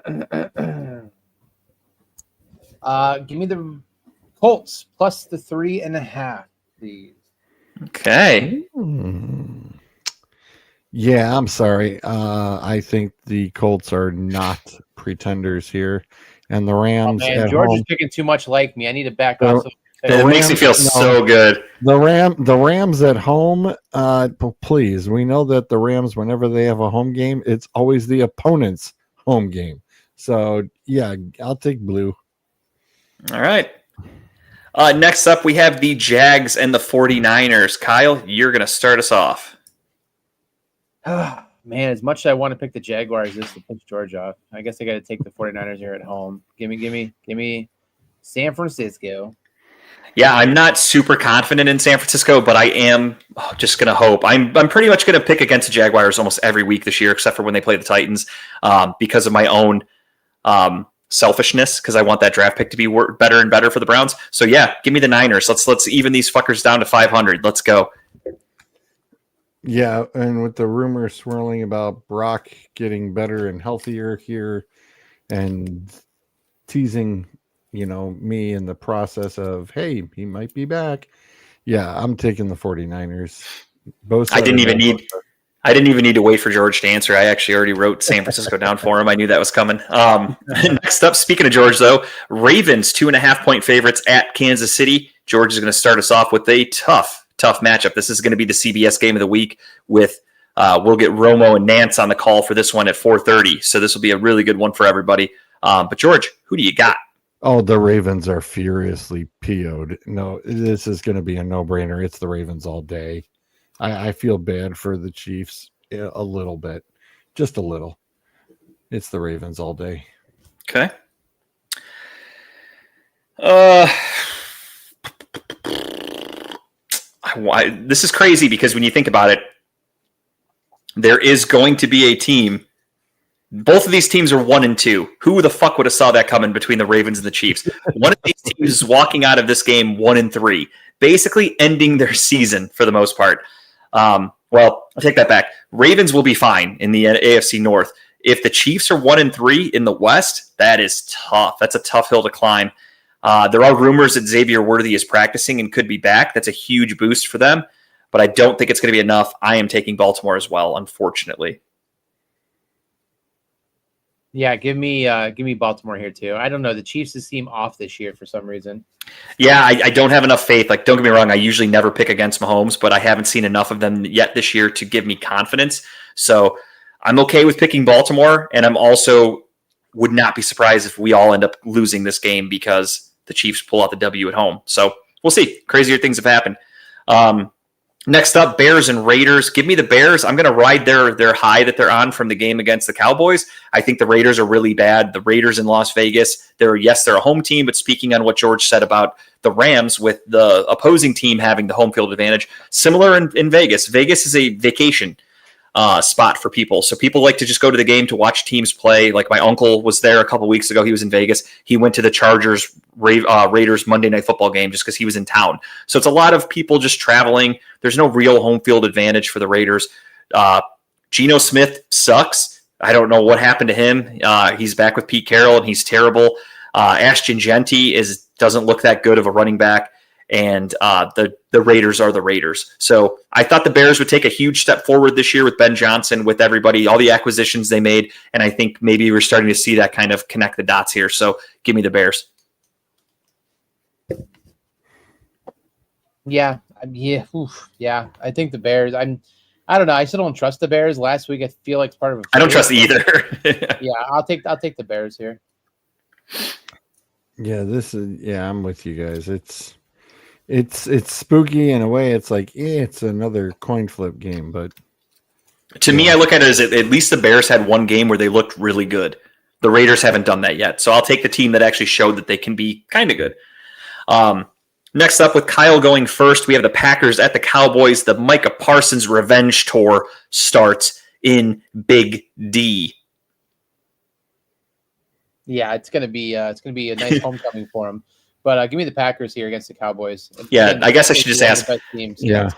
Give me the Colts plus the 3.5, please. Okay. Yeah, I'm sorry. I think the Colts are not pretenders here, and the Rams. Oh, man, George is picking too much like me. I need to back off. It makes me feel so good. The Rams at home. Please, we know that the Rams, whenever they have a home game, it's always the opponent's home game. So yeah, I'll take blue. All right. Next up, we have the Jags and the 49ers. Kyle, you're going to start us off. Man, as much as I want to pick the Jaguars, this to piss George off. I guess I got to take the 49ers here at home. Give me San Francisco. Yeah, I'm not super confident in San Francisco, but I am just going to hope. I'm pretty much going to pick against the Jaguars almost every week this year, except for when they play the Titans, because of my own selfishness, because I want that draft pick to be better and better for the Browns. So yeah, give me the Niners. Let's even these fuckers down to 500. Let's go. Yeah, and with the rumors swirling about Brock getting better and healthier here, and teasing, me in the process of, hey, he might be back. Yeah, I'm taking the 49ers. I didn't even need to wait for George to answer. I actually already wrote San Francisco down for him. I knew that was coming. Next up, speaking of George, though, Ravens 2.5-point favorites at Kansas City. George is going to start us off with a tough matchup. This is going to be the CBS game of the week with we'll get Romo and Nance on the call for this one at 4:30. So this will be a really good one for everybody. But George, who do you got? Oh, the Ravens are furiously PO'd. No, this is going to be a no-brainer. It's the Ravens all day. I feel bad for the Chiefs a little bit. Just a little. It's the Ravens all day. Okay. This is crazy because when you think about it, there is going to be a team. Both of these teams are 1-2. Who the fuck would have saw that coming between the Ravens and the Chiefs? One of these teams is walking out of this game 1-3, basically ending their season for the most part. Well, I'll take that back. Ravens will be fine in the AFC North. If the Chiefs are 1-3 in the West, that is tough. That's a tough hill to climb. There are rumors that Xavier Worthy is practicing and could be back. That's a huge boost for them, but I don't think it's going to be enough. I am taking Baltimore as well, unfortunately. Yeah, give me Baltimore here too. I don't know. The Chiefs just seem off this year for some reason. Yeah, I don't have enough faith. Like, don't get me wrong, I usually never pick against Mahomes, but I haven't seen enough of them yet this year to give me confidence. So I'm okay with picking Baltimore, and I'm also would not be surprised if we all end up losing this game because the Chiefs pull out the W at home. So we'll see. Crazier things have happened. Next up, Bears and Raiders. Give me the Bears. I'm going to ride their high that they're on from the game against the Cowboys. I think the Raiders are really bad. The Raiders in Las Vegas, they're a home team, but speaking on what George said about the Rams with the opposing team having the home field advantage, similar in Vegas. Vegas is a vacation. spot for people. So people like to just go to the game to watch teams play. Like my uncle was there a couple weeks ago. He was in Vegas. He went to the Chargers Raiders Monday Night Football game just because he was in town. So it's a lot of people just traveling. There's no real home field advantage for the Raiders. Geno Smith sucks. I don't know what happened to him. He's back with Pete Carroll, and he's terrible. Ashton Genty doesn't look that good of a running back. And the Raiders are the Raiders. So I thought the Bears would take a huge step forward this year with Ben Johnson, with everybody, all the acquisitions they made. And I think maybe we're starting to see that kind of connect the dots here. So give me the Bears. Yeah. Yeah. I think the Bears. I don't know. I still don't trust the Bears. Last week, I feel like it's part of a. I don't trust either. Yeah, I'll take the Bears here. Yeah, I'm with you guys. It's spooky in a way. It's like it's another coin flip game, but to me, I look at it as at least the Bears had one game where they looked really good. The Raiders haven't done that yet, so I'll take the team that actually showed that they can be kind of good. Next up, with Kyle going first, we have the Packers at the Cowboys. The Micah Parsons revenge tour starts in Big D. Yeah, it's gonna be a nice homecoming for him. But give me the Packers here against the Cowboys. Yeah, I guess I should just ask. Yeah.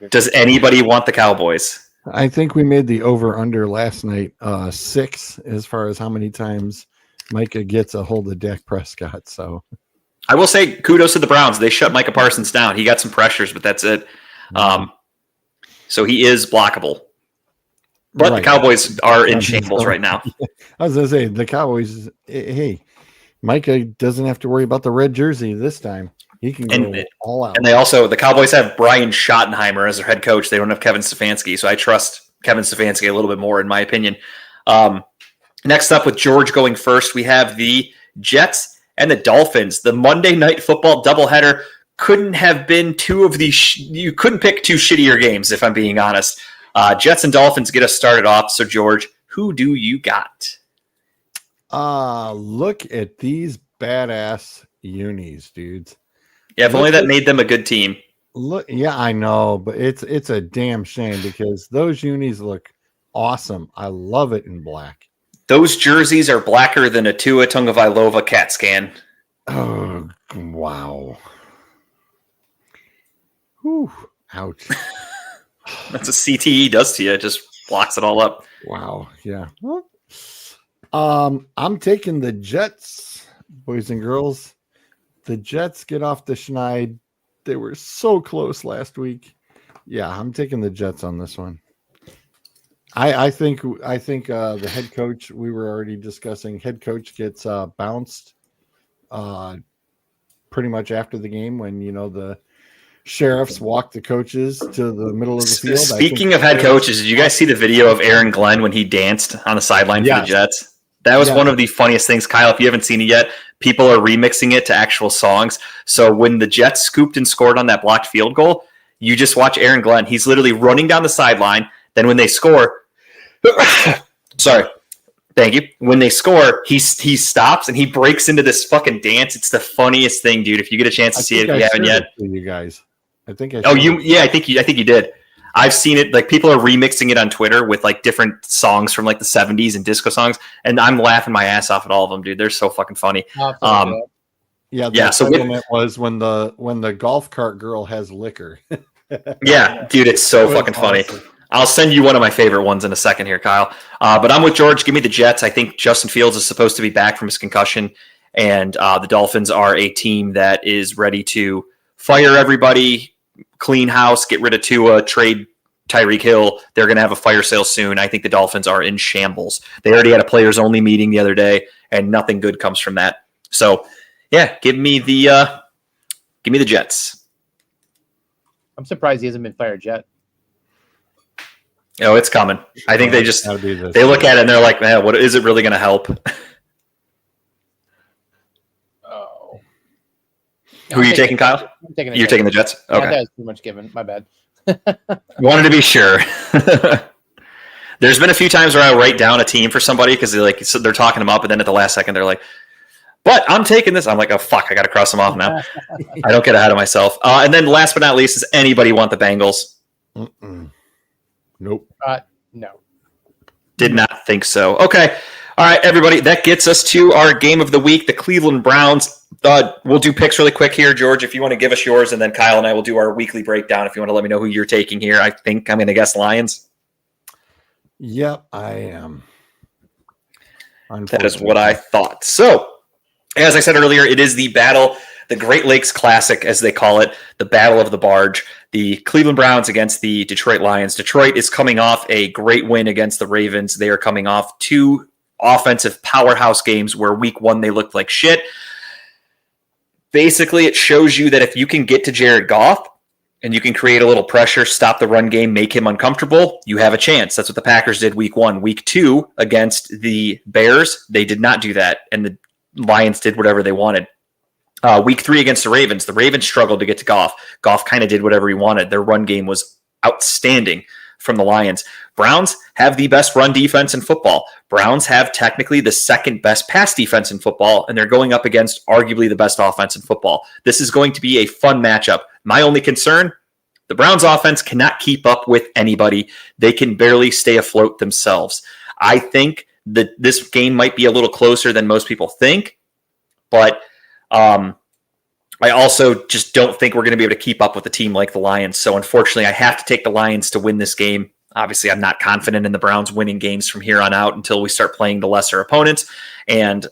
Does anybody want the Cowboys? I think we made the over-under last night 6 as far as how many times Micah gets a hold of Dak Prescott. So I will say kudos to the Browns. They shut Micah Parsons down. He got some pressures, but that's it. So he is blockable. But the Cowboys are in shambles right now. I was going to say, the Cowboys, hey, Micah doesn't have to worry about the red jersey this time. He can go all out. And the Cowboys have Brian Schottenheimer as their head coach. They don't have Kevin Stefanski, so I trust Kevin Stefanski a little bit more, in my opinion. Next up, with George going first, we have the Jets and the Dolphins. The Monday Night Football doubleheader couldn't have been two of these. You couldn't pick two shittier games, if I'm being honest. Jets and Dolphins get us started off. So, George, who do you got? Look at these badass unis, dudes. Yeah, if only that made them a good team. Look, yeah, I know, but it's a damn shame because those unis look awesome. I love it in black. Those jerseys are blacker than a Tua Tagovailoa CAT scan. Oh, wow. Whew. Ouch. That's a CTE does to you. It just blocks it all up. Wow. Yeah. I'm taking the Jets, boys and girls. The Jets get off the schneid. They were so close last week. Yeah, I'm taking the Jets on this one. I think the head coach, we were already discussing, head coach gets bounced pretty much after the game when, the sheriffs walk the coaches to the middle of the field. Speaking of head coaches, did you guys see the video of Aaron Glenn when he danced on the sideline for the Jets? That was one of the funniest things. Kyle, if you haven't seen it yet, people are remixing it to actual songs. So when the Jets scooped and scored on that blocked field goal, you just watch Aaron Glenn. He's literally running down the sideline. Then when they score, sorry, thank you. When they score, he stops and he breaks into this fucking dance. It's the funniest thing, dude. If you get a chance to see it, if you haven't yet, you guys. I think I. I think you did. I've seen it. Like, people are remixing it on Twitter with like different songs from like the 70s and disco songs, and I'm laughing my ass off at all of them, dude. They're so fucking funny. The segment was when the golf cart girl has liquor. Yeah, dude, it's so fucking funny. I'll send you one of my favorite ones in a second here, Kyle. But I'm with George. Give me the Jets. I think Justin Fields is supposed to be back from his concussion, and the Dolphins are a team that is ready to fire everybody, clean house, get rid of Tua, trade Tyreek Hill. They're going to have a fire sale soon. I think the Dolphins are in shambles. They already had a players-only meeting the other day, and nothing good comes from that. So, yeah, give me the Jets. I'm surprised he hasn't been fired yet. Oh, it's coming. I think they look at it and they're like, man, what is it really going to help? Oh. Who are you taking, Kyle? You're taking the Jets? Okay. That was pretty much given. My bad. Wanted to be sure. There's been a few times where I write down a team for somebody because they're talking them up, and then at the last second they're like, but I'm taking this. I'm like, oh, fuck, I got to cross them off now. I don't get ahead of myself. And then last but not least, does anybody want the Bengals? Nope. No. Did not think so. Okay. All right, everybody. That gets us to our game of the week, the Cleveland Browns. We'll do picks really quick here, George, if you want to give us yours, and then Kyle and I will do our weekly breakdown if you want to let me know who you're taking here. I think I'm going to guess Lions. Yep, I am. That is what I thought. So, as I said earlier, it is the battle, the Great Lakes Classic, as they call it, the Battle of the Barge, the Cleveland Browns against the Detroit Lions. Detroit is coming off a great win against the Ravens. They are coming off 2 offensive powerhouse games where week 1 they looked like shit. Basically, it shows you that if you can get to Jared Goff and you can create a little pressure, stop the run game, make him uncomfortable, you have a chance. That's what the Packers did week 1. Week 2 against the Bears, they did not do that, and the Lions did whatever they wanted. Week 3 against the Ravens struggled to get to Goff. Goff kind of did whatever he wanted. Their run game was outstanding from the Lions. Browns have the best run defense in football. Browns have technically the second best pass defense in football, and they're going up against arguably the best offense in football. This is going to be a fun matchup. My only concern, the Browns offense cannot keep up with anybody. They can barely stay afloat themselves. I think that this game might be a little closer than most people think, but I also just don't think we're going to be able to keep up with a team like the Lions. So unfortunately, I have to take the Lions to win this game. Obviously, I'm not confident in the Browns winning games from here on out until we start playing the lesser opponents. And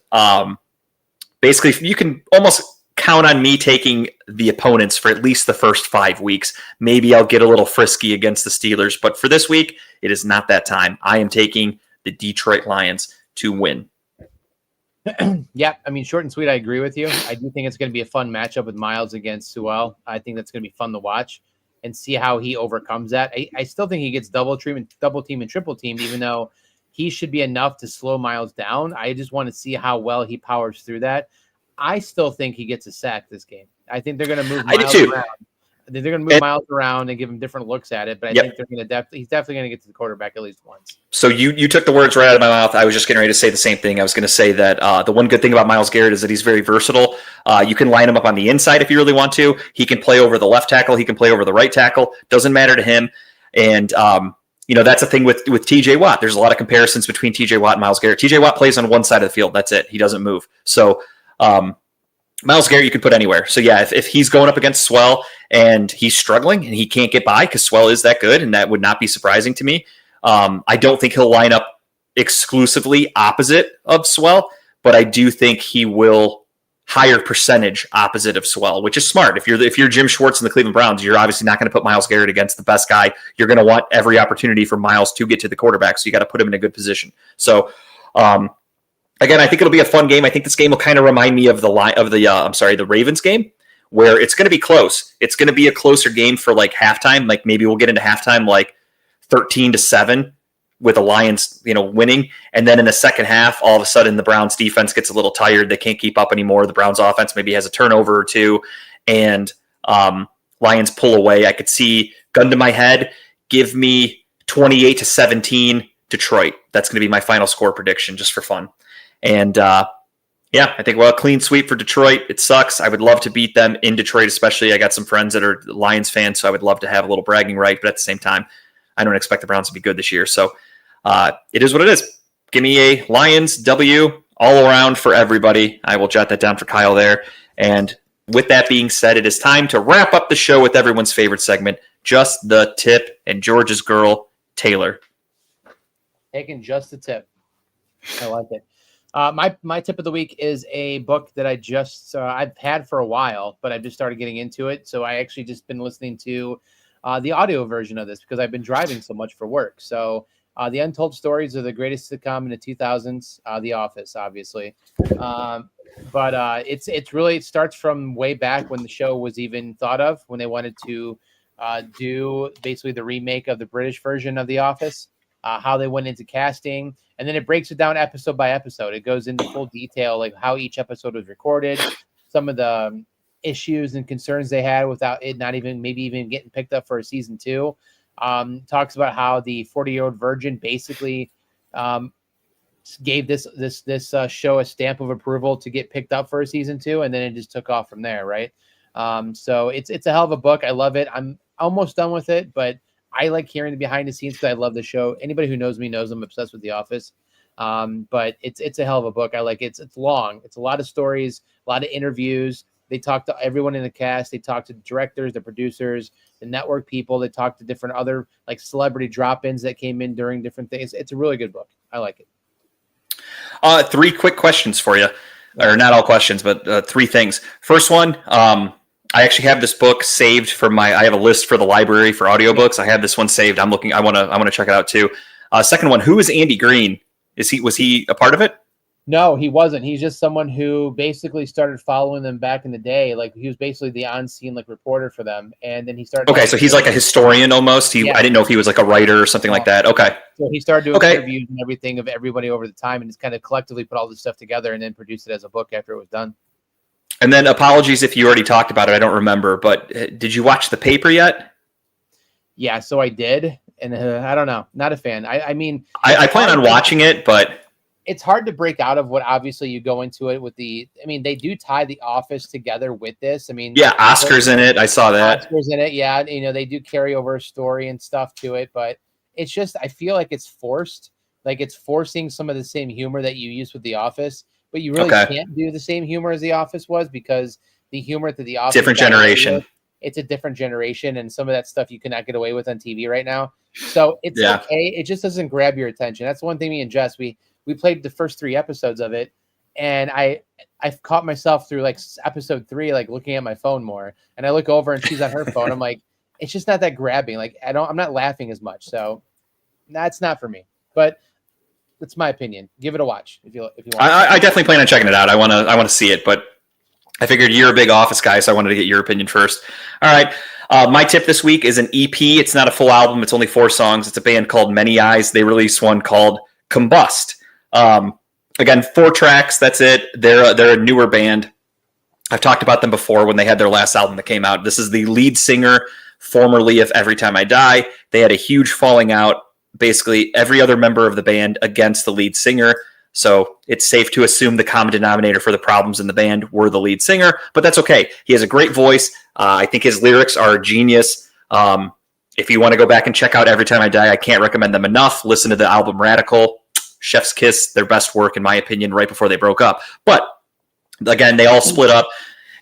basically, you can almost count on me taking the opponents for at least the first 5 weeks. Maybe I'll get a little frisky against the Steelers, but for this week, it is not that time. I am taking the Detroit Lions to win. Yeah, I mean, short and sweet, I agree with you. I do think it's going to be a fun matchup with Miles against Sewell. I think that's going to be fun to watch and see how he overcomes that. I still think he gets double team and triple team, even though he should be enough to slow Miles down. I just want to see how well he powers through that. I still think he gets a sack this game. I think they're going to move Miles around. They're going to move Miles around and give him different looks at it, but I think they're going to he's definitely going to get to the quarterback at least once. So you took the words right out of my mouth. I was just getting ready to say the same thing. I was going to say that the one good thing about Myles Garrett is that he's very versatile. You can line him up on the inside if you really want to. He can play over the left tackle. He can play over the right tackle. Doesn't matter to him. And that's the thing with T.J. Watt. There's a lot of comparisons between T.J. Watt and Myles Garrett. T.J. Watt plays on one side of the field. That's it. He doesn't move. So Myles Garrett you could put anywhere. So yeah, if he's going up against Swell and he's struggling and he can't get by because Swell is that good, and that would not be surprising to me. I don't think he'll line up exclusively opposite of Swell, but I do think he will higher percentage opposite of Swell, which is smart. If you're Jim Schwartz and the Cleveland Browns, you're obviously not going to put Myles Garrett against the best guy. You're going to want every opportunity for Myles to get to the quarterback, so you got to put him in a good position. So again, I think it'll be a fun game. I think this game will kind of remind me of the Ravens game, where it's going to be close. It's going to be a closer game for like halftime. Like maybe we'll get into halftime like 13-7 with the Lions, winning, and then in the second half, all of a sudden the Browns defense gets a little tired. They can't keep up anymore. The Browns offense maybe has a turnover or two, and Lions pull away. I could see, gun to my head, give me 28-17 Detroit. That's going to be my final score prediction, just for fun. And I think a clean sweep for Detroit. It sucks. I would love to beat them in Detroit, especially. I got some friends that are Lions fans, so I would love to have a little bragging right. But at the same time, I don't expect the Browns to be good this year. So it is what it is. Give me a Lions W all around for everybody. I will jot that down for Kyle there. And with that being said, it is time to wrap up the show with everyone's favorite segment, Just the Tip, and George's girl, Taylor. Taking just the tip. I like it. My tip of the week is a book that I just I've had for a while, but I've just started getting into it. So I actually just been listening to the audio version of this because I've been driving so much for work. So the Untold Stories are the greatest sitcom in the 2000s. The Office, obviously, but it's really, it starts from way back when the show was even thought of, when they wanted to do basically the remake of the British version of The Office. How they went into casting, and then it breaks it down episode by episode. It goes into full detail, like how each episode was recorded, some of the issues and concerns they had without it not even getting picked up for a season 2. Talks about how the 40-year-old virgin basically gave this show a stamp of approval to get picked up for a season 2, and then it just took off from there, right? So it's a hell of a book. I love it. I'm almost done with it, but I like hearing the behind the scenes because I love the show. Anybody who knows me knows I'm obsessed with The Office. But it's a hell of a book. I like it. It's long. It's a lot of stories, a lot of interviews. They talk to everyone in the cast. They talk to the directors, the producers, the network people. They talk to different other like celebrity drop-ins that came in during different things. It's a really good book. I like it. 3 quick questions for you, or not all questions, but 3 things. First one, I actually have this book saved for I have a list for the library for audiobooks. I have this one saved. I want to check it out too. Second one, who is Andy Green? Was he a part of it? No, he wasn't. He's just someone who basically started following them back in the day. Like he was basically the on-scene like reporter for them, and then he started. Okay, so he's like a historian almost. I didn't know if he was like a writer or something like that. Okay. So he started doing interviews and everything of everybody over the time, and just kind of collectively put all this stuff together and then produced it as a book after it was done. And then apologies if you already talked about it. I don't remember, but did you watch The Paper yet? Yeah, so I did, and I don't know, not a fan. I mean, I plan on watching it, but it's hard to break out of what obviously you go into it with they do tie The Office together with this. I mean, yeah, Oscar's in it. I saw that. Oscar's in it. Yeah. They do carry over a story and stuff to it, but it's just, I feel like it's forced. Like it's forcing some of the same humor that you use with The Office, but you really can't do the same humor as The Office was because the humor to The Office. Different generation. It's a different generation, and some of that stuff you cannot get away with on TV right now. So it's okay. It just doesn't grab your attention. That's one thing me and Jess, we played the first 3 episodes of it, and I've caught myself through like episode 3, like looking at my phone more, and I look over and she's on her phone. I'm like, it's just not that grabbing. Like I'm not laughing as much. So that's not for me, but that's my opinion. Give it a watch if you want. I definitely plan on checking it out. I want to see it, but I figured you're a big Office guy, so I wanted to get your opinion first. All right. My tip this week is an EP. It's not a full album. It's only 4 songs. It's a band called Many Eyes. They released one called Combust. Again, 4 tracks. That's it. They're a newer band. I've talked about them before when they had their last album that came out. This is the lead singer, formerly of Every Time I Die. They had a huge falling out. Basically, every other member of the band against the lead singer. So it's safe to assume the common denominator for the problems in the band were the lead singer, but that's okay. He has a great voice. I think his lyrics are genius. If you want to go back and check out Every Time I Die, I can't recommend them enough. Listen to the album Radical. Chef's Kiss, their best work, in my opinion, right before they broke up. But again, they all split up,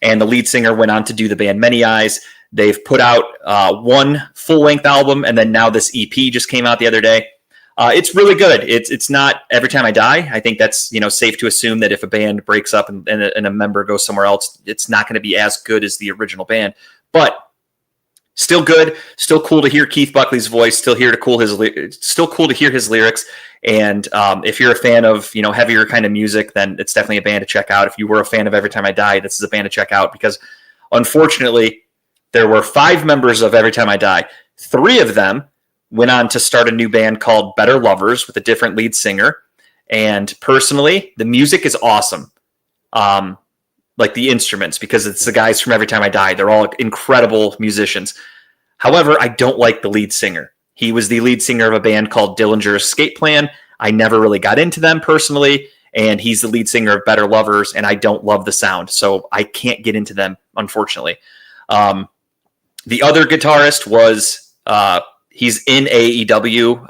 and the lead singer went on to do the band Many Eyes. They've put out 1 full-length album, and then now this EP just came out the other day. It's really good. It's not Every Time I Die. I think that's safe to assume that if a band breaks up and a member goes somewhere else, it's not going to be as good as the original band. But still good, still cool to hear Keith Buckley's voice, still cool to hear his lyrics. And if you're a fan of heavier kind of music, then it's definitely a band to check out. If you were a fan of Every Time I Die, this is a band to check out because unfortunately there were 5 members of Every Time I Die. 3 of them went on to start a new band called Better Lovers with a different lead singer. And personally, the music is awesome. Like the instruments, because it's the guys from Every Time I Die. They're all incredible musicians. However, I don't like the lead singer. He was the lead singer of a band called Dillinger's Escape Plan. I never really got into them personally. And he's the lead singer of Better Lovers, and I don't love the sound. So I can't get into them, unfortunately. The other guitarist was... he's in AEW,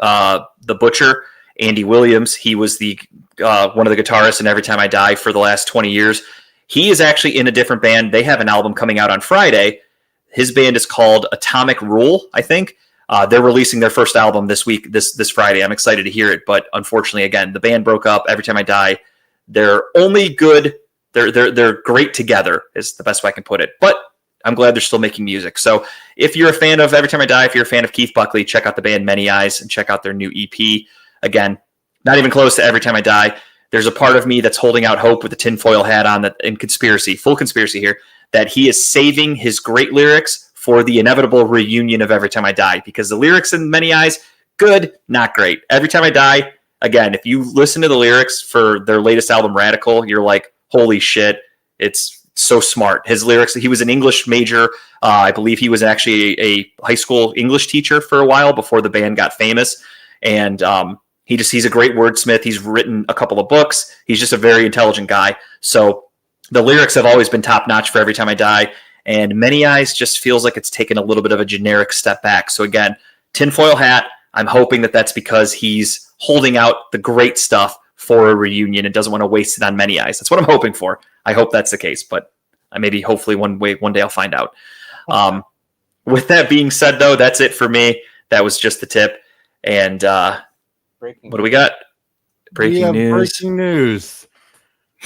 The Butcher, Andy Williams. He was the one of the guitarists in Every Time I Die for the last 20 years. He is actually in a different band. They have an album coming out on Friday. His band is called Atomic Rule, I think. They're releasing their first album this week, this Friday. I'm excited to hear it, but unfortunately, again, the band broke up. Every Time I Die, they're only good. They're great together is the best way I can put it. But I'm glad they're still making music. So if you're a fan of Every Time I Die, if you're a fan of Keith Buckley, check out the band Many Eyes and check out their new EP. Again, not even close to Every Time I Die. There's a part of me that's holding out hope with the tinfoil hat on that in full conspiracy here, that he is saving his great lyrics for the inevitable reunion of Every Time I Die, because the lyrics in Many Eyes, good, not great. Every Time I Die, again, if you listen to the lyrics for their latest album, Radical, you're like, holy shit, it's so smart. His lyrics, he was an English major. I believe he was actually a high school English teacher for a while before the band got famous. And he's a great wordsmith. He's written a couple of books. He's just a very intelligent guy. So the lyrics have always been top notch for Every Time I Die. And Many Eyes just feels like it's taken a little bit of a generic step back. So again, tinfoil hat. I'm hoping that that's because he's holding out the great stuff for a reunion and doesn't want to waste it on many eyes. That's what I'm hoping for. I hope that's the case, but hopefully one day I'll find out. With that being said, though, that's it for me. That was just the tip. And what do we got? Breaking news.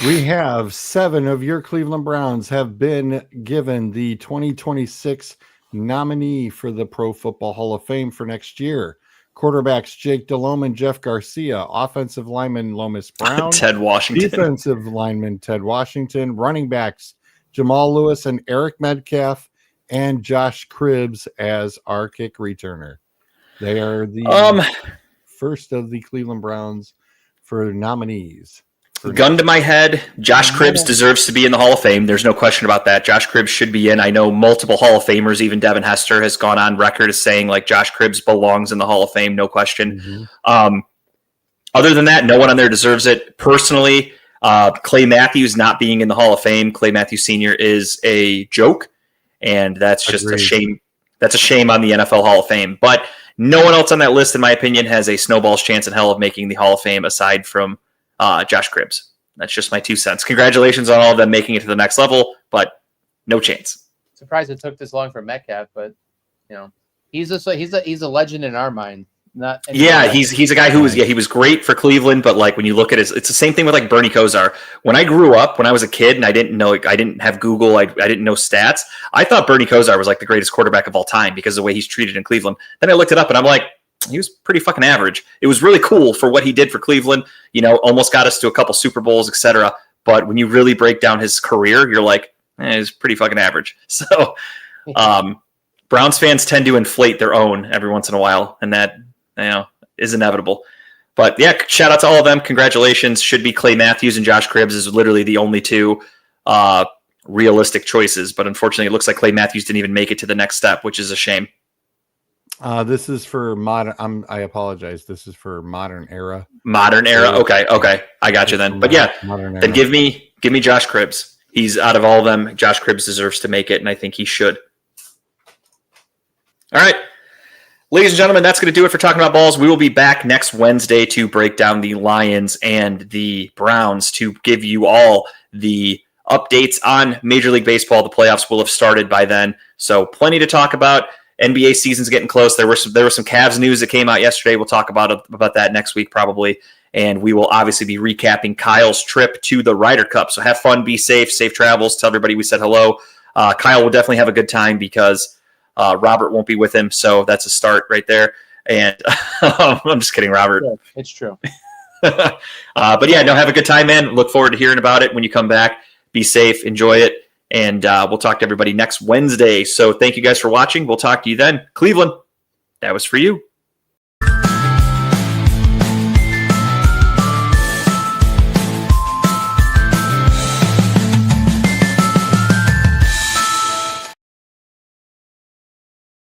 We have 7 of your Cleveland Browns have been given the 2026 nominee for the Pro Football Hall of Fame for next year. Quarterbacks Jake Delhomme and Jeff Garcia. Offensive lineman Lomas Brown. Ted Washington. Defensive lineman Ted Washington. Running backs Jamal Lewis and Eric Metcalf. And Josh Cribbs as our kick returner. They are the first of the Cleveland Browns for nominees. Gun to my head, Josh Cribbs deserves to be in the Hall of Fame. There's no question about that. Josh Cribbs should be in. I know multiple Hall of Famers, even Devin Hester has gone on record as saying like Josh Cribbs belongs in the Hall of Fame, no question. Other than that, no one on there deserves it. Personally, Clay Matthews not being in the Hall of Fame, Clay Matthews Sr. is a joke, and that's just a shame. That's a shame on the NFL Hall of Fame. But no one else on that list, in my opinion, has a snowball's chance in hell of making the Hall of Fame aside from Josh Cribbs. That's just my 2 cents. Congratulations on all of them making it to the next level, but no chance. Surprised it took this long for Metcalf, but he's a legend in our mind. He's a guy who he was great for Cleveland, but like when you look at it's the same thing with like Bernie Kosar. When I grew up, when I was a kid and I didn't have Google, I didn't know stats. I thought Bernie Kosar was like the greatest quarterback of all time because of the way he's treated in Cleveland. Then I looked it up and I'm like, he was pretty fucking average. It was really cool for what he did for Cleveland, almost got us to a couple Super Bowls, etc. But when you really break down his career, you're like, he's pretty fucking average. So Browns fans tend to inflate their own every once in a while, and that is inevitable. But yeah, shout out to all of them. Congratulations. Should be Clay Matthews and Josh Cribbs is literally the only 2 realistic choices. But unfortunately, it looks like Clay Matthews didn't even make it to the next step, which is a shame. This is for modern. I apologize. This is for modern era. Modern era. Okay. I got you then. But yeah, then give me Josh Cribbs. He's out of all of them. Josh Cribbs deserves to make it, and I think he should. All right. Ladies and gentlemen, that's going to do it for Talking About Balls. We will be back next Wednesday to break down the Lions and the Browns to give you all the updates on Major League Baseball. The playoffs will have started by then, so plenty to talk about. NBA season's getting close. There was some Cavs news that came out yesterday. We'll talk about that next week probably, and we will obviously be recapping Kyle's trip to the Ryder Cup. So have fun, be safe travels. Tell everybody we said hello. Kyle will definitely have a good time because Robert won't be with him, so that's a start right there. And I'm just kidding, Robert. It's true. But yeah, have a good time, man. Look forward to hearing about it when you come back. Be safe, enjoy it, and we'll talk to everybody next Wednesday. So thank you guys for watching. We'll talk to you then. Cleveland, that was for you.